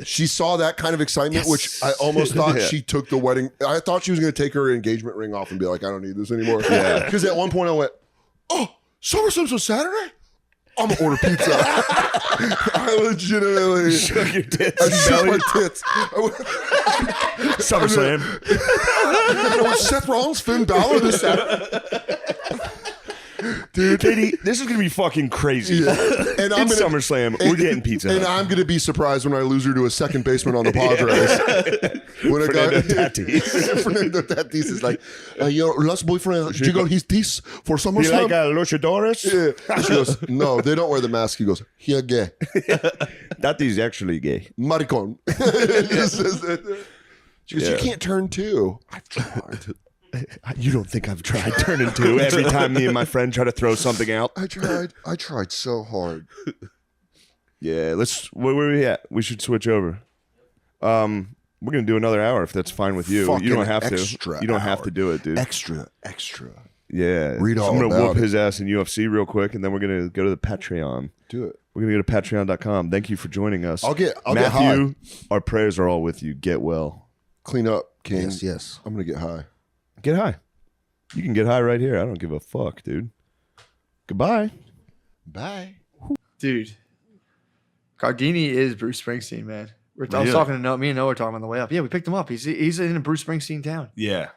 She saw that kind of excitement, which I almost thought she took the wedding. I thought she was going to take her engagement ring off and be like, I don't need this anymore. Yeah. Because at one point I went, oh, SummerSlam's on Saturday? I'm gonna order pizza. I legitimately shook your tits. I shook my tits. SummerSlam. I went, Seth Rollins, Finn Balor this Saturday. Dude, Katie, this is going to be fucking crazy. Yeah. And In SummerSlam, we're getting pizza. And I'm going to be surprised when I lose her to a second baseman on the Padres. When a guy, Fernando Tatis is like, your last boyfriend jiggled his teeth for You SummerSlam? like luchadores? Yeah. She goes, no, they don't wear the mask. He goes, he a gay. That is actually gay. Maricon. He just says that. She goes, Yeah. you can't turn two. I've tried. You don't think I've tried turning two every time me and my friend try to throw something out? I tried so hard. Yeah, where are we at? We should switch over. We're gonna do another hour if that's fine with you. Fucking You don't have extra to. You don't have hour. to do it, dude. Extra. Yeah. Read all I'm gonna about whoop it. his ass in UFC real quick, and then we're gonna go to the Patreon. Do it. We're gonna go to patreon.com. Thank you for joining us. I'll get Matthew, our prayers are all with you. Get well. Clean up, King. Yes. I'm going to get high. Get high. You can get high right here. I don't give a fuck, dude. Goodbye. Bye. Dude, Gardini is Bruce Springsteen, man. I was Really? talking to Noah. Me and Noah were talking on the way up. Yeah, we picked him up. He's in a Bruce Springsteen town. Yeah.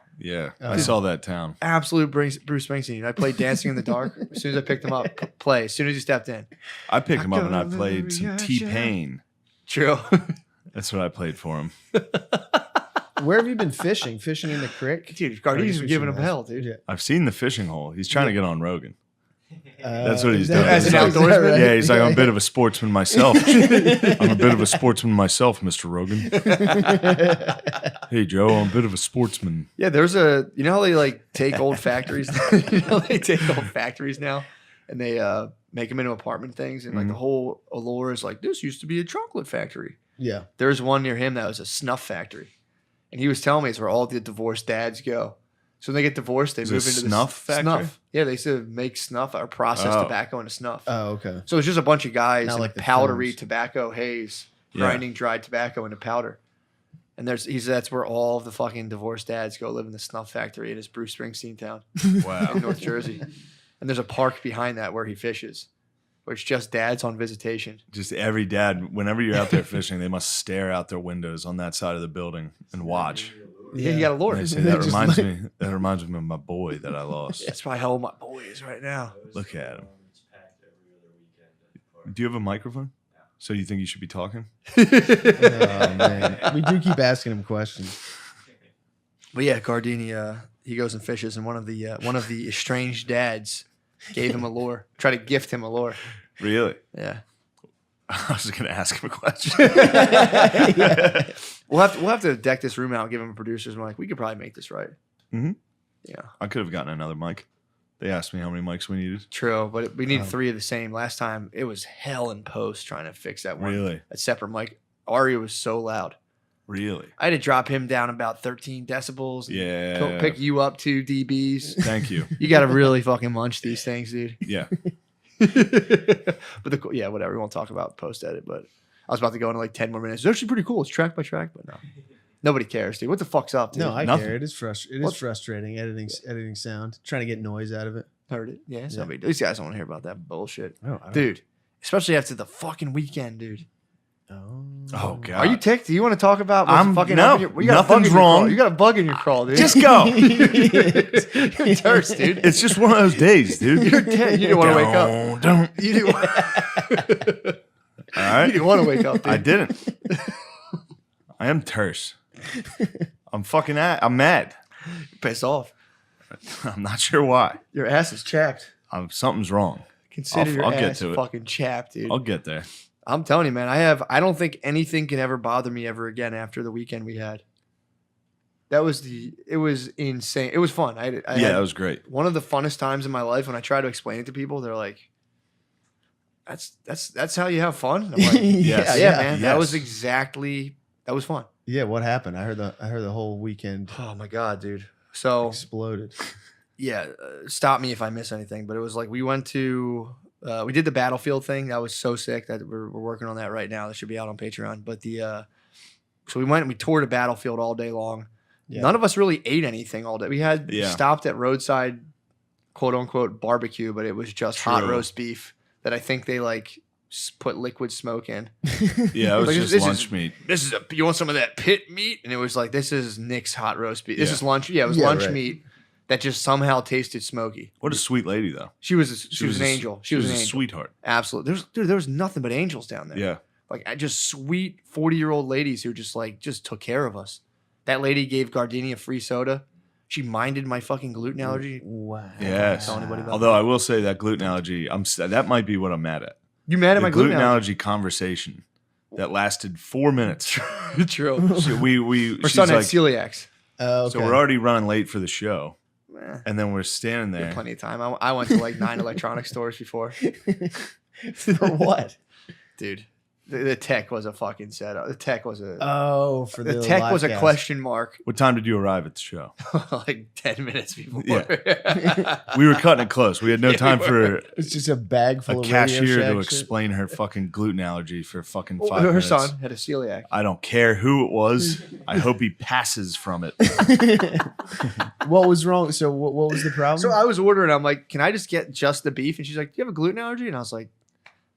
I saw that town. Absolute Bruce Springsteen. I played Dancing in the Dark as soon as I picked him up. Play as soon as he stepped in. I picked him up and I got a played some reaction. T-Pain. True. That's what I played for him. Where have you been fishing? Fishing in the creek? Dude, Gardini's Fishing giving him house. hell, dude. Yeah. I've seen the fishing hole. He's trying to get on Rogan. That's what he's is that- doing. As an is that outdoorsman? right? Yeah, he's like, I'm a bit of a sportsman myself. I'm a bit of a sportsman myself, Mr. Rogan. Hey, Joe, I'm a bit of a sportsman. Yeah, there's you know how they like take old factories? They take old factories now and they make them into apartment things. And like the whole allure is like, this used to be a chocolate factory. Yeah. There's one near him that was a snuff factory. And he was telling me it's where all the divorced dads go. So when they get divorced, they Is move it into snuff the factory? snuff. Yeah, they used to make snuff or process Oh. tobacco into snuff. Oh, okay. So it's just a bunch of guys Not in like the powdery films. tobacco haze, Yeah. grinding dried tobacco into powder. And that's where all of the fucking divorced dads go live in the snuff factory in his Bruce Springsteen town Wow. in North Jersey. And there's a park behind that where he fishes, where it's just dads on visitation. Just every dad, whenever you're out there fishing, they must stare out their windows on that side of the building and watch. Yeah, you got a lure. And they say, They that just reminds like- me. That reminds me of my boy that I lost. That's probably how old my boy is right now. Look at him. Do you have a microphone? So you think you should be talking? Oh, man. We do keep asking him questions. But yeah, Gardini, he goes and fishes, and one of the estranged dads gave him a lure, try to gift him a lure. Really? Yeah, I was going to ask him a question. we'll have to deck this room out and give him a producer's mic. We could probably make this right. Mhm. Yeah, I could have gotten another mic. They asked me how many mics we needed. true, but we need 3 of the same. Last time it was hell in post trying to fix that one. Really? A separate mic. Ari was so loud. Really? I had to drop him down about 13 decibels. and Yeah. Pick you up 2 dBs. Thank you. You got to really fucking munch these things, dude. Yeah. But whatever. We won't talk about post edit. But I was about to go into like 10 more minutes. It's actually pretty cool. It's track by track, but no, nobody cares, dude. What the fuck's up, dude? No, I Nothing. care. It is frustrating editing sound, trying to get noise out of it. Heard it. Yeah, somebody. These guys don't want to hear about that bullshit, Oh, I don't- dude. Especially after the fucking weekend, dude. Oh God. Are you ticked? Do you want to talk about what's I'm- fucking no, happening? You got a bug nothing's in your wrong. crawl. You got a bug in your crawl, dude. Just go. You're terse, dude. It's just one of those days, dude. You're dead. You didn't want to wake up. Don't. You didn't. All right. You didn't want to wake up, dude. I didn't. I am terse. I'm mad. Pissed off. I'm not sure why. Your ass is chapped. Something's wrong. Consider your I'll get ass to it. fucking chapped, dude. I'll get there. I'm telling you, man. I don't think anything can ever bother me ever again after the weekend we had. It was insane. It was fun. I Yeah, had that was great. one of the funnest times in my life. When I try to explain it to people, they're like, that's how you have fun. I'm like, Yes. yeah, man. That Yes. that was fun. Yeah, what happened? I heard the whole weekend Oh my god, dude. So exploded. yeah, stop me if I miss anything. But it was like we went to we did the battlefield thing. That was so sick that we're working on that right now. That should be out on Patreon. But so we went and we toured a battlefield all day long. Yeah. None of us really ate anything all day. We had Yeah. stopped at roadside, quote unquote barbecue, but it was just hot True. roast beef that I think they like put liquid smoke in. Yeah, it was Like, just this lunch is- meat. This is you want some of that pit meat, and it was like this is Nick's hot roast beef. This Yeah. is lunch. Yeah, it was Yeah, lunch right. meat that just somehow tasted smoky. What a sweet lady, though. She was an a- angel. She was an a angel. sweetheart. Absolutely. There was nothing but angels down there. Yeah. Like just sweet 40-year-old ladies who just took care of us. That lady gave Gardini a free soda. She minded my fucking gluten allergy. Wow. Yes. Tell anybody about Although I will say that gluten allergy, that might be what I'm mad at. You mad at The my gluten gluten allergy? allergy conversation that lasted 4 minutes. True. So Her she's son had like, celiacs. Okay. so we're already running late for the show, Eh, and then we're standing we had there. plenty of time. I went to like 9 electronic stores before. For what? Dude, the tech was a fucking setup. The tech was a Oh, for the tech live was a cast. question mark. What time did you arrive at the show? Like 10 minutes before. Yeah. We were cutting it close. We had no time for It's just a bag full a of cashier Radio to Shack shit. explain her fucking gluten allergy for fucking Well, 5 her minutes. son had a celiac. I don't care who it was. I hope he passes from it. What was wrong? So what was the problem? So I was ordering. I'm like, can I just get just the beef? And she's like, do you have a gluten allergy? And I was like,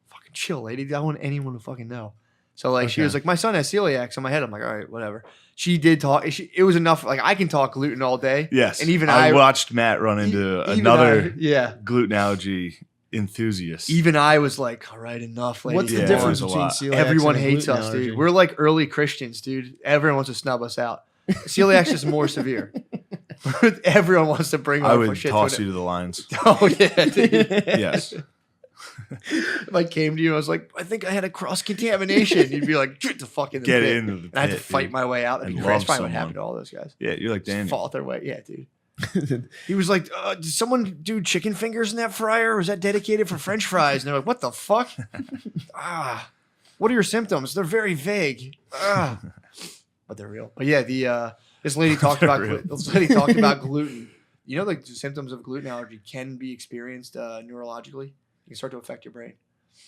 fucking chill, lady. I don't want anyone to fucking know. So like, she Okay. was like, my son has celiac. So in my head, I'm like, all right, whatever. She did talk. It was enough. Like I can talk gluten all day. Yes. And even I I watched Matt run into even another yeah. gluten allergy enthusiast. Even I was like, all right, enough, lady. What's the Yeah, difference it was a between lot. celiac Everyone and a hates gluten us, allergy? dude. We're like early Christians, dude. Everyone wants to snub us out. Celiac's just more severe. Everyone wants to bring I our would shit toss to you to the lines. Oh yeah, dude. Yes. If I came to you, I was like, I think I had a cross contamination. You'd be like, get the fuck in the Get pit. into the And I had to pit, fight dude. my way out. That'd be And great. That's love probably what someone. happened to all those guys. Yeah, you're like Just Daniel. fought their way. Yeah, dude. He was like, did someone do chicken fingers in that fryer? Or was that dedicated for French fries? And they're like, what the fuck? What are your symptoms? They're very vague. But they're real. But yeah, this lady talked about real. gluten. You know, the symptoms of gluten allergy can be experienced neurologically. You can start to affect your brain.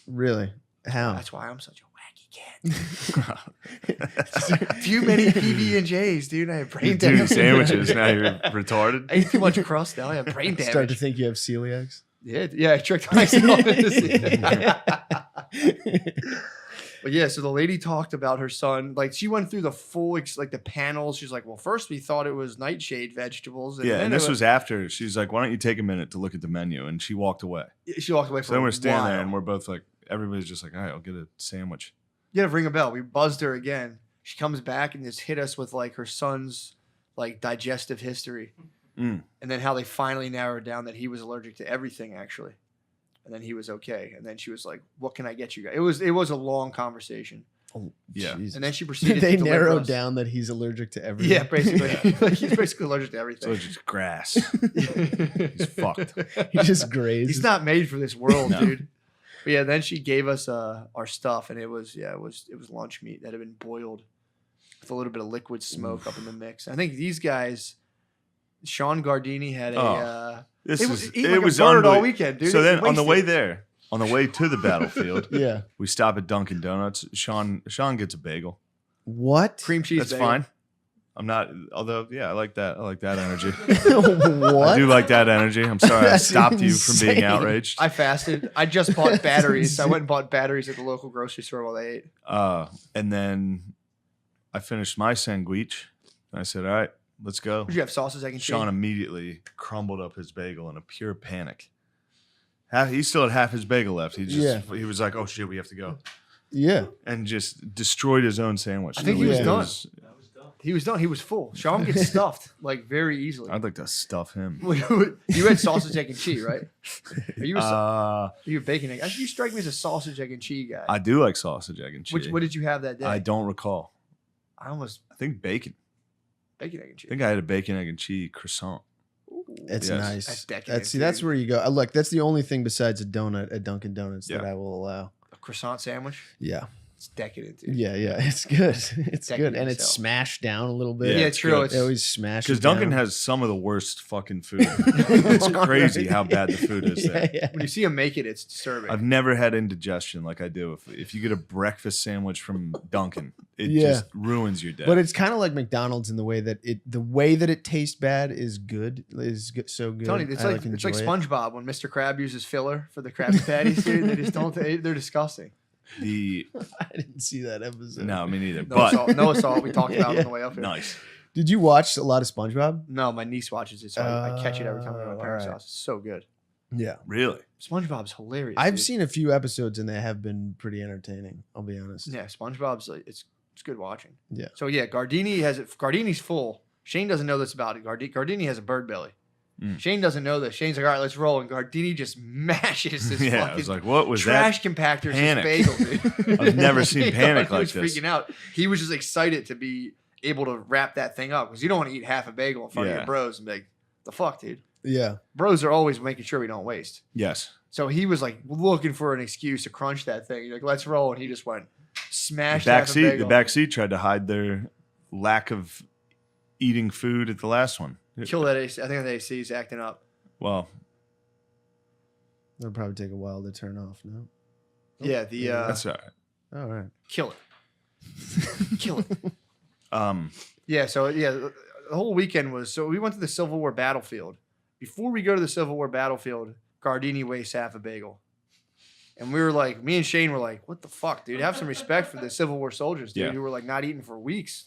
Really? How? That's why I'm such a wacky cat. Too many PB and J's, dude. I have brain You're doing damage. sandwiches now. You're retarded. I ate too much crust now. I have brain damage. Start to think you have celiacs. Yeah, I tricked myself into seeing it. But yeah, so the lady talked about her son. Like she went through the full, like the panels. She's like, well, first we thought it was nightshade vegetables. Yeah, then and it this was after. She's like, "Why don't you take a minute to look at the menu?" And she walked away. She walked away So from. then we're standing there, and we're both like, everybody's just like, "All right, I'll get a sandwich." You gotta ring a bell. We buzzed her again. She comes back and just hit us with like her son's like digestive history, Mm. and then how they finally narrowed down that he was allergic to everything actually, and then he was okay. And then she was like, "What can I get you guys?" It was a long conversation, Yeah. Jesus. and then she proceeded. They to deliver narrowed us. down that he's allergic to everything. Yeah, basically, like he's basically allergic to So everything. it's just grass. He's fucked. He just grazed. He's not made for this world, No. dude. But yeah, then she gave us our stuff, and it was lunch meat that had been boiled with a little bit of liquid smoke up in the mix. I think these guys, Sean Gardini had a. This It is was it was all unbelievable. weekend, dude. So It then on the wasted. way there, on the way to the battlefield, Yeah. we stop at Dunkin' Donuts. Sean gets a bagel. What? Cream cheese. That's bagel. fine. I'm not. Although, yeah, I like that. I like that energy. What? I do like that energy. I'm sorry I That's stopped you from being insane. outraged. I fasted. I just bought batteries. I went and bought batteries at the local grocery store while I ate. And then I finished my sandwich. And I said, all right, let's go. Did you have sausage, egg, and Sean cheese? immediately crumbled up his bagel in a pure panic. He still had half his bagel left. He was like, oh shit, we have to go. Yeah. And just destroyed his own sandwich. I think he was Yeah. done. He was done. He was full. Sean gets stuffed like very easily. I'd like to stuff him. You had sausage, egg, and cheese, right? Are you Uh, you a bacon egg? I think you strike me as a sausage, egg, and cheese guy. I do like sausage, egg, and cheese. What did you have that day? I don't recall. I almost I think bacon. bacon, egg, and I cheese. think I had a bacon, egg, and cheese croissant. That's Yes. nice. That's decadent, That's dude. where you go. Look, that's the only thing besides a donut at Dunkin' Donuts that Yeah. I will allow. A croissant sandwich. Yeah. It's decadent, dude. Yeah, it's good. It's good. Decadent And it's itself. smashed down a little bit. Yeah, it's true. good. It's, They always smash Because it Dunkin' down. has some of the worst fucking food. It's crazy how bad the food is there. Yeah. when you see him make it, it's disturbing. I've never had indigestion like I do. If you get a breakfast sandwich from Dunkin', it Yeah. just ruins your day. But it's kind of like McDonald's in the way that it tastes bad is good. So good. Tony, it's I, like enjoy it. SpongeBob when Mr. Krab uses filler for the Krabby Patties, dude. They just don't. They're disgusting. I didn't see that episode. No, me neither. Noah saw it. We talked about it on the way up here. Nice. Did you watch a lot of SpongeBob? No, my niece watches it, so I catch it every time I go to my parents' alright. house. It's so good. Yeah. Really? SpongeBob's hilarious. I've dude. seen a few episodes and they have been pretty entertaining. I'll be honest. Yeah, SpongeBob's it's good watching. Yeah. So yeah, Gardini's full. Shane doesn't know this about it. Gardini has a bird belly. Shane doesn't know this. Shane's like, all right, let's roll. And Gardini just mashes this Yeah, I fucking was like, what was trash that? compactors Panic. bagel, dude. I've never seen panic He was like this. freaking out. He was just excited to be able to wrap that thing up because you don't want to eat half a bagel in front of Yeah. your bros and be like, the fuck, dude. Yeah. Bros are always making sure we don't waste. Yes. So he was like looking for an excuse to crunch that thing. He's like, let's roll. And he just went smashed half a The bagel. back seat tried to hide their lack of eating food at the last one. Kill that AC. I think that AC is acting up. Well, It'll probably take a while to turn off. No. Yeah, the that's all right. All right. kill it. Kill it. Yeah, So the whole weekend was we went to the Civil War battlefield. Before we go to the Civil War battlefield, Gardini wastes half a bagel. And we were like, me and Shane were like, what the fuck, dude? Have some respect for the Civil War soldiers, dude, Yeah. who were like not eating for weeks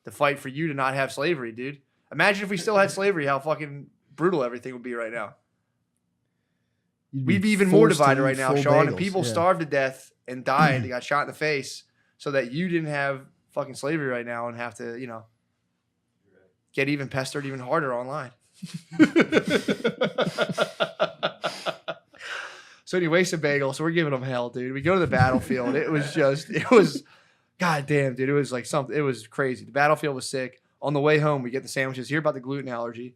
to fight for you to not have slavery, dude. Imagine if we still had slavery, how fucking brutal everything would be right now. We'd be even more forced to divided eat right now, full Sean. And bagels, people yeah. starved to death and died. They got shot in the face so that you didn't have fucking slavery right now and have to, get even pestered even harder online. So he wastes a bagel. So we're giving him hell, dude. We go to the battlefield. It was, goddamn, dude. It was like something. It was crazy. The battlefield was sick. On the way home, we get the sandwiches. Hear about the gluten allergy,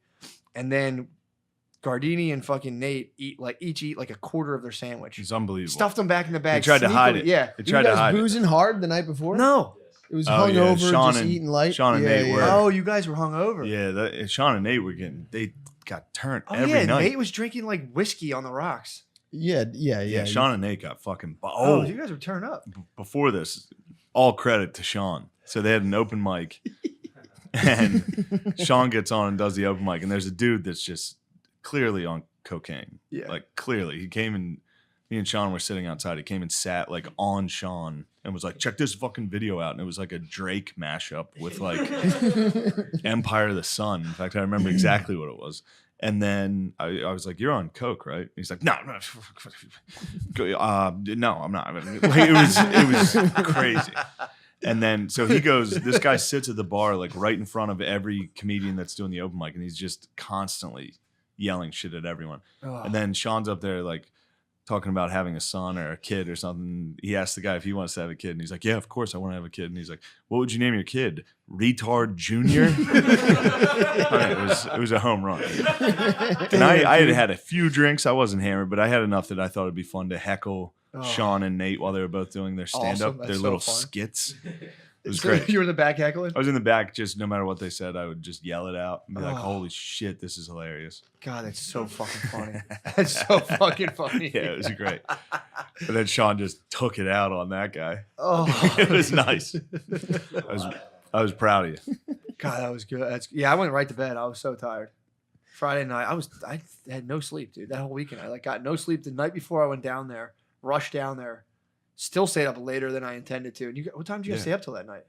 and then Gardini and fucking Nate each eat like a quarter of their sandwich. it's unbelievable. Stuffed them back in the bag. They tried to hide sneakily- it. Yeah. They You tried to guys hide it. boozing hard the night before? No. It was Oh, yeah, hungover, Sean just and- eating light. Sean and Nate were. Oh, you guys were hungover. Yeah, Sean and Nate they got turned Oh every yeah. night. Nate was drinking like whiskey on the rocks. Yeah. yeah, Sean and Nate got fucking. Oh, you guys were turned up. Before this, all credit to Sean. So they had an open mic, and Sean gets on and does the open mic, and there's a dude that's just clearly on cocaine. Yeah. Like clearly, he came and me and Sean were sitting outside. He came and sat like on Sean and was like, "Check this fucking video out," and it was like a Drake mashup with like Empire of the Sun. In fact, I remember exactly what it was. And then I was like, "You're on coke, right?" He's like, "No, no, I'm not." It was crazy. And then so he goes. This guy sits at the bar like right in front of every comedian that's doing the open mic, and he's just constantly yelling shit at everyone. And then Sean's up there like talking about having a son or a kid or something. He asked the guy if he wants to have a kid, and he's like, "Yeah, of course I want to have a kid." And he's like, "What would you name your kid? Retard Junior?" It was a home run. And I had had a few drinks. I wasn't hammered, but I had enough that I thought it'd be fun to heckle Sean and Nate while they were both doing their stand up, Awesome. That's their so little fun. skits. It was So great. you were in the back heckling? I was in the back, just no matter what they said, I would just yell it out and be like, Oh. "Holy shit, this is hilarious!" God, that's so fucking funny. That's so fucking funny. Yeah, it was great. But then Sean just took it out on that guy. Oh, It was nice. I was proud of you. God, that was good. I went right to bed. I was so tired. Friday night, I had no sleep, dude. That whole weekend, I got no sleep the night before I went down there. Rushed down there. Still stayed up later than I intended to. And what time did you guys stay up till that night?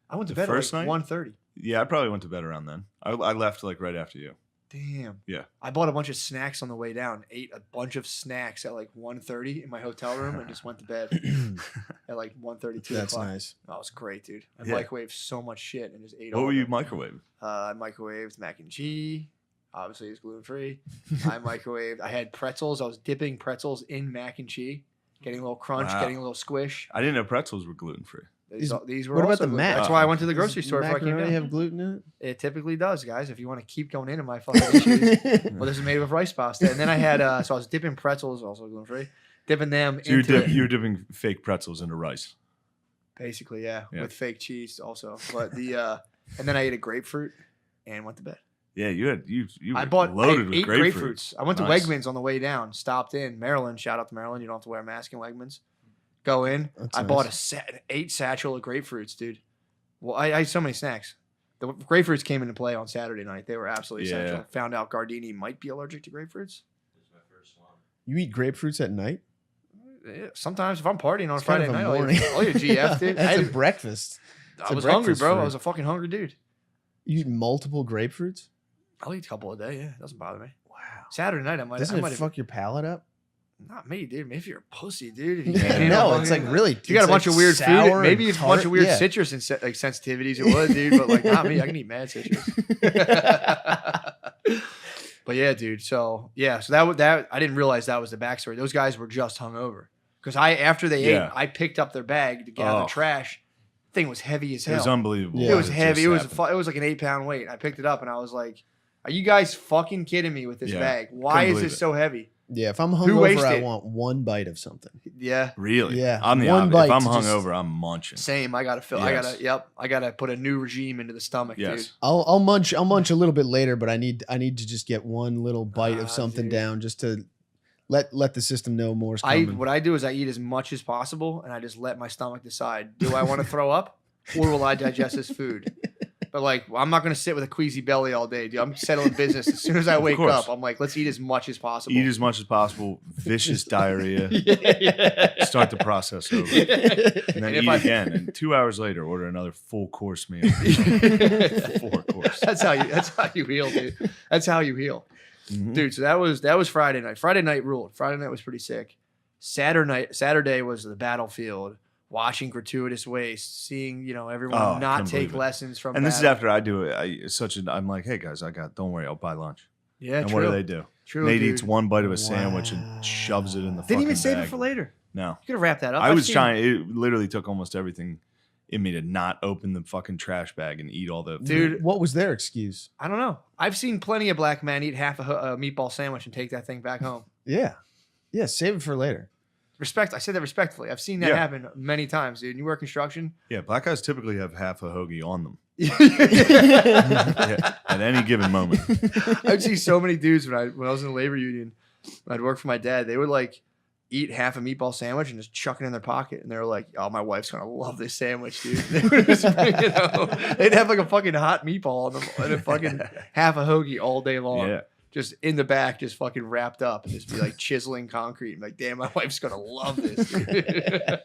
I went to bed at like 1:30. Yeah, I probably went to bed around then. I left like right after you. Damn. Yeah. I bought a bunch of snacks on the way down. Ate a bunch of snacks at like 1:30 in my hotel room and just went to bed at like 1:30, 2 That's o'clock. nice. That was great, dude. I Yeah. microwaved so much shit and just ate What all were of you it. microwaving? I microwaved mac and cheese. Obviously, it's gluten free. I microwaved. I had pretzels. I was dipping pretzels in mac and cheese, getting a little crunch, Wow. getting a little squish. I didn't know pretzels were gluten free. These were what about also the gluten- mac? That's why I went to the grocery store before I came Macaroni down. have gluten in It typically does, guys. If you want to keep going into my fucking issues. it? Well, this is made with rice pasta. And then I had, so I was dipping pretzels, also gluten free, dipping them So into you're dipping fake pretzels into rice. basically, yeah, Yeah. with fake cheese also. But and then I ate a grapefruit and went to bed. Yeah, you I were bought loaded with eight grapefruits. I went to Nice. Wegmans on the way down, stopped in Maryland. Shout out to Maryland. You don't have to wear a mask in Wegmans. Go in. That's I nice. bought an 8 satchel of grapefruits, dude. Well, I had so many snacks. The grapefruits came into play on Saturday night. They were absolutely Yeah. essential. Found out Gardini might be allergic to grapefruits. You eat grapefruits at night? Yeah, sometimes if I'm partying on It's kind Friday of a night, morning. I'll eat a GF, dude. That's a breakfast. It's I a was hungry, breakfast bro. food. I was a fucking hungry dude. You eat multiple grapefruits? I'll eat a couple a day. Yeah, it doesn't bother me. Wow. Saturday night, I might. Doesn't I it might fuck your palate up? Not me, dude. Maybe you're a pussy, dude. If you Yeah, can't handle no, it's like fucking- really. If you got a it's bunch like of weird sour food, maybe and a bunch of weird tart. citrus and like sensitivities. It would, dude. But like not me. I can eat mad citrus. But yeah, dude. So yeah, so that I didn't realize that was the backstory. Those guys were just hungover because after they Yeah. ate, I picked up their bag to gather Oh. trash. Thing was heavy as It hell. was unbelievable. Yeah. It was what heavy. just It was happened. it was like an 8-pound weight. I picked it up and I was like, "Are you guys fucking kidding me with this Yeah. bag? Why Couldn't is believe this it. so heavy?" Yeah, if I'm Who hungover, wasted I it? want one bite of something. Yeah. Really? Yeah, I'm the one opposite. bite If I'm to just- hungover, I'm munching. Same. I gotta fill. Yes. I gotta put a new regime into the stomach, Yes. dude. I'll munch a little bit later, but I need to just get one little bite of something Dude. down just to let the system know more's coming. What I do is I eat as much as possible and I just let my stomach decide. Do I want to throw up or will I digest this food? But like, I'm not gonna sit with a queasy belly all day, dude. I'm settling business. As soon as I wake course. up, I'm like, let's eat as much as possible. Eat as much as possible. Vicious diarrhea. yeah. Start the process over. Yeah. And then And if eat I- again. And 2 hours later, order another full course meal. 4 course. That's how you heal, dude. That's how you heal. Mhm. Dude, so that was Friday night. Friday night ruled. Friday night was pretty sick. Saturday was the battlefield. Watching gratuitous waste, seeing everyone Oh, not couldn't take believe it. lessons from. And this is battle. after I do it. I'm like, hey guys, don't worry, I'll buy lunch. Yeah, And true. what do they do? True. Nate dude. eats one bite of a sandwich and shoves it in the Didn't fucking even save bag. it for later. No. You could have wrapped that up. I I've was seen- trying. It literally took almost everything in me to not open the fucking trash bag and eat all the Dude, What was their excuse? I don't know. I've seen plenty of black men eat half a meatball sandwich and take that thing back home. Yeah, save it for later. Respect. I say that respectfully. I've seen that Yeah. happen many times, dude. You work construction. Yeah, black guys typically have half a hoagie on them Yeah. yeah, at any given moment. I'd see so many dudes when I was in the labor union. I'd work for my dad. They would like eat half a meatball sandwich and just chuck it in their pocket. And they were like, "Oh, my wife's gonna love this sandwich, dude." They would just they'd have like a fucking hot meatball on them and a fucking half a hoagie all day long. Yeah. Just in the back, just fucking wrapped up and just be like chiseling concrete. I'm like, damn, my wife's gonna love this. Dude.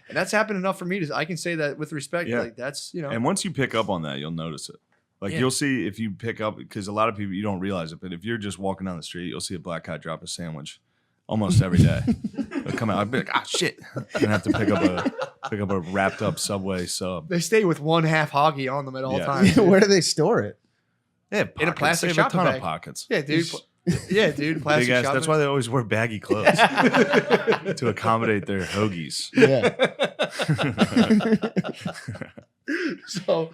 And that's happened enough for me to I can say that with respect. Yeah. Like that's And once you pick up on that, you'll notice it. Like Yeah. you'll see if you pick up, because a lot of people, you don't realize it, but if you're just walking down the street, you'll see a black guy drop a sandwich almost every day. They'll come out, I'd be like, ah, shit. And have to pick up a wrapped up Subway sub. they stay with one half hoggy on them at all Yeah. times. dude. Where do they store it? Yeah, In a plastic They have a shopping ton bag. of pockets. Yeah, dude. Yeah, dude. Plastic Big ass, shopping. that's why they always wear baggy clothes to accommodate their hoagies. Yeah. So,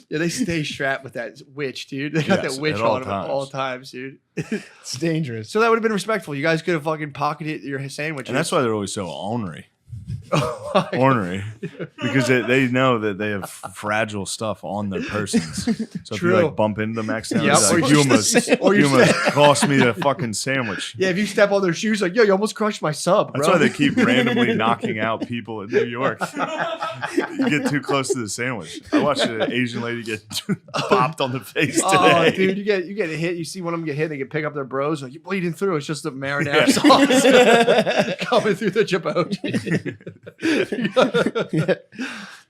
yeah, they stay strapped with that witch, dude. They got Yes, that witch at all on them at times. all times, dude. It's dangerous. So that would have been respectful. You guys could have fucking pocketed your sandwich. And that's why they're always so ornery. ornery because they know that they have fragile stuff on their persons. So if you True. like bump into them accidentally, Yep. it's Or like, you you just- almost cost me a fucking sandwich. Yeah, if you step on their shoes, like, yo, you almost crushed my sub, bro. That's why they keep randomly knocking out people in New York. You get too close to the sandwich. I watched an Asian lady get bopped on the face today. Oh, dude, you get hit. You see one of them get hit. They can pick up their bros. Like, you're bleeding through. It's just the marinara sauce coming through the chipotle.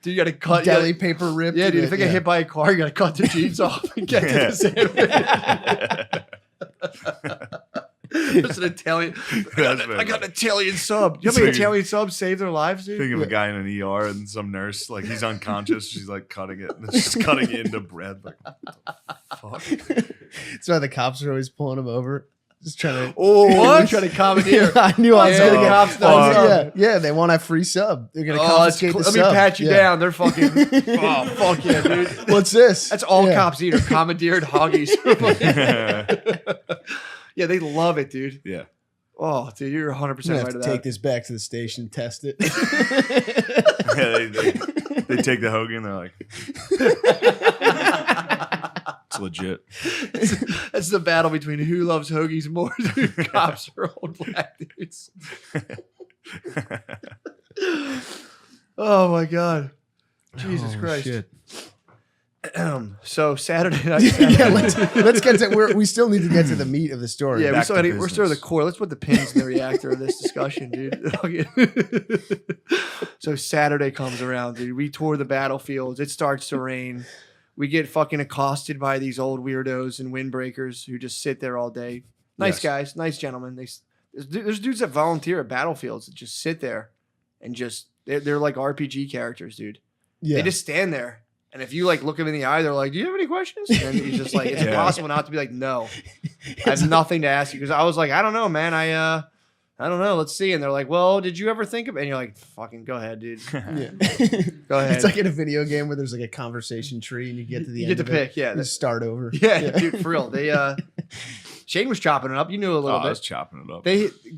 Dude, you got to cut Deli paper rip. Yeah, dude. If they get hit by a car, you got to cut the jeans off and get to the sandwich. There's an Italian. I got an Italian sub. You know how many Italian subs save their lives, dude? Think of a guy in an ER and some nurse, like he's unconscious. She's like cutting it. And she's cutting it into bread. Like, what the fuck? That's why the cops are always pulling him over. Just trying to. What? Trying to commandeer. I knew I was Yeah, going to cops get. know. Yeah, they want a free sub. They're going to Oh, that's confiscate cool. the Let me sub. pat you Yeah. down. They're fucking. Oh, fuck yeah, dude. What's this? That's all Yeah. cops eat are commandeered hoggies. Yeah, they love it, dude. Yeah. Oh, dude, you're 100% I'm right gonna have to about take that. this back to the station, test it. Yeah, they take the hoagie and they're like, it's legit. That's the battle between who loves hoagies more, dude. Cops or old black dudes. Oh my god, Jesus Oh, Christ! shit. So Saturday night. Yeah, let's get to. We still need to get to the meat of the story. Yeah, Back to we're still the business. core. Let's put the pins in the reactor of this discussion, dude. So Saturday comes around, dude. We tour the battlefields. It starts to rain. We get fucking accosted by these old weirdos and windbreakers who just sit there all day. Nice Yes. guys, nice gentlemen. There's dudes that volunteer at battlefields that just sit there and just they're like RPG characters, dude. Yeah. They just stand there. And if you like look them in the eye, they're like, "Do you have any questions?" And he's just like, "It's Yeah. impossible not to be like, no." I have nothing to ask you because I was like, "I don't know, man. I don't know. Let's see." And they're like, "Well, did you ever think of?" And you're like, "Fucking go ahead, dude. Yeah. Go ahead." It's like in a video game where there's like a conversation tree and you get to the You end get to of it, pick, yeah. you start over. Yeah, dude, for real. They Shane was chopping it up. You knew a little I was bit. chopping it up.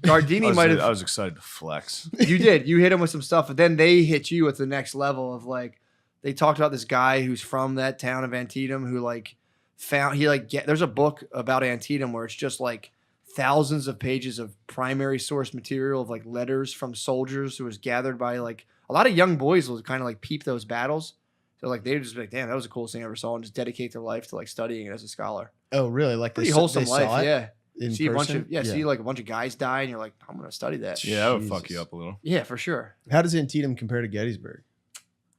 Gardini might I have. was excited to flex. You did. You hit him with some stuff, but then they hit you with the next level of like. They talked about this guy who's from that town of Antietam who like found there's a book about Antietam where it's just like thousands of pages of primary source material of like letters from soldiers who was gathered by like a lot of young boys will kind of like peep those battles. So like they would just be like, damn, that was the coolest thing I ever saw, and just dedicate their life to like studying it as a scholar. Oh, really? Like Pretty they wholesome saw life, it yeah. in See a bunch person? of see like a bunch of guys die, and you're like, I'm gonna study that. Yeah, that would fuck Jesus. you up a little. Yeah, for sure. How does Antietam compare to Gettysburg?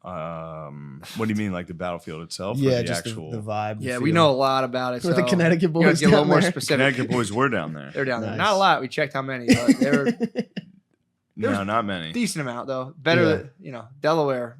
What do you mean, like the battlefield itself? or Yeah, the just actual the vibe. Yeah, the we feel? know a lot about it. Were the so Connecticut you gotta boys get a little down more there? specific. Connecticut boys were down there. They're down there. Nice. Not a lot. We checked how many, but they were No, not many. decent amount though. Better Yeah. than Delaware.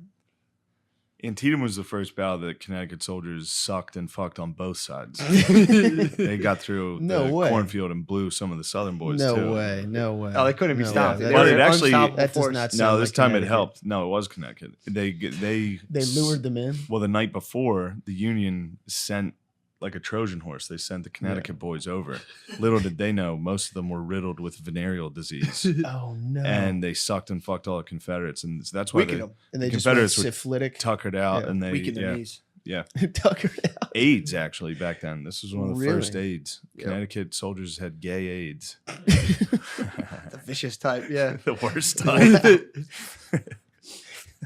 Antietam was the first battle that Connecticut soldiers sucked and fucked on both sides. They got through No the way. cornfield and blew some of the southern boys No too. way. No way. Oh, they couldn't be No stopped. way. They Well, were it actually- unstoppable That does force. not No, sound this like time it Connecticut. helped. No, it was Connecticut. They They lured them in. Well, the night before, the Union sent like a Trojan horse. They sent the Connecticut boys over. Little did they know, most of them were riddled with venereal disease, Oh no. and they sucked and fucked all the Confederates, and that's why Weakened the them. And they just went Confederates were syphilitic. tuckered out, Yeah. and they Weakened their knees. yeah. Tucker out. AIDS actually back then. This was one of the Really? first AIDS. Yep. Connecticut soldiers had gay AIDS. The vicious type. Yeah. The worst type.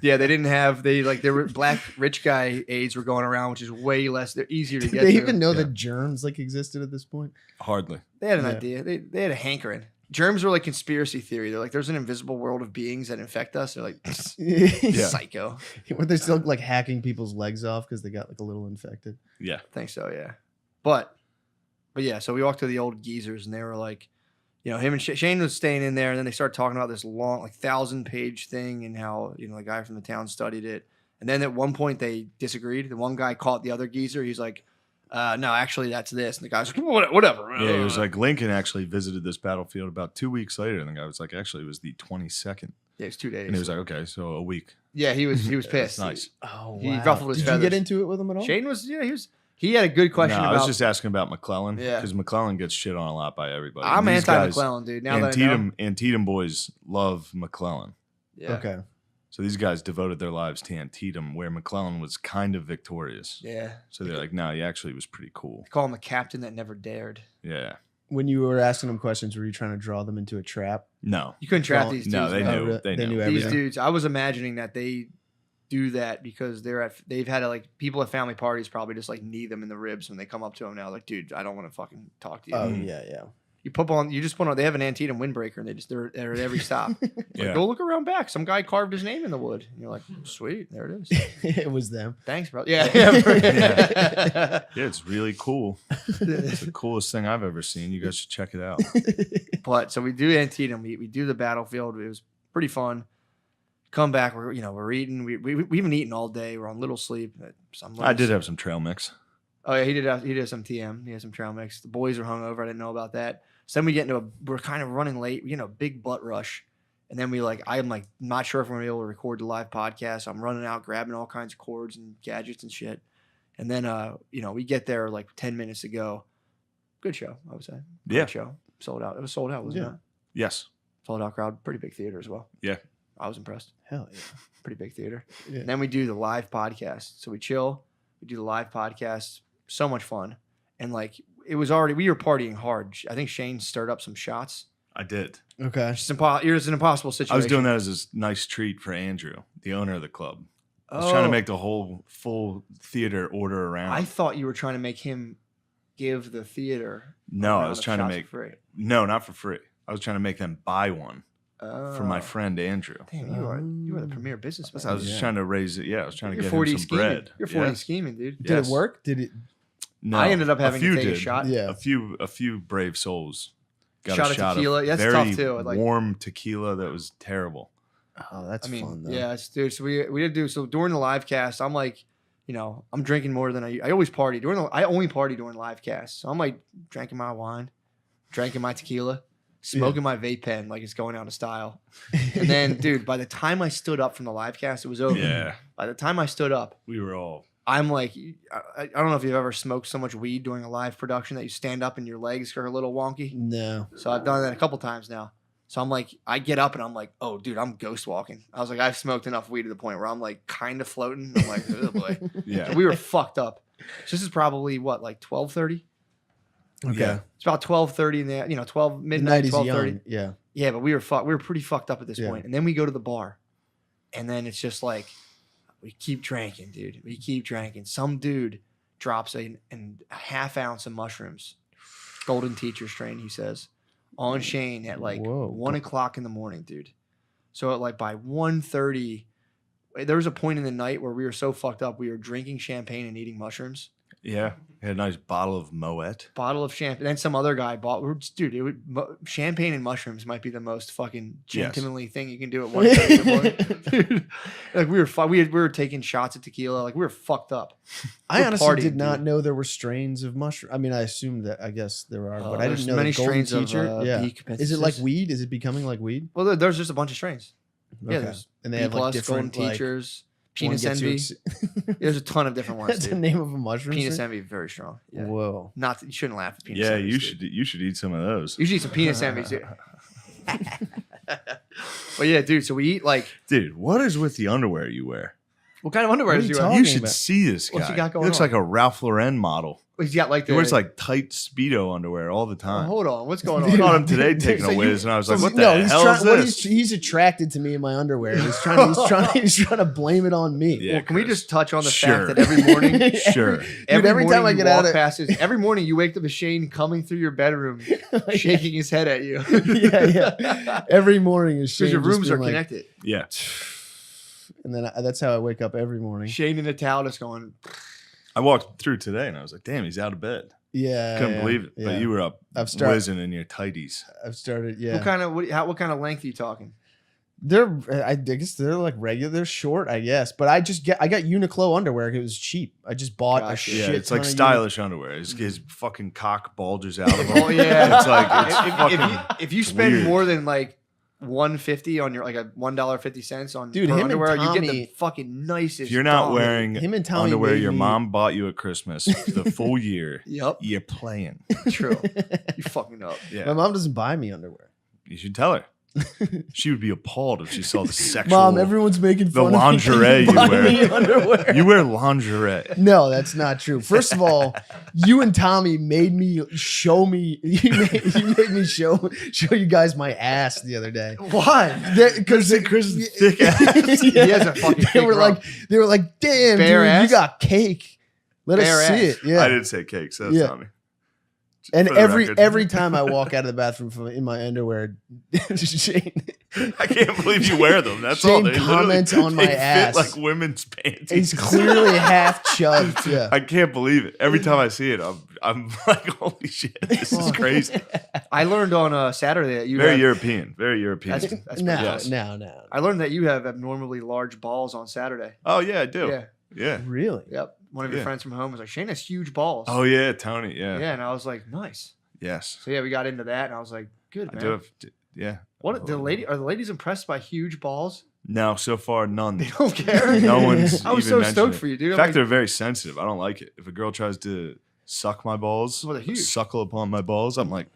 Yeah, they didn't have there were black rich guy AIDS were going around, which is way less. They're easier to Did get. they to. even know Yeah. that germs like existed at this point? Hardly. They had an Yeah. idea. They had a hankering. Germs were like conspiracy theory. They're like, there's an invisible world of beings that infect us. They're like, Yeah. psycho. Were they still like hacking people's legs off because they got like a little infected? Yeah. I think so, yeah. But yeah, so we walked to the old geezers, and they were like, him and Shane was staying in there, and then they started talking about this long, like 1,000-page thing, and how the guy from the town studied it. And then at one point they disagreed. The one guy caught the other geezer. He's like, "No, actually, that's this." And the guy's like, "Whatever." Yeah, it was like Lincoln actually visited this battlefield about 2 weeks later, and the guy was like, actually, it was the 22nd. Yeah, it was 2 days. And he was like, okay, so a week. yeah, he was That's pissed. nice. Oh, He ruffled his Did you feathers. get into it with them at all? Shane was he had a good question No, about. I was just asking about McClellan. Yeah. Because McClellan gets shit on a lot by everybody. I'm And these guys- anti-McClellan, dude. Now that I know. Antietam boys love McClellan. Yeah. Okay. So these guys devoted their lives to Antietam, where McClellan was kind of victorious. Yeah. So they're like, no, he actually was pretty cool. Call him the captain that never dared. Yeah. When you were asking them questions, were you trying to draw them into a trap? No. You couldn't trap Well, these dudes. No, they man. knew. They knew. knew These everything. dudes, I was imagining that they do that because they've had like people at family parties probably just like knee them in the ribs when they come up to them now. Like, dude, I don't want to fucking talk to you. Oh yeah. You just put on. They have an Antietam windbreaker, and they're at every stop. Yeah. Like, go look around back. Some guy carved his name in the wood. And you're like, sweet, there it is. It was them. Thanks, bro. Yeah. Yeah, it's really cool. It's the coolest thing I've ever seen. You guys should check it out. But so we do Antietam. We do the battlefield. It was pretty fun. Come back. We're eating. We haven't eaten all day. We're on little sleep. I did have some trail mix. Oh yeah, he did some TM. He had some trail mix. The boys were hungover. I didn't know about that. So then we get into we're kind of running late. Big butt rush, and then I'm like not sure if we're gonna be able to record the live podcast. So I'm running out, grabbing all kinds of cords and gadgets and shit. And then we get there like 10 minutes ago. Good show, I would say. Yeah. Good show. Sold out. It was sold out, wasn't it? Yes. Sold out crowd. Pretty big theater as well. Yeah. I was impressed. Hell yeah. Pretty big theater. Yeah. And then we do the live podcast. So we chill. We do the live podcast. So much fun. And like we were partying hard. I think Shane stirred up some shots. I did. Okay. It's an impossible situation. I was doing that as a nice treat for Andrew, the owner of the club. I was trying to make the whole full theater order around. I thought you were trying to make him give the theater. No, a I round was of trying to shots make for free. No, not for free. I was trying to make them buy one for my Oh. friend Andrew. Damn, you are the premier businessman. I was just trying to raise it. Yeah, I was trying to You're get 40 him some scheming. bread. You're 40 Yeah. scheming, dude. Did it work? Did it? No, I ended up having to few take a did. shot. Yeah. A few brave souls got Shot a of shot tequila. of That's very tough, too. Like- warm tequila that was terrible. Oh, that's fun though. yeah, dude. So we did do so during the live cast. I'm like, I'm drinking more than I always party I only party during live cast. So I'm like drinking my wine, drinking my tequila, smoking my vape pen like it's going out of style. And then, dude, by the time I stood up from the live cast, it was over. Yeah, By the time I stood up, we were all. I'm like, I don't know if you've ever smoked so much weed during a live production that you stand up and your legs are a little wonky. No. So I've done that a couple times now. So I'm like, I get up and I'm like, oh, dude, I'm ghost walking. I was like, I've smoked enough weed to the point where I'm like kind of floating. I'm like, oh boy. Yeah. So we were fucked up. So this is probably what, like 12:30? Okay. Yeah. It's about 12:30 in the 12 midnight, Night is 12:30. young. Yeah. Yeah, but we were fucked. We were pretty fucked up at this Yeah. point. And then we go to the bar, and then it's just like we keep drinking, dude. We keep drinking. Some dude drops a half ounce of mushrooms, golden teacher strain, he says, on Shane at like Whoa. 1 o'clock in the morning, dude. So at like by 1:30, there was a point in the night where we were so fucked up, we were drinking champagne and eating mushrooms. Yeah, we had a nice bottle of Moet. Bottle of champagne. Then some other guy bought. Dude, champagne and mushrooms might be the most fucking gentlemanly thing you can do at 1:30 in the morning. Dude, like we were taking shots of tequila. Like we were fucked up. I We're honestly partying, did not dude. know there were strains of mushroom. I mean, I assumed that. I guess there are, but I There's didn't know many the golden strains of, teacher. yeah. Beak Is it like pensis. weed? Is it becoming like weed? Well, there's just a bunch of strains. Yeah, Okay. there's And they B have like plus, golden different like, teachers, one penis gets you envy. There's a ton of different ones. That's the Dude. name of a mushroom. Penis strain? envy, very strong. Yeah. Whoa. Not you shouldn't laugh at penis. Yeah, envies, dude. you should eat some of those. You should eat some penis envy too. But yeah, dude. So we eat like Dude, what is with the underwear you wear? what kind of underwear What does are he you wear? talking You should about? see this guy. What's he got going He looks on? like a Ralph Lauren model. He's got like the. He wears like tight Speedo underwear all the Oh, time. hold on, what's going I on? caught him today taking So a you- whiz, and I was like, "What the no, he's hell trying, is what this?" he's attracted to me in my underwear. He's trying to blame it on me. Yeah, Well, can we Chris. just touch on the Sure. fact that every morning, Sure. Every time I you get out walk of- past every morning you wake up with Shane coming through your bedroom, shaking his head at you. yeah. Every morning is Shane Because your just rooms are being like- connected. Yeah. and then that's how I wake up every morning. Shane in a towel just going. I walked through today, and I was like, "Damn, he's out of bed." Yeah, Couldn't yeah, believe it. yeah. But you were up I've started- whizzing in your tighties. I've started. Yeah, What kind of length are you talking? I guess they're like regular. They're short, I guess. But I got Uniqlo underwear. It was cheap. I just bought a Gotcha. Yeah, shit. it's like ton of stylish underwear. His fucking cock bulges out of him. Oh yeah, It's like it's if you spend weird. more than like $1.50 on your like a $1.50 on Dude, per him and underwear, you get the Tommy- fucking nicest. If you're not dong. wearing Him and Tommy underwear made your me- mom bought you at Christmas the full year, Yep, you're playing. true. You fucking up. My Yeah, mom doesn't buy me underwear. you should tell her. She would be appalled if she saw the sexual. Mom, everyone's making the fun lingerie of you me. Buy wear. me underwear. You wear lingerie. No, that's not true. First of all, you and Tommy made me show me. You made me show you guys my ass the other day. Why? Because Chris' thick ass. He has a fucking they thick were rump. they were like, damn, Bare dude, ass? you got cake. Let Bare us see ass. it. Yeah. I didn't say cake, so that's Yeah. Tommy. And For the every record. time I walk out of the bathroom in my underwear, Shane, I can't believe you wear them. That's all. Shane They literally- comments on my they ass. fit like women's panties. he's clearly half chugged. Yeah. I can't believe it. Every time I see it, I'm like, holy shit, this is crazy. I learned on Saturday that you Very have, European. Very European. That's No, pretty Yes. no. I learned that you have abnormally large balls on Saturday. Oh yeah, I do. Yeah. Yeah. Really? Yep. One of your Yeah. friends from home was like, Shane has huge balls. Oh yeah, Tony. Yeah. Yeah, and I was like, nice. Yes. So yeah, we got into that, and I was like, good I man. do have. Yeah. What are the ladies impressed by huge balls? No, so far none. They don't care. No one's. I was even so mentioned stoked it. for you, dude. In I'm fact, like, they're very sensitive. I don't like it. If a girl tries to suck my balls, Well, they're huge. suckle upon my balls, I'm like,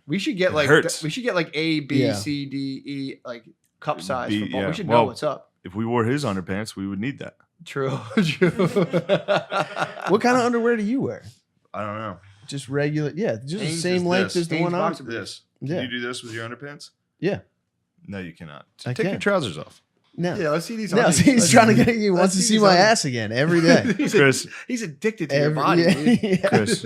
we should get it like hurts. we should get like A, B, Yeah. C, D, E, like cup size B, for ball. yeah. We should know Well, what's up. if we wore his underpants, we would need that. True. True. What kind of underwear do you wear? I don't know. Just regular? Yeah, just the Hanes same is length this. as the Hanes one on. boxer briefs. This. Yeah. Can you do this with your underpants? Yeah. No, you cannot. I Take your can. trousers off. No. Yeah, let's see these. No, undies. see, he's Let's- trying to get you. Wants let's to see these my undies. ass again every day. Chris, He's addicted to your Every- body. yeah, Dude. yeah. Chris,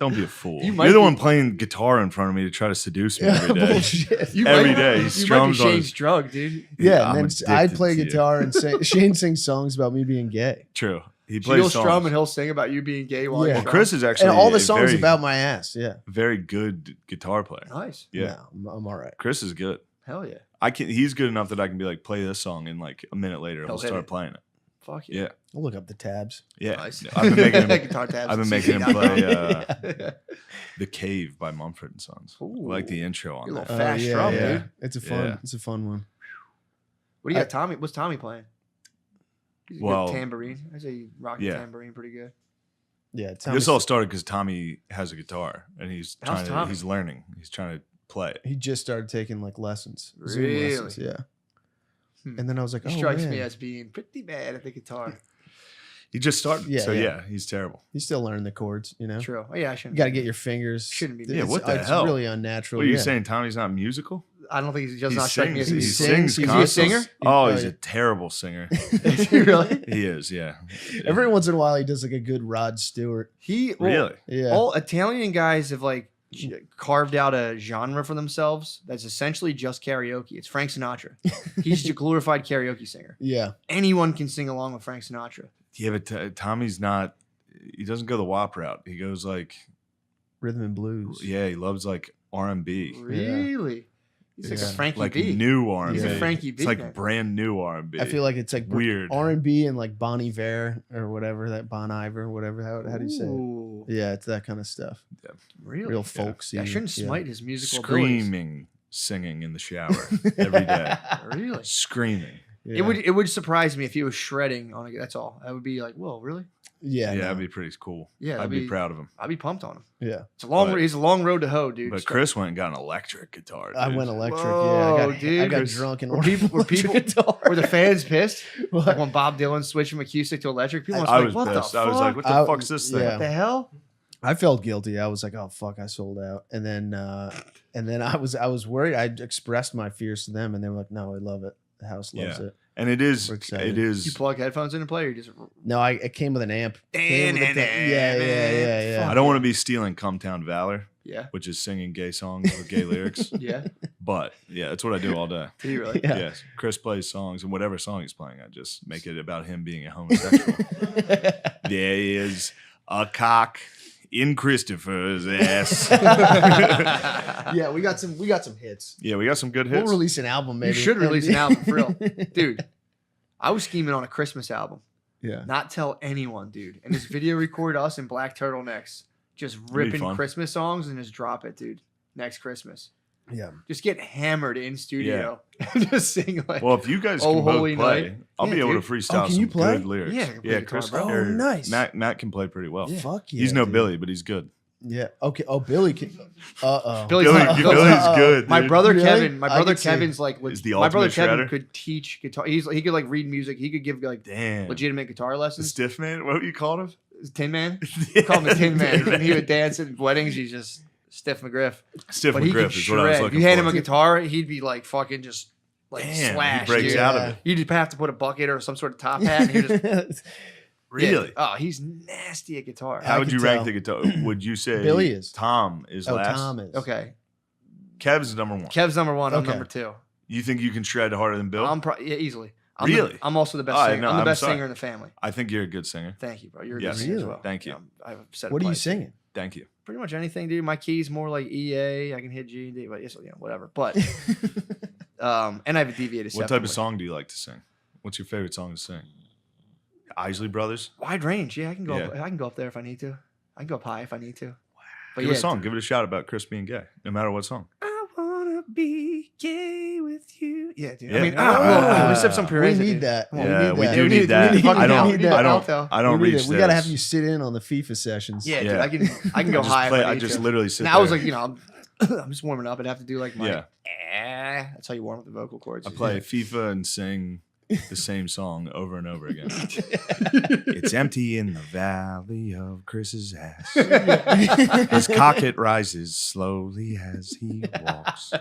don't be a fool. You might You're the be- one playing guitar in front of me to try to seduce me every day. Bullshit. You Every might, day, he you might be strums on Shane's his- drug, dude. Yeah, I'm and then I'd addicted play to you. guitar and Shane sings songs about me being gay. True. He He'll plays strum songs. and he'll sing about you being gay while Yeah. you're Well, strumming. Chris is actually And all the a songs very, about my ass. Yeah. very good guitar player. Nice. Yeah, No, I'm all right. Chris is good. Hell yeah. I can. He's good enough that I can be like, play this song, and like a minute later, He'll he'll hit start it. playing it. Fuck yeah. Yeah, I'll look up the tabs. yeah. Nice. I've been making him. Guitar tabs. I've been making him play "The Cave" by Mumford and Sons. I like the intro on You're a that. little fast yeah, drum, yeah. dude. It's a fun. Yeah. It's a fun one. What do you got, Tommy? What's Tommy playing? He's a Well, good tambourine. I say you rock the yeah. tambourine pretty good. Yeah. This all started because Tommy has a guitar and he's How's trying to. Tommy? He's learning. He's trying to play it. He just started taking like lessons. Zoom Really? lessons, yeah. Hmm. And then I was like, He oh, strikes man. me as being pretty bad at the guitar. He just started. Yeah, so yeah. yeah, he's terrible. He's still learning the chords, you know? True. Oh, yeah, I You shouldn't. got to get your fingers. Shouldn't be Yeah, music. what the it's hell? really unnatural. What are you yeah. saying? Tommy's not musical? I don't think he does He not strike me as a sings. He musician. sings. Is he a constantly. singer? Oh, he's a terrible singer. Is he really? He is. Yeah. Every once in a while, he does like a good Rod Stewart. He Really? Yeah. All Italian guys have like carved out a genre for themselves that's essentially just karaoke. It's Frank Sinatra. He's a glorified karaoke singer. Yeah. Anyone can sing along with Frank Sinatra. Yeah, but Tommy's not. He doesn't go the WAP route. He goes like, Rhythm and blues. yeah, he loves like R&B, Really? He's like Yeah. a Frankie like B. new R&B. He's a Yeah. Frankie B. It's like man. brand new R&B. I feel like it's like Weird. R&B and like Bon Iver or whatever, that Bon Iver, whatever. How do you say it? Ooh, Yeah, it's that kind of stuff. really? Real folksy. I shouldn't yeah. smite his musical abilities. screaming, singing in the shower every day, Really? screaming. Yeah. It would surprise me if he was shredding on it. That's all. I would be like, whoa, really? Yeah. Yeah, no. that'd be pretty cool. Yeah, I'd that'd be be- proud of him. I'd be pumped on him. Yeah. It's a long. But- He's a long road to hoe, dude. But Start- Chris went and got an electric guitar. I dude. went electric. Whoa, yeah. I got dude. I got drunk and Were ordered people- were electric people- guitar. Were the fans pissed? What? Like when Bob Dylan switched from acoustic to electric, people must I be was like, "What pissed. the I was like, fuck? "What the fuck's this thing?" yeah. What the hell?" I felt guilty. I was like, "Oh fuck, I sold out." And then I was worried. I expressed my fears to them, and they were like, "No, I love it. The house loves Yeah. it." And it is. We're excited. It You is. plug headphones in and play, or you just No, it came with an amp. Came with yeah. I don't want to be stealing "Come Town Valor," yeah, which is singing gay songs with gay lyrics. yeah. But yeah, that's what I do all day. Do you really? Yeah. Yes, Chris plays songs, and whatever song he's playing, I just make it about him being a homosexual. There is a cock in Christopher's ass. Yeah, we got some hits. Yeah, we got some good hits. We'll release an album, maybe. You should release an album for real, dude. I was scheming on a Christmas album. Yeah. Not tell anyone, dude. And just video record us in black turtlenecks, just be ripping fun. Christmas songs and just drop it, dude. Next Christmas, Yeah. just get hammered in studio and just sing like. Well, if you guys Oh, can both Holy play, Night. I'll Yeah, be able dude. to freestyle can some you play? good lyrics. Yeah, I can play yeah, guitar, Chris. bro. Oh, or nice. Matt can play pretty well. Fuck yeah. He's no dude. Billy, but he's good. Yeah. Okay. Oh, Billy. Billy's good. My dude. brother Really? Kevin. My I brother could see. Kevin's like. Is the My brother ultimate Kevin shredder? could teach guitar. He could like read music. He could give like Damn. legitimate guitar The lessons. stiff man? What you called him? Tin Man. Call him a Tin Man. And he would dance at weddings. He's just stiff McGriff. Stiff But he could McGriff is what I was shred. looking You hand him for. a guitar, he'd be like fucking just like Damn, slash. he breaks dude. out of it. You just have to put a bucket or some sort of top hat. And he just Really? Oh, he's nasty at guitar. How would can you rank tell. the guitar? Would you say Billy is. Tom is Oh, last? Tom is. Okay, Kev's number one. Kev's number one. I'm Okay. number two. You think you can shred harder than Bill? Yeah, easily. Really? I'm also the best Oh, singer. no, I'm the I'm best sorry. singer in the family. I think you're a good singer. Thank you, bro. You're a Yes. good singer as Really? well. Thank you. I've said it What are you twice. singing? Thank you. Pretty much anything, dude. My key's more like EA. I can hit G and D, but whatever. But and I have a deviated. What type septum, of song do you like to sing? What's your favorite song to sing? Isley Brothers? Wide range. Yeah, I can go. Yeah. Up, I can go up there if I need to. I can go up high if I need to. Wow. But Give yeah, it a song. Give it a shout about Chris being gay, no matter what song. I wanna be gay with you. Yeah, dude. Yeah. I mean, we have some We Perez. need that. Come on, Yeah, we that. do We need need that. fucking I don't. help. We need I help, don't. though. I don't We need reach it. We gotta those. have you sit in on the FIFA sessions. Yeah, dude. Yeah. I can go just high. play- if I I need just to. literally sit And I was there. like, I'm just warming up. I'd have to do like my. Yeah. That's how you warm up the vocal cords. I play FIFA and sing the same song over and over again. It's empty in the valley of Chris's ass. His cocket rises slowly as he walks.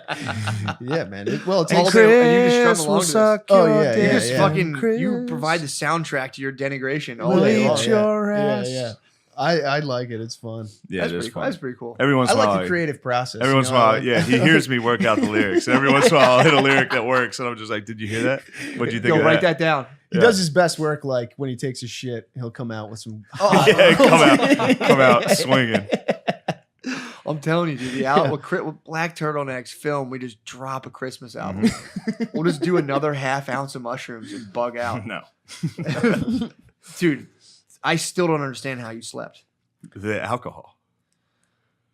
Yeah, man. It's all day. You just strum along to this. Oh yeah, You yeah, just yeah. fucking you provide the soundtrack to your denigration all Will day eat long. your Yeah. ass. Yeah. I like it. It's fun. Yeah, That's it is pretty cool. fun. That's pretty cool. Every once I in a while, like the creative process. Every once in a while, yeah, he hears me work out the lyrics. And every once in a while, I'll hit a lyric that works, and I'm just like, "Did you hear that? What do you think Yo, of write that?" that down. He does his best work like when he takes a shit, he'll come out with some. Yeah, come out swinging. I'm telling you, dude. With Black Turtlenecks film, we just drop a Christmas album. We'll just do another half ounce of mushrooms and bug out. No, Dude, I still don't understand how you slept. the alcohol.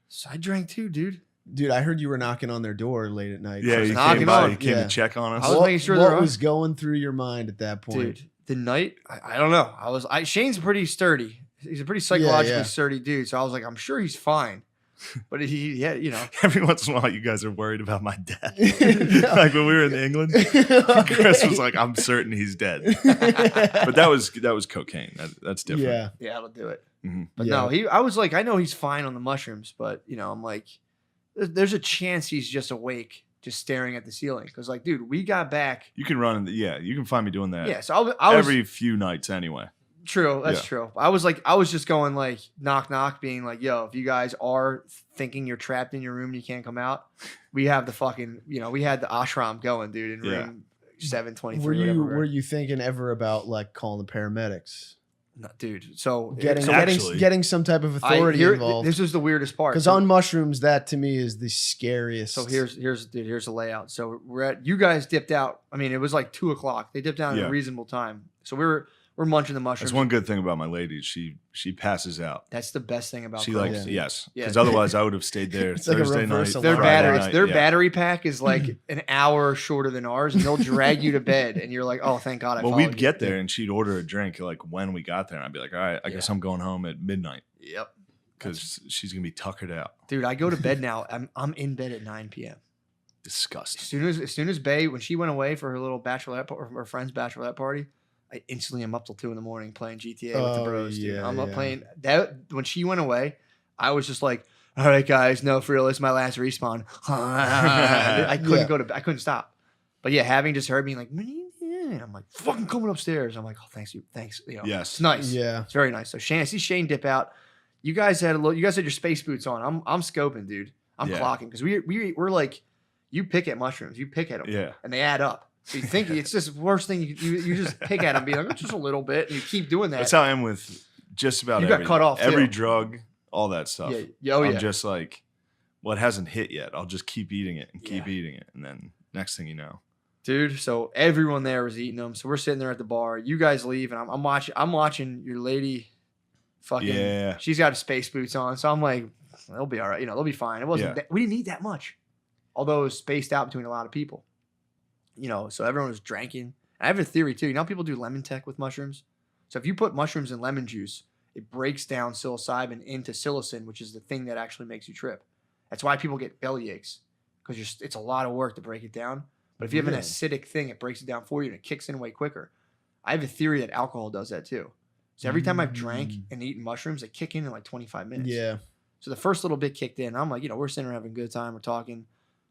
So I drank too, dude. Dude, I heard you were knocking on their door late at night. Yeah, was he knocking came by. on. He came Yeah. to check on us. I was making sure what they're was going through your mind at that point? Dude, the night, I don't know. Shane's pretty sturdy. He's a pretty psychologically yeah. sturdy dude. So I was like, I'm sure he's fine. But he had, Every once in a while, you guys are worried about my dad. Like when we were in England, Chris was like, "I'm certain he's dead." But that was cocaine. That's different. Yeah. yeah, I'll do it. Mhm. But Yeah. no, I was like, I know he's fine on the mushrooms, but I'm like, there's a chance he's just awake, just staring at the ceiling. Because like, dude, we got back. You can run. Yeah, you can find me doing that. Yeah, so I was every few nights anyway. true. That's Yeah. true. I was just going like knock knock, being like, yo, if you guys are thinking you're trapped in your room and you can't come out, we have the fucking, we had the ashram going, dude, in Yeah. room 723. Were you thinking ever about like calling the paramedics? No, dude? So Actually- getting some type of authority involved? This is the weirdest part. Because So- on mushrooms, that to me is the scariest. So here's the layout. So you guys dipped out. I mean, it was like 2:00. They dipped out at Yeah. a reasonable time. So we're munching the mushrooms. That's one good thing about my lady. She passes out. That's the best thing about She Coke. likes yes, Yeah. because otherwise I would have stayed there It's like a Thursday night. reverse Their alarm. Friday battery, night, their yeah. battery pack is like an hour shorter than ours, and they'll drag you to bed, and you're like, "Oh, thank God!" Well, followed we'd you." get there and she'd order a drink like when we got there, and I'd be like, "All right, I guess I'm going home at midnight Yep, because she's gonna be tuckered out." dude. I go to bed now. I'm in bed at 9 p.m. Disgusting. As soon as Bay, when she went away for her little bachelorette or her friend's bachelorette party, I instantly am up till 2 a.m. playing GTA with the Oh, bros, dude. yeah, I'm up yeah. playing that. When she went away, I was just like, "All right, guys, no, for real, it's my last respawn." I couldn't Yeah. go to, I couldn't stop. But yeah, having just heard me like, I'm like, fucking coming upstairs. I'm like, "Oh, thanks. Yes. it's nice. Yeah. It's very nice." So I see Shane dip out. You guys had your space boots on. I'm scoping, dude. I'm Yeah. clocking because we're like, you pick at mushrooms, you pick at them, Yeah. and they add up. So you think it's just the worst thing you just pick at them, be like, "Oh, just a little bit," and you keep doing that. That's how I am with just about You got everything. cut off, too. every drug, all that stuff. Yeah, yeah, oh, I'm yeah. just like, well, it hasn't hit yet. I'll just keep eating it and keep Yeah. eating it, and then next thing you know, Dude, so everyone there was eating them. So we're sitting there at the bar. You guys leave, and I'm watching your lady. Fucking, Yeah. she's got space boots on. So I'm like, they'll be all right. They'll be fine. It wasn't. Yeah. We didn't need that much, although it was spaced out between a lot of people. So everyone was drinking. I have a theory too. People do lemon tech with mushrooms. So if you put mushrooms in lemon juice it breaks down psilocybin into psilocin, which is the thing that actually makes you trip. That's why people get belly aches, because it's a lot of work to break it down. But if you have an acidic thing, it breaks it down for you and it kicks in way quicker. I have a theory that alcohol does that too. So every time I've drank and eaten mushrooms, they kick in like 25 minutes. Yeah. So the first little bit kicked in. I'm like, we're sitting there having a good time. We're talking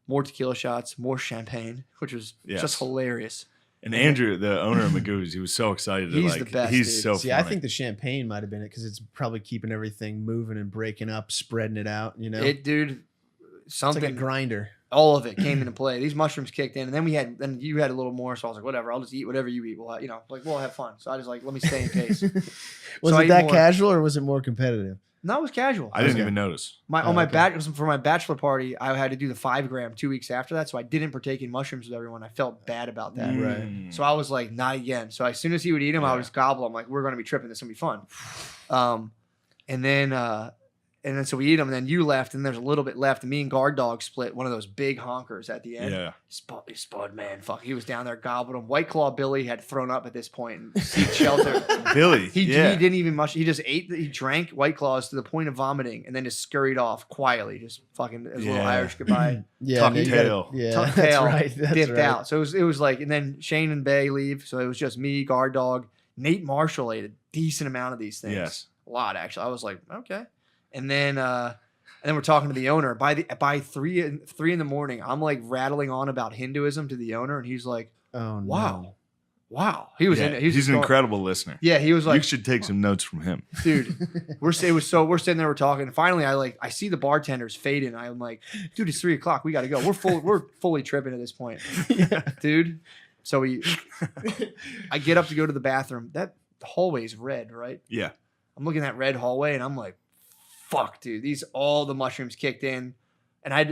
more tequila shots, more champagne, which was just hilarious. And Andrew, the owner of Magoo's, he was so excited. He's the best, He's dude. so See, funny. I think the champagne might have been it because it's probably keeping everything moving and breaking up, spreading it out. Dude, something. It's like a grinder. All of it came into play. These mushrooms kicked in, and then you had a little more. So I was like, whatever, I'll just eat whatever you eat. We'll have fun. So I just let me stay in pace. Was it that casual or was it more competitive? No, it was casual. I didn't even notice. For my bachelor party, I had to do the 5 gram 2 weeks after that, so I didn't partake in mushrooms with everyone. I felt bad about that. Right. So I was like, not again. So as soon as he would eat them, I would just gobble. I'm like, we're going to be tripping. This is going to be fun. And then so we eat them, and then you left, and there's a little bit left. And me and Guard Dog split one of those big honkers at the end. Yeah. Spud, man. Fuck. He was down there gobbling them. White Claw Billy had thrown up at this point and seek shelter. Billy. He didn't even much. He just he drank White Claws to the point of vomiting and then just scurried off quietly, just fucking as a little Irish goodbye. Tuck tail. Tuck that's tail. right. That's dipped right. out. So it was like, and then Shane and Bay leave. So it was just me, Guard Dog. Nate Marshall ate a decent amount of these things. Yes. A lot, actually. I was like, okay. And then we're talking to the owner. By 3 in the morning, I'm like rattling on about Hinduism to the owner, and he's like, "Oh wow, wow." He was in it. He's an incredible listener. Yeah, he was like, you should take some notes from him, dude. We're sitting there, we're talking. And finally, I see the bartenders fading. I'm like, dude, it's 3 o'clock. We got to go. We're fully tripping at this point, dude. So I get up to go to the bathroom. That hallway's red, right? Yeah. I'm looking at that red hallway, and I'm like, fuck, dude. All the mushrooms kicked in. And I've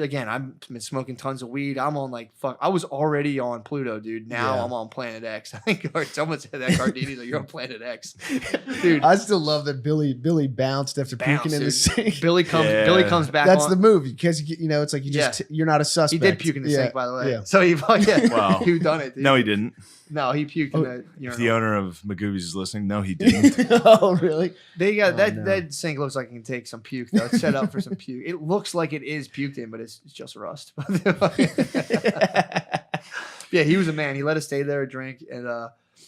been smoking tons of weed. I'm on like, fuck. I was already on Pluto, dude. Now I'm on Planet X. I think someone said that, Cardini's like, you're on Planet X. Dude. I still love that Billy bounced after puking in the sink. Billy comes back. That's the move, because it's like you're not a suspect. He did puke in the sink, by the way. Yeah. So Wow. who done it, dude? No, he didn't. No, he puked in the If the owner of Magoo's is listening, no, he didn't. Oh, really? They got that sink looks like it can take some puke though. It's set up for some puke. It looks like it is puked in, but it's just rust. Yeah, he was a man. He let us stay there, drink, and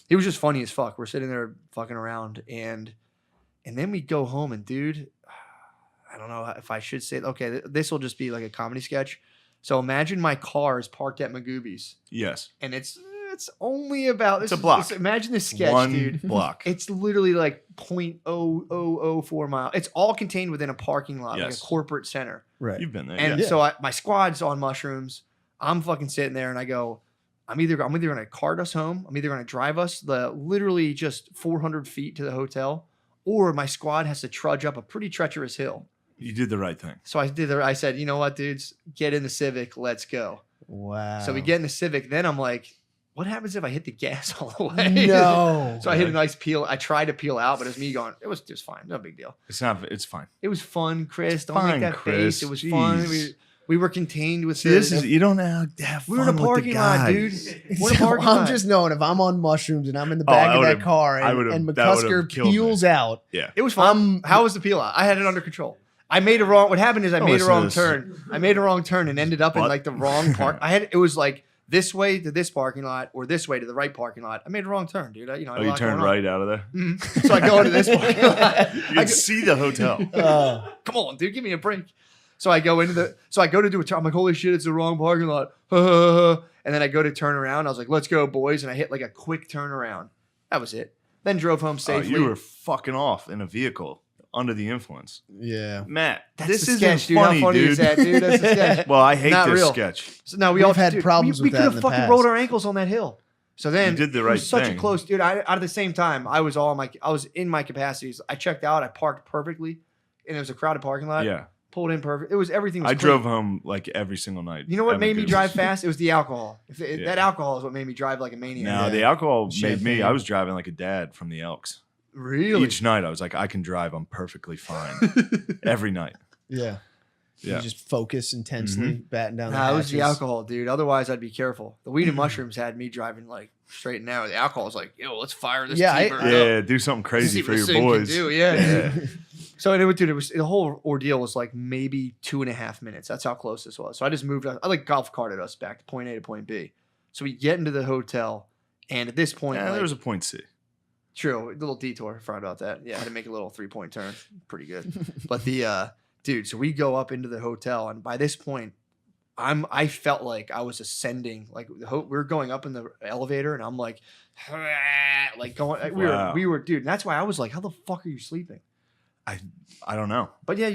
he was just funny as fuck. We're sitting there fucking around, and then we go home, and dude, I don't know if I should say. Okay, this will just be like a comedy sketch. So imagine my car is parked at Magooby's. Yes. And it's only about... It's a block. Imagine this sketch, One dude. block. It's literally like 0.0004 miles. It's all contained within a parking lot, like a corporate center. Right. You've been there. And yeah. so my squad's on mushrooms. I'm fucking sitting there, and I go, I'm either going to cart us home. I'm either going to drive us literally just 400 feet to the hotel, or my squad has to trudge up a pretty treacherous hill. You did the right thing. So I said, you know what, dudes? Get in the Civic. Let's go. Wow. So we get in the Civic. Then I'm like, what happens if I hit the gas all the way? No. So I hit a nice peel. I tried to peel out, but it was me going, it was just fine. No big deal. It's fine. It was fun, Chris. Don't Fine, make that Chris. face. It was Jeez. fun. We were contained with You don't have we were fun in a parking with the lot, guys. dude. We're in a parking I'm lot. just knowing if I'm on mushrooms and I'm in the back of that car and McCusker peels out. Yeah. It was fun. How was the peel out? I had it under control. I made a wrong. What happened is I made a wrong turn. I made a wrong turn and ended up in like the wrong park. It was like this way to this parking lot or this way to the right parking lot. I made a wrong turn, dude. You turned right out of there? Mm-hmm. So I go into this parking lot. You can see the hotel. Come on, dude. Give me a break. So I go to do a turn. I'm like, holy shit, it's the wrong parking lot. And then I go to turn around. I was like, let's go, boys. And I hit like a quick turnaround. That was it. Then drove home safely. You were fucking off in a vehicle under the influence. Yeah. Matt, That's this the isn't sketch, dude. funny, How funny dude. is that, dude? That's the sketch. Well, I hate Not this real. sketch. So now We've had problems we with could that have in the fucking past. rolled our ankles on that hill. So then You did the it right was such thing. a close, dude. Out of the same time, I was in my capacities. I checked out. I parked perfectly, and it was a crowded parking lot. Yeah. Pulled in perfect. It was everything. Was I clean. drove home like every single night. You know what at made me Magoo's. drive fast? It was the alcohol. Yeah. That alcohol is what made me drive like a maniac. No, the alcohol made me. Champagne. I was driving like a dad from the Elks. Really? Each night, I was like, I can drive. I'm perfectly fine. Every night. Yeah. Yeah. You just focus intensely, batting down the Nah, it was the hatches. alcohol, dude. Otherwise, I'd be careful. The weed and mushrooms had me driving like straighten out. The alcohol is like, yo, let's fire this Yeah, T-bird up. Yeah, do something See crazy what for your this thing can boys. do, yeah. So anyway, dude, the whole ordeal was like maybe 2.5 minutes. That's how close this was. So I just moved. I like golf carted us back to point A to point B. So we get into the hotel, and at this point, Yeah, like, there was a point C. true, a little detour. Forgot about that. Yeah, I had to make a little 3-point turn. Pretty good. But the dude, so we go up into the hotel, and by this point, I felt like I was ascending. Like we're going up in the elevator, and I'm like going. We were, dude. And that's why I was like, how the fuck are you sleeping? I don't know. But yeah,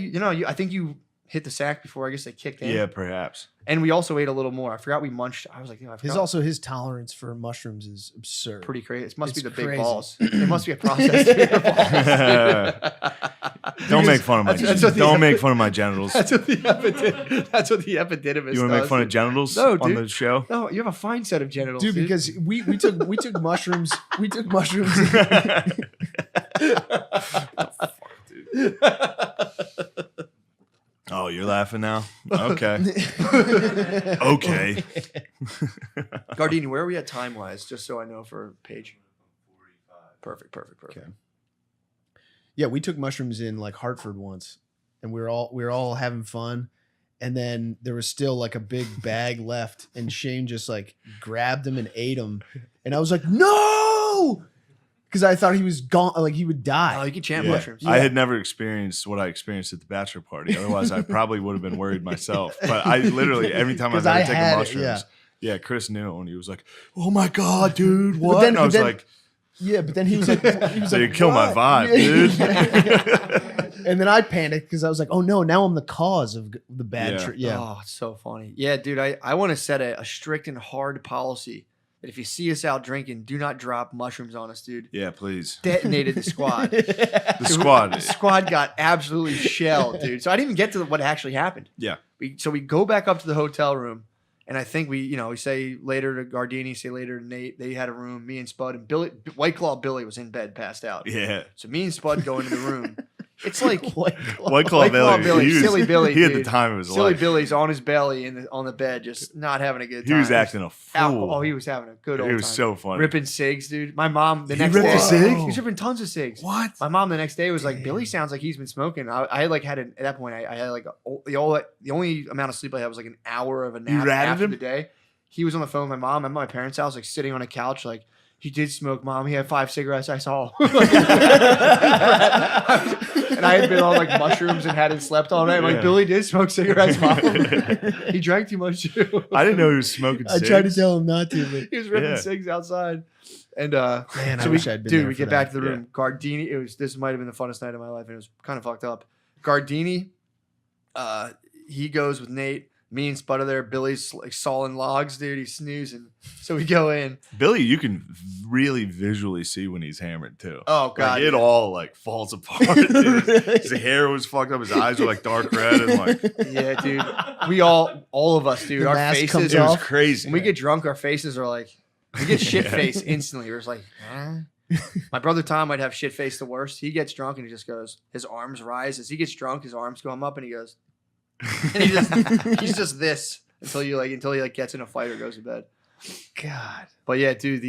I think you hit the sack before I guess they kicked in. Yeah, perhaps. And we also ate a little more. I forgot we munched. I was like, I forgot. His tolerance for mushrooms is absurd. Pretty crazy. It must be It's the big crazy. balls. It must be a process to your balls. Don't make fun of my don't make fun of my genitals. That's what the epididymis You want to make does. fun of genitals No, on dude. the show? No, you have a fine set of genitals, Dude, because we took mushrooms. We took mushrooms. Oh, you're laughing now? Okay. Okay. Gardini, where are we at time wise? Just so I know for Paige. Perfect. Okay. Yeah, we took mushrooms in like Hartford once, and we were all having fun, and then there was still like a big bag left, and Shane just like grabbed them and ate them, and I was like, no, because I thought he was gone, like he would die. Oh, you can chant Yeah. mushrooms. I had never experienced what I experienced at the bachelor party. Otherwise, I probably would have been worried myself. But I literally, every time I've 'Cause ever I taken had it, mushrooms, yeah, Chris knew, and he was like, "Oh my god, dude, what?" But then- and I was but then- like, Yeah, but then he was like, "So you kill my "What?" vibe, dude. And then I panicked because I was like, oh no, now I'm the cause of the bad Yeah. trip. Yeah. Oh, it's so funny. Yeah, dude, I want to set a strict and hard policy that if you see us out drinking, do not drop mushrooms on us, dude. "Yeah, please." Detonated the squad. The squad. The squad got absolutely shelled, dude. So I didn't even get to what actually happened. Yeah. So we go back up to the hotel room, and I think we say later to Gardini, say later to Nate. They had a room. Me and Spud and Billy, White Claw Billy was in bed, passed out. Yeah. So me and Spud go into the room. It's like White Claw White Claw Billy. He was- silly Billy. he had the dude. time of his silly life. Billy's on his belly on the bed, just not having a good He time. was acting a fool. Oh, he was having a good old It time. was so funny. Ripping cigs, dude. My mom the He next ripped day, a cig? he was ripping tons of cigs. What? My mom the next day was like, Billy sounds like he's been smoking. I like had at that point I had like the only amount of sleep I had was like an hour of a nap ratted after him? the day. He was on the phone with my mom. I'm at my parents' house, like sitting on a couch, like he did smoke, Mom. He had 5 cigarettes. I saw. And I had been on like mushrooms and hadn't slept all night. I'm like, Yeah. Billy did smoke cigarettes, Mom. He drank too much too. I didn't know he was smoking I cigs. tried to tell him not to, but He was ripping Yeah. cigs outside. And Man, I so wish I'd been dude, there we for get back that. to the room. Gardini, this might have been the funnest night of my life, and it was kind of fucked up. Gardini, he goes with Nate. Me and Spud are there. Billy's like sawing logs, dude. He's snoozing. So we go in. Billy, you can really visually see when he's hammered too. Oh god, Like, it all like falls apart. Dude. His hair was fucked up. His eyes were like dark red and like yeah, dude. We all of us, dude. The Our mask faces. comes it was off. crazy. When we get drunk, our faces are like we get shit Yeah. faced instantly. We're just like, My brother Tom might have shit faced the worst. He gets drunk and he just goes, his arms rise. As he gets drunk, his arms go up and he goes, and he's just this until he gets in a fight or goes to bed. God. But yeah, dude,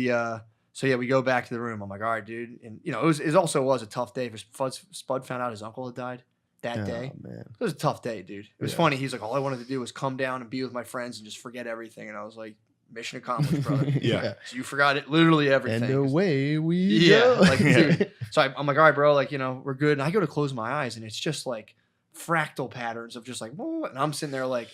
so yeah, we go back to the room. I'm like, all right, dude. And it also was a tough day for Spud found out his uncle had died that day. Oh, man. It was a tough day, dude. It was funny. He's like, all I wanted to do was come down and be with my friends and just forget everything. And I was like, mission accomplished, brother. Yeah. So you forgot it, literally everything. And away we Yeah, go. like, dude. So I'm like, all right, bro, like, we're good. And I go to close my eyes, and it's just like fractal patterns of just like, whoa. And I'm sitting there like,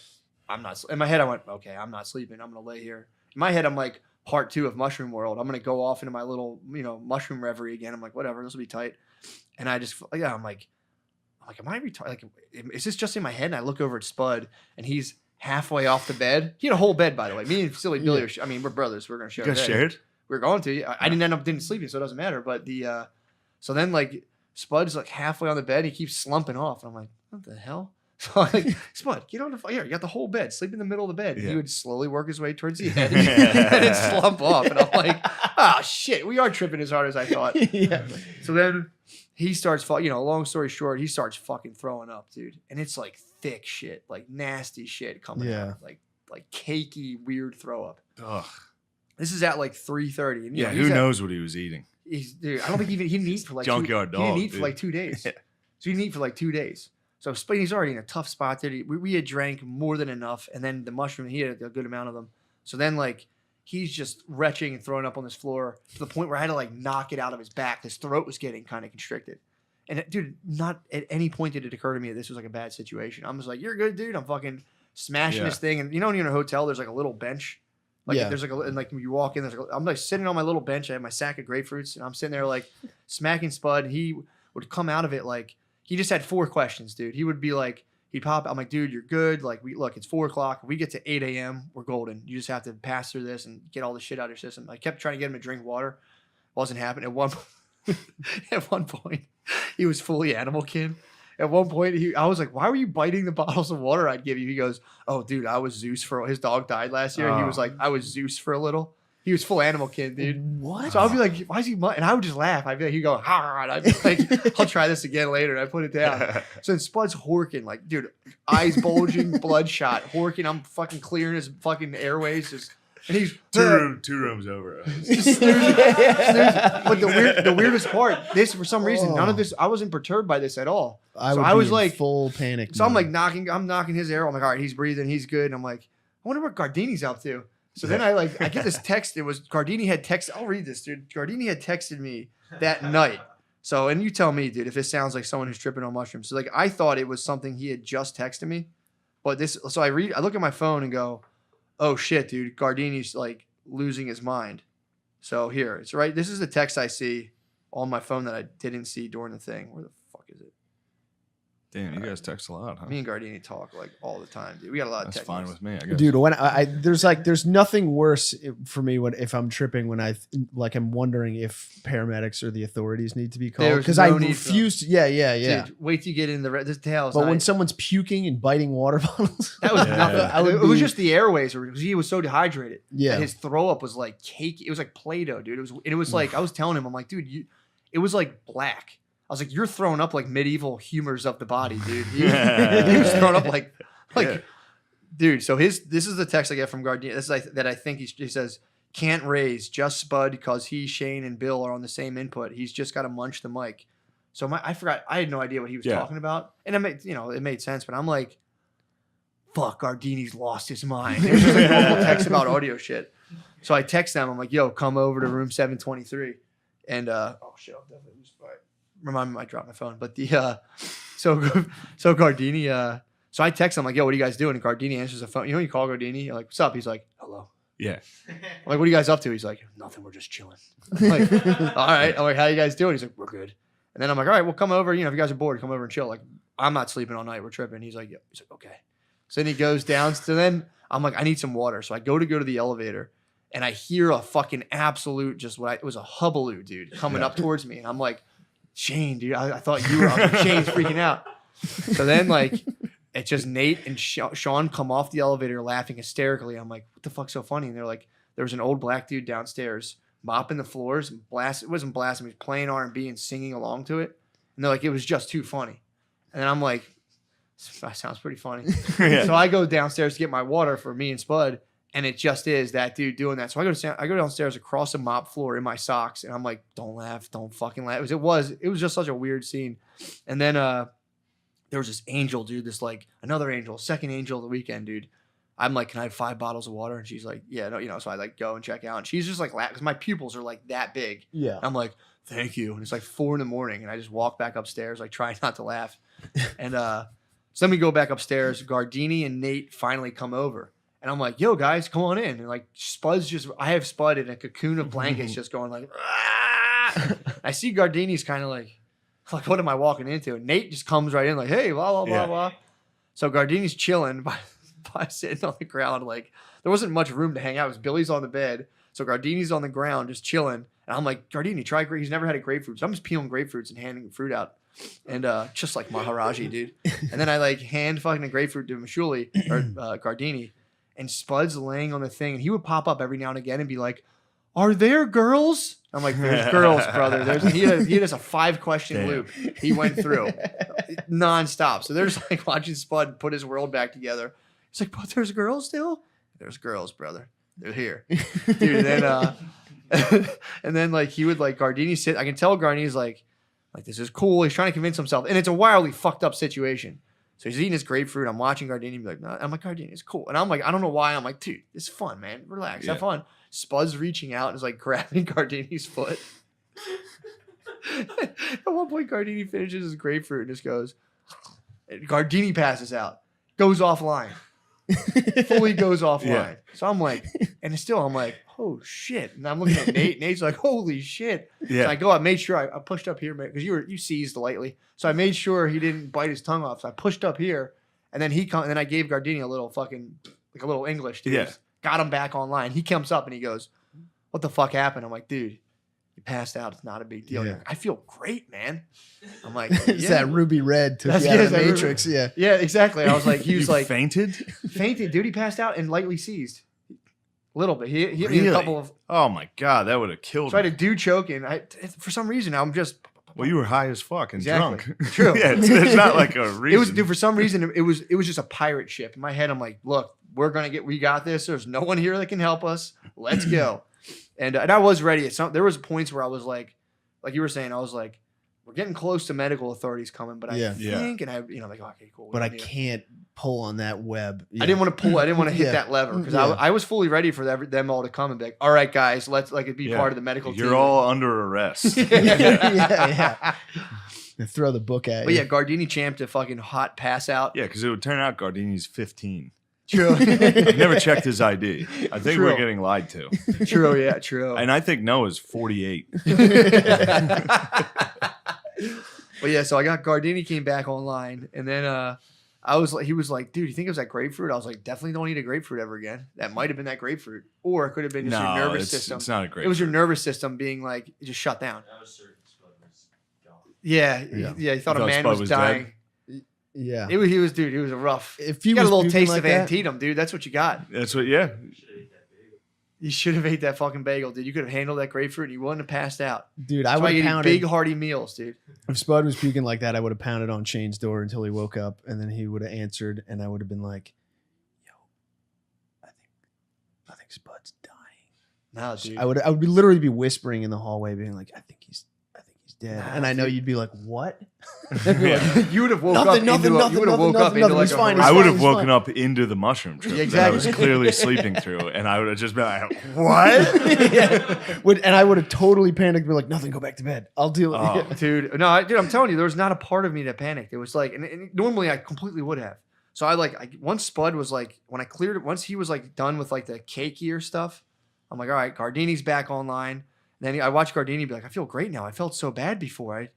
I'm not. In my head, I went, okay, I'm not sleeping. I'm gonna lay here. In my head, I'm like, part 2 of Mushroom World. I'm gonna go off into my little, mushroom reverie again. I'm like, whatever, this will be tight. And I just, yeah, I'm like, am I retarded? Like, is this just in my head? And I look over at Spud, and he's halfway off the bed. He had a whole bed, by the way. Me and Silly Billy are. We're brothers. We're gonna share. You guys a bed. shared? We're going to. I didn't end up sleeping, so it doesn't matter. But so then like Spud's like halfway on the bed. And he keeps slumping off, and I'm like, what the hell? So I'm like, Spud, get on the here. You got the whole bed. Sleep in the middle of the bed. Yeah. He would slowly work his way towards the edge and then slump off. And I'm like, ah, shit. We are tripping as hard as I thought. Yeah. So then he starts, long story short, he starts fucking throwing up, dude. And it's like thick shit, like nasty shit coming Yeah. out, like cakey, weird throw up. Ugh. This is at like 3:30. And, Yeah, who knows what he was eating? Dude, I don't think he didn't eat for like Junkyard he didn't dog, eat for dude. like 2 days. Yeah. So he didn't eat for like 2 days. So Spaney's already in a tough spot. Dude. We had drank more than enough, and then the mushroom, he had a good amount of them. So then like he's just retching and throwing up on this floor to the point where I had to like knock it out of his back. His throat was getting kind of constricted. And dude, not at any point did it occur to me that this was like a bad situation. I'm just like, you're good, dude. I'm fucking smashing this thing. And you know when you're in a hotel, there's like a little bench. Like there's like and like when you walk in, I'm like sitting on my little bench. I have my sack of grapefruits, and I'm sitting there like smacking Spud. He would come out of it like he just had 4 questions, dude. He would be like, he'd pop. I'm like, dude, you're good. Like look, it's 4 o'clock. If we get to 8 a.m., we're golden. You just have to pass through this and get all the shit out of your system. I kept trying to get him to drink water. Wasn't happening. At one point, he was fully Animal Kid. At one point, I was like, why were you biting the bottles of water I'd give you? He goes, oh, dude, I was Zeus for his dog died last year. And he was like, I was Zeus for a little. He was full Animal Kid, dude. What? So I'll be like, why is he? And I would just laugh. I'd be like, he'd go, ha, and I'd be like, I'll try this again later. And I put it down. So then Spud's horking, like, dude, eyes bulging, bloodshot, horking. I'm fucking clearing his fucking airways. And he's two rooms over. Just snoozing. But the weirdest part, this for some reason, none of this. I wasn't perturbed by this at all. I was like full panic. So I'm like knocking his air. I'm like, all right, he's breathing, he's good. And I'm like, I wonder what Gardini's up to. So then I get this text. It was Gardini had text. I'll read this, dude. Gardini had texted me that night. So and you tell me, dude, if this sounds like someone who's tripping on mushrooms. So like I thought it was something he had just texted me, but this. So I look at my phone and go, oh shit, dude, Gardini's like losing his mind. So here, it's right. This is the text I see on my phone that I didn't see during the thing. Where the fuck is it? Damn, you guys text a lot, huh? Me and Gardini talk like all the time, dude. We got a lot of That's text. fine with me, I guess. Dude, when there's nothing worse for me if I'm tripping when I'm wondering if paramedics or the authorities need to be called because I refuse to. Yeah. Dude, wait till you get in the details. But when someone's puking and biting water bottles, that was nothing. It was just the airways because he was so dehydrated. Yeah, that his throw up was like cake. It was like Play-Doh, dude. It was like I was telling him, I'm like, dude, it was like black. I was like, you're throwing up like medieval humors of the body, dude. He was throwing up like, dude. So this is the text I get from Gardini. This is that I think he says, can't raise, just Spud because he, Shane, and Bill are on the same input. He's just got to munch the mic. So I forgot. I had no idea what he was talking about, and it made sense. But I'm like, fuck, Gardini's lost his mind. It was just like normal text about audio shit. So I text them. I'm like, yo, come over to room 723, and oh shit, I'll definitely lose by. Remind me, I dropped my phone. But so Gardini, so I text him like, yo, what are you guys doing? And Gardini answers the phone. You know, you call Gardini, you're like, what's up? He's like, hello. Yeah. I'm like, what are you guys up to? He's like, nothing. We're just chilling. I'm like, all right. I'm like, how you guys doing? He's like, we're good. And then I'm like, all right, well, come over. You know, if you guys are bored, come over and chill. Like, I'm not sleeping all night. We're tripping. He's like, yeah. He's like, okay. So then he goes down. So then I'm like, I need some water. So I go to the elevator, and I hear a fucking absolute it was a hubbaloo, dude, coming up towards me, and I'm like, Shane, dude, I thought you were. I was like, Shane's freaking out. So then, like, it's just Nate and Sean come off the elevator laughing hysterically. I'm like, what the fuck's so funny? And they're like, there was an old black dude downstairs mopping the floors and it wasn't blasting, he was playing R&B and singing along to it. And they're like, it was just too funny. And then I'm like, that sounds pretty funny. So I go downstairs to get my water for me and Spud. And it just is that dude doing that. So I go downstairs across the mop floor in my socks, and I'm like, don't laugh, don't fucking laugh. It was just such a weird scene. And then there was this angel, dude, another angel, second angel of the weekend, dude. I'm like, can I have 5 bottles of water? And she's like, yeah, no, so I like go and check out. And she's just like, because my pupils are like that big. Yeah. I'm like, thank you. And it's like 4 a.m, and I just walk back upstairs, like trying not to laugh. And so then we go back upstairs. Gardini and Nate finally come over. And I'm like, yo, guys, come on in. And like I have Spud in a cocoon of blankets just going like, ah! I see Gardini's kind of like, what am I walking into? And Nate just comes right in like, hey, blah, blah, blah, blah. So Gardini's chilling by sitting on the ground. Like, there wasn't much room to hang out. It was Billy's on the bed. So Gardini's on the ground just chilling. And I'm like, Gardini, try grapefruit. He's never had a grapefruit. So I'm just peeling grapefruits and handing fruit out. And just like Maharaji, dude. And then I like hand fucking a grapefruit to Mashuli or Gardini. And Spud's laying on the thing, and he would pop up every now and again and be like, are there girls? I'm like, there's girls, brother. He had a 5-question loop he went through nonstop. So they're just like watching Spud put his world back together. He's like, but there's girls still? There's girls, brother. they're here, dude. And then and then like he would like Gardini sit. I can tell Gardini's like this is cool. He's trying to convince himself, and it's a wildly fucked up situation. So he's eating his grapefruit. I'm watching Gardini be like, nah. I'm like, Gardini, it's cool. And I'm like, I don't know why. I'm like, dude, it's fun, man. Relax, have fun. Spud's reaching out and is like grabbing Gardini's foot. At one point, Gardini finishes his grapefruit and just goes. And Gardini passes out, goes offline, fully goes offline. Yeah. So I'm like, and still I'm like, oh shit. And I'm looking at Nate. Nate's like, holy shit. Yeah. So I go, I made sure I pushed up here because you seized lightly. So I made sure he didn't bite his tongue off. So I pushed up here, and then and then I gave Gardini a little fucking like a little English, dude. Yeah. Got him back online. He comes up and he goes, what the fuck happened? I'm like, dude. You passed out. It's not a big deal. Yeah. Like, I feel great, man. I'm like, it's that ruby red took you out of the Matrix. Yeah. Yeah, exactly. I was like, he was like fainted? Fainted, dude. He passed out and lightly seized. A little bit. He hit me a couple of. Oh my God, that would have killed me. So I had a dude choking. For some reason, I'm just. Well, you were high as fuck and drunk. True. Yeah, it's not like a reason. It was, dude, for some reason, it was just a pirate ship. In my head, I'm like, look, we got this. There's no one here that can help us. Let's go. And I was ready. There was points where I was like you were saying, I was like, we're getting close to medical authorities coming, but I think, and I, like, okay, cool. But I can't pull on that web. Yeah. I didn't want to pull. I didn't want to hit that lever because I was fully ready for them all to come and be like, all right, guys, let's be part of the medical team. You're all under arrest. yeah. Throw the book at you. But yeah, Gardini champed a fucking hot pass out. Yeah, because it would turn out Gardini's 15. True. I've never checked his ID. I think we're getting lied to. True, yeah, true. And I think Noah's 48. But yeah, so I got Gardini came back online, and then he was like, dude, you think it was that grapefruit? I was like, definitely don't eat a grapefruit ever again. That might have been that grapefruit, or it could have been just your nervous system. It's not a grapefruit. It was your nervous system being like just shut down. Yeah. He thought a man was dying. Dead? Yeah, he was a rough. If you got a little taste like of Antietam, dude, that's what you got. That's what. Yeah, you should have ate that fucking bagel, dude. You could have handled that grapefruit, and you wouldn't have passed out. Dude, I would have pounded big hearty meals, dude. If Spud was puking like that, I would have pounded on Shane's door until he woke up, and then he would have answered, and I would have been like, "Yo, I think Spud's dying." No, dude. I would literally be whispering in the hallway, being like, "I think he's dead," and I know you'd be like, "What?" You would have woke up. You would have woke up into like I would have woken up into the mushroom trip exactly. that I was clearly sleeping through, and I would have just been like, "What?" And I would have totally panicked, and be like, "Nothing, go back to bed. I'll deal with it." Dude, no, dude, I'm telling you, there was not a part of me that panicked. It was like, and normally I completely would have. So once Spud was like, when I cleared it, once he was like done with like the cakier stuff, I'm like, all right, Gardini's back online. Then I watched Gardini be like, I feel great now. I felt so bad before.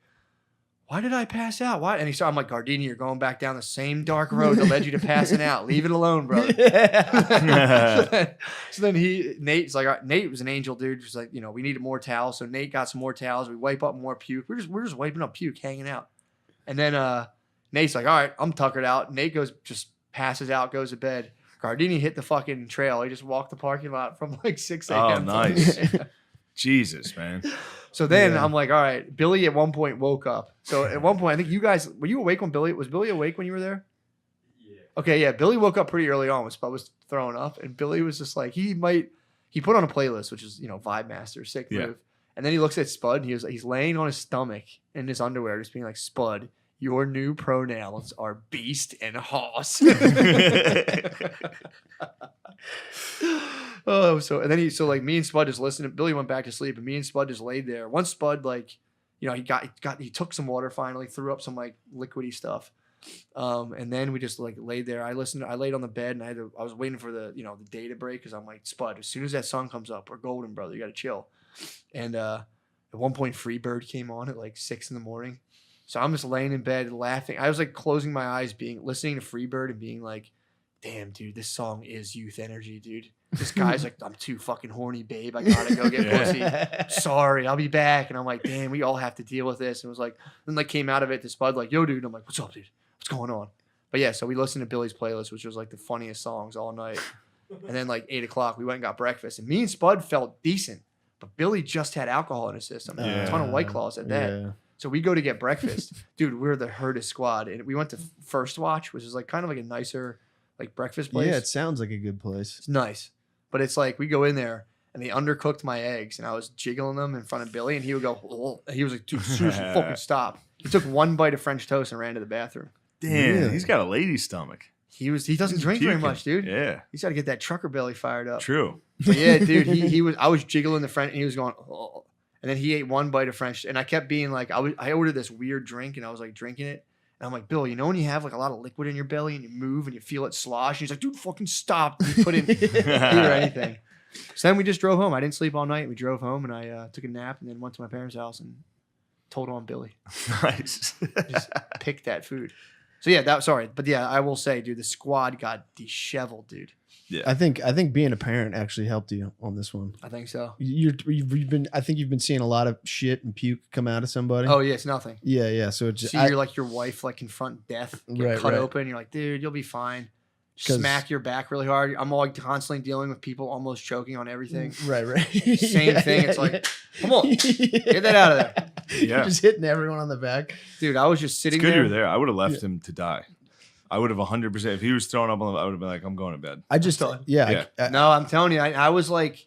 Why did I pass out? Why? And I'm like, Gardini, you're going back down the same dark road that led you to passing out. Leave it alone, brother. so then Nate's like, right, Nate was an angel, dude. He's like, we needed more towels. So Nate got some more towels. We wipe up more puke. We're just wiping up puke, hanging out. And then Nate's like, all right, I'm tuckered out. Nate just passes out, goes to bed. Gardini hit the fucking trail. He just walked the parking lot from like 6 a.m. Oh, nice. Jesus, man. So then I'm like, all right. Billy at one point woke up. So at one point, I think you guys, were you awake when was Billy awake when you were there? Yeah. Okay, yeah. Billy woke up pretty early on when Spud was throwing up. And Billy was just like, he put on a playlist, which is, Vibe Master, sick move. And then he looks at Spud and he's laying on his stomach in his underwear, just being like, Spud, your new pronouns are beast and hoss. Oh, and then me and Spud just listened. Billy went back to sleep, and me and Spud just laid there. Once Spud he took some water finally, threw up some like liquidy stuff, and then we just like laid there. I laid on the bed, and I was waiting for the the day to break because I'm like, Spud, as soon as that sun comes up, we're golden, brother. You got to chill. And at one point, Freebird came on at like 6 a.m. So I'm just laying in bed laughing. I was like closing my eyes, listening to Freebird and being like, damn, dude, this song is youth energy, dude. This guy's like, I'm too fucking horny, babe. I gotta go get pussy. Sorry, I'll be back. And I'm like, damn, we all have to deal with this. And it was like, then like came out of it to Spud like, yo, dude. I'm like, what's up, dude? What's going on? But yeah, so we listened to Billy's playlist, which was like the funniest songs all night. And then like 8 o'clock, we went and got breakfast. And me and Spud felt decent, but Billy just had alcohol in his system. A ton of White Claws at that. Yeah. So we go to get breakfast. Dude, we're the herdest squad. And we went to First Watch, which is like kind of like a nicer like breakfast place. Yeah, it sounds like a good place. It's nice. But it's like we go in there and they undercooked my eggs, and I was jiggling them in front of Billy, and he would go, oh. He was like, dude, seriously, fucking stop. He took one bite of French toast and ran to the bathroom. Damn, he's got a lady stomach. He doesn't He's drink very puking. much, dude. Yeah, He's got to get that trucker belly fired up. true. But yeah, dude, I was jiggling the French, and he was going, oh. And then he ate one bite of French, and I kept being like, I ordered this weird drink, and I was like drinking it, and I'm like, Bill, you know when you have like a lot of liquid in your belly and you move and you feel it slosh, and he's like, dude, fucking stop. And he couldn't eat or anything. So then we just drove home. I didn't sleep all night. We drove home, and I took a nap, and then went to my parents' house and told on Billy. Nice. Just picked that food. So yeah, but yeah, I will say, dude, the squad got disheveled, dude. Yeah, I think being a parent actually helped you on this one. I think so. You've been I think you've been seeing a lot of shit and puke come out of somebody. Oh yeah, it's nothing. Yeah. So it's See, you're like your wife, like confront death, get cut open. You're like, dude, you'll be fine. Smack your back really hard. I'm all constantly dealing with people almost choking on everything. Right. Same thing. It's like, come on, get that out of there. yeah. Just hitting everyone on the back. Dude, I was just sitting It's good there. you were there. I would have left him to die. I would have 100%. If he was throwing up on the, I would have been like, I'm going to bed. I just Yeah. No, I'm telling you, I was like,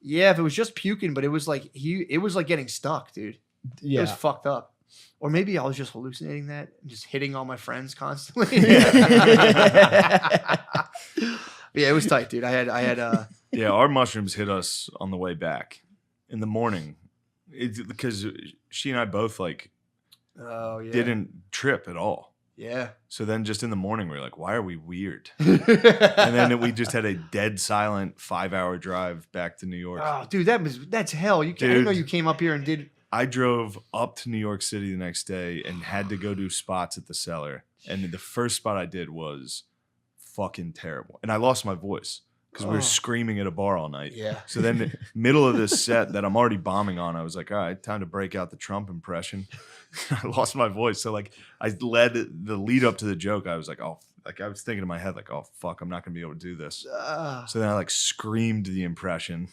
yeah, if it was just puking, but it was like it was like getting stuck, dude. It was fucked up. Or maybe I was just hallucinating that and just hitting all my friends constantly. Yeah, it was tight, dude. I had Yeah, our mushrooms hit us on the way back in the morning. Because she and I both like oh yeah. didn't trip at all. Yeah. So then just in the morning, we were like, why are we weird? And then we just had a dead silent 5-hour drive back to New York. Oh, dude, that's hell. I didn't know you came up here and did. I drove up to New York City the next day and had to go do spots at the Cellar. And the first spot I did was fucking terrible. And I lost my voice because we were screaming at a bar all night. Yeah. So then the middle of this set that I'm already bombing on, I was like, all right, time to break out the Trump impression. I lost my voice. So like I led the lead up to the joke. I was like, oh, like I was thinking in my head, like, oh fuck, I'm not gonna be able to do this. So then I like screamed the impression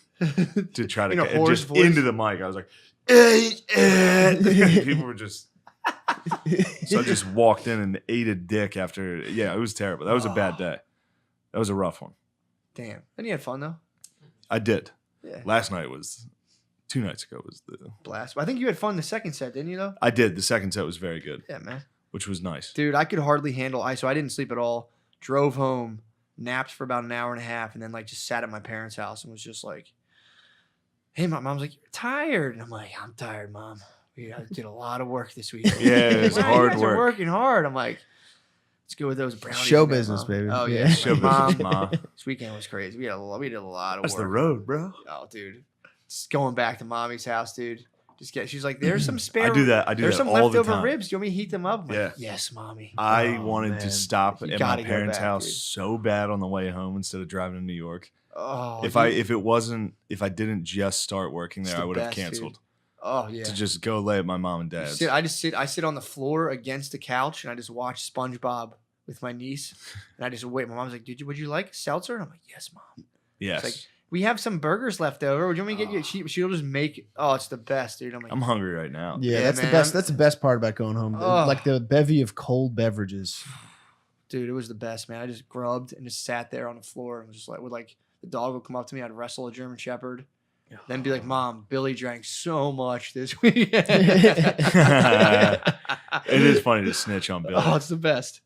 to try to get just voice? into the mic. I was like, people were just so I just walked in and ate a dick after. Yeah, it was terrible. That was a bad day. That was a rough one. Damn. And you had fun though. I did. Yeah. Last night was 2 nights ago was the Blast. I think you had fun the second set, didn't you though? I did. The second set was very good, Yeah, man. which was nice. Dude, I could hardly handle so I didn't sleep at all. Drove home, napped for about an hour and a half, and then like just sat at my parents' house and was just like, hey, my mom's like, you're tired. And I'm like, I'm tired, Mom. I did a lot of work this week. Yeah, it was Wow, hard you guys are work. working hard. I'm like, let's go with those brownies. Show in there, business, Mom. baby. Oh Yeah. yeah, Show Mom. business, Ma. This weekend was crazy. We did a lot of That's work. the road, bro. Oh, dude, just going back to Mommy's house, dude. She's like, there's some spare. I do that. I do There's that some all the leftover time. ribs. Do you want me to heat them up? I'm like, Yeah. yes, Mommy. I Oh, wanted to man. stop You at my gotta go parents' back, house dude. so bad on the way home instead of driving to New York. Oh, If dude. I didn't just start working It's there, the I would have best, dude. canceled Oh yeah. to just go lay at my mom and dad's. I sit on the floor against the couch and I just watch SpongeBob with my niece. And I just wait. My mom's like, would you like seltzer? And I'm like, yes, Mom. Yes, It's like, we have some burgers left over. Would you want me to get you? She'll just make. Oh, it's the best, dude. I'm like, I'm hungry right now. Yeah, Yeah, that's the man. best. That's the best part about going home. Oh. Like the bevy of cold beverages. dude, it was the best, man. I just grubbed and just sat there on the floor and was just like, the dog would come up to me. I'd wrestle a German Shepherd. Then be like, Mom, Billy drank so much this week. It is funny to snitch on Billy. Oh, it's the best.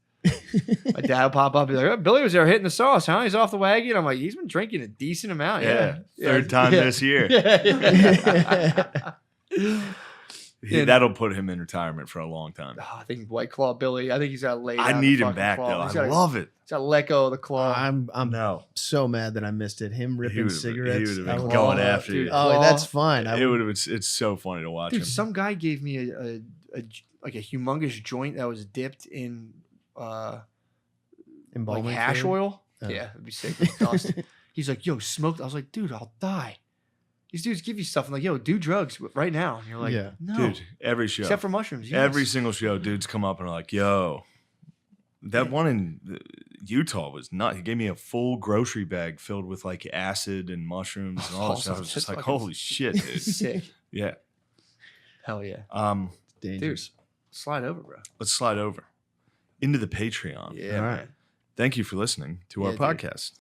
My dad would pop up and be like, oh, Billy was there hitting the sauce, huh? He's off the wagon. I'm like, he's been drinking a decent amount. yeah, Yeah. third time this year. That'll put him in retirement for a long time. Oh, I think White Claw Billy. I think he's got to lay. I down need the him fucking back claw. though. He's I gotta- love it. He's got to let go of the claw. I'm No, so mad that I missed it. Him ripping cigarettes. He would have I been was- going Claw, after dude. you. Oh, Claw. that's fine. It would have. It's so funny to watch Dude, him. some guy gave me a humongous joint that was dipped in like embalming hash fluid? oil. Oh. Yeah, it'd be sick with dust. He's like, yo, smoke. I was like, dude, I'll die. These dudes give you stuff. I'm like, yo, do drugs right now. And you're like, Yeah. no. Dude, every show, Except for mushrooms. Yes. every single show, dudes come up and are like, "Yo, that one in Utah was nuts." He gave me a full grocery bag filled with like acid and mushrooms and all that Awesome. stuff. I was just That's like, fucking "Holy shit, dude!" sick. Yeah. Hell yeah. Dangerous. Slide over, bro. Let's slide over into the Patreon. Yeah, All right. man. Thank you for listening to our Yeah, dude. podcast.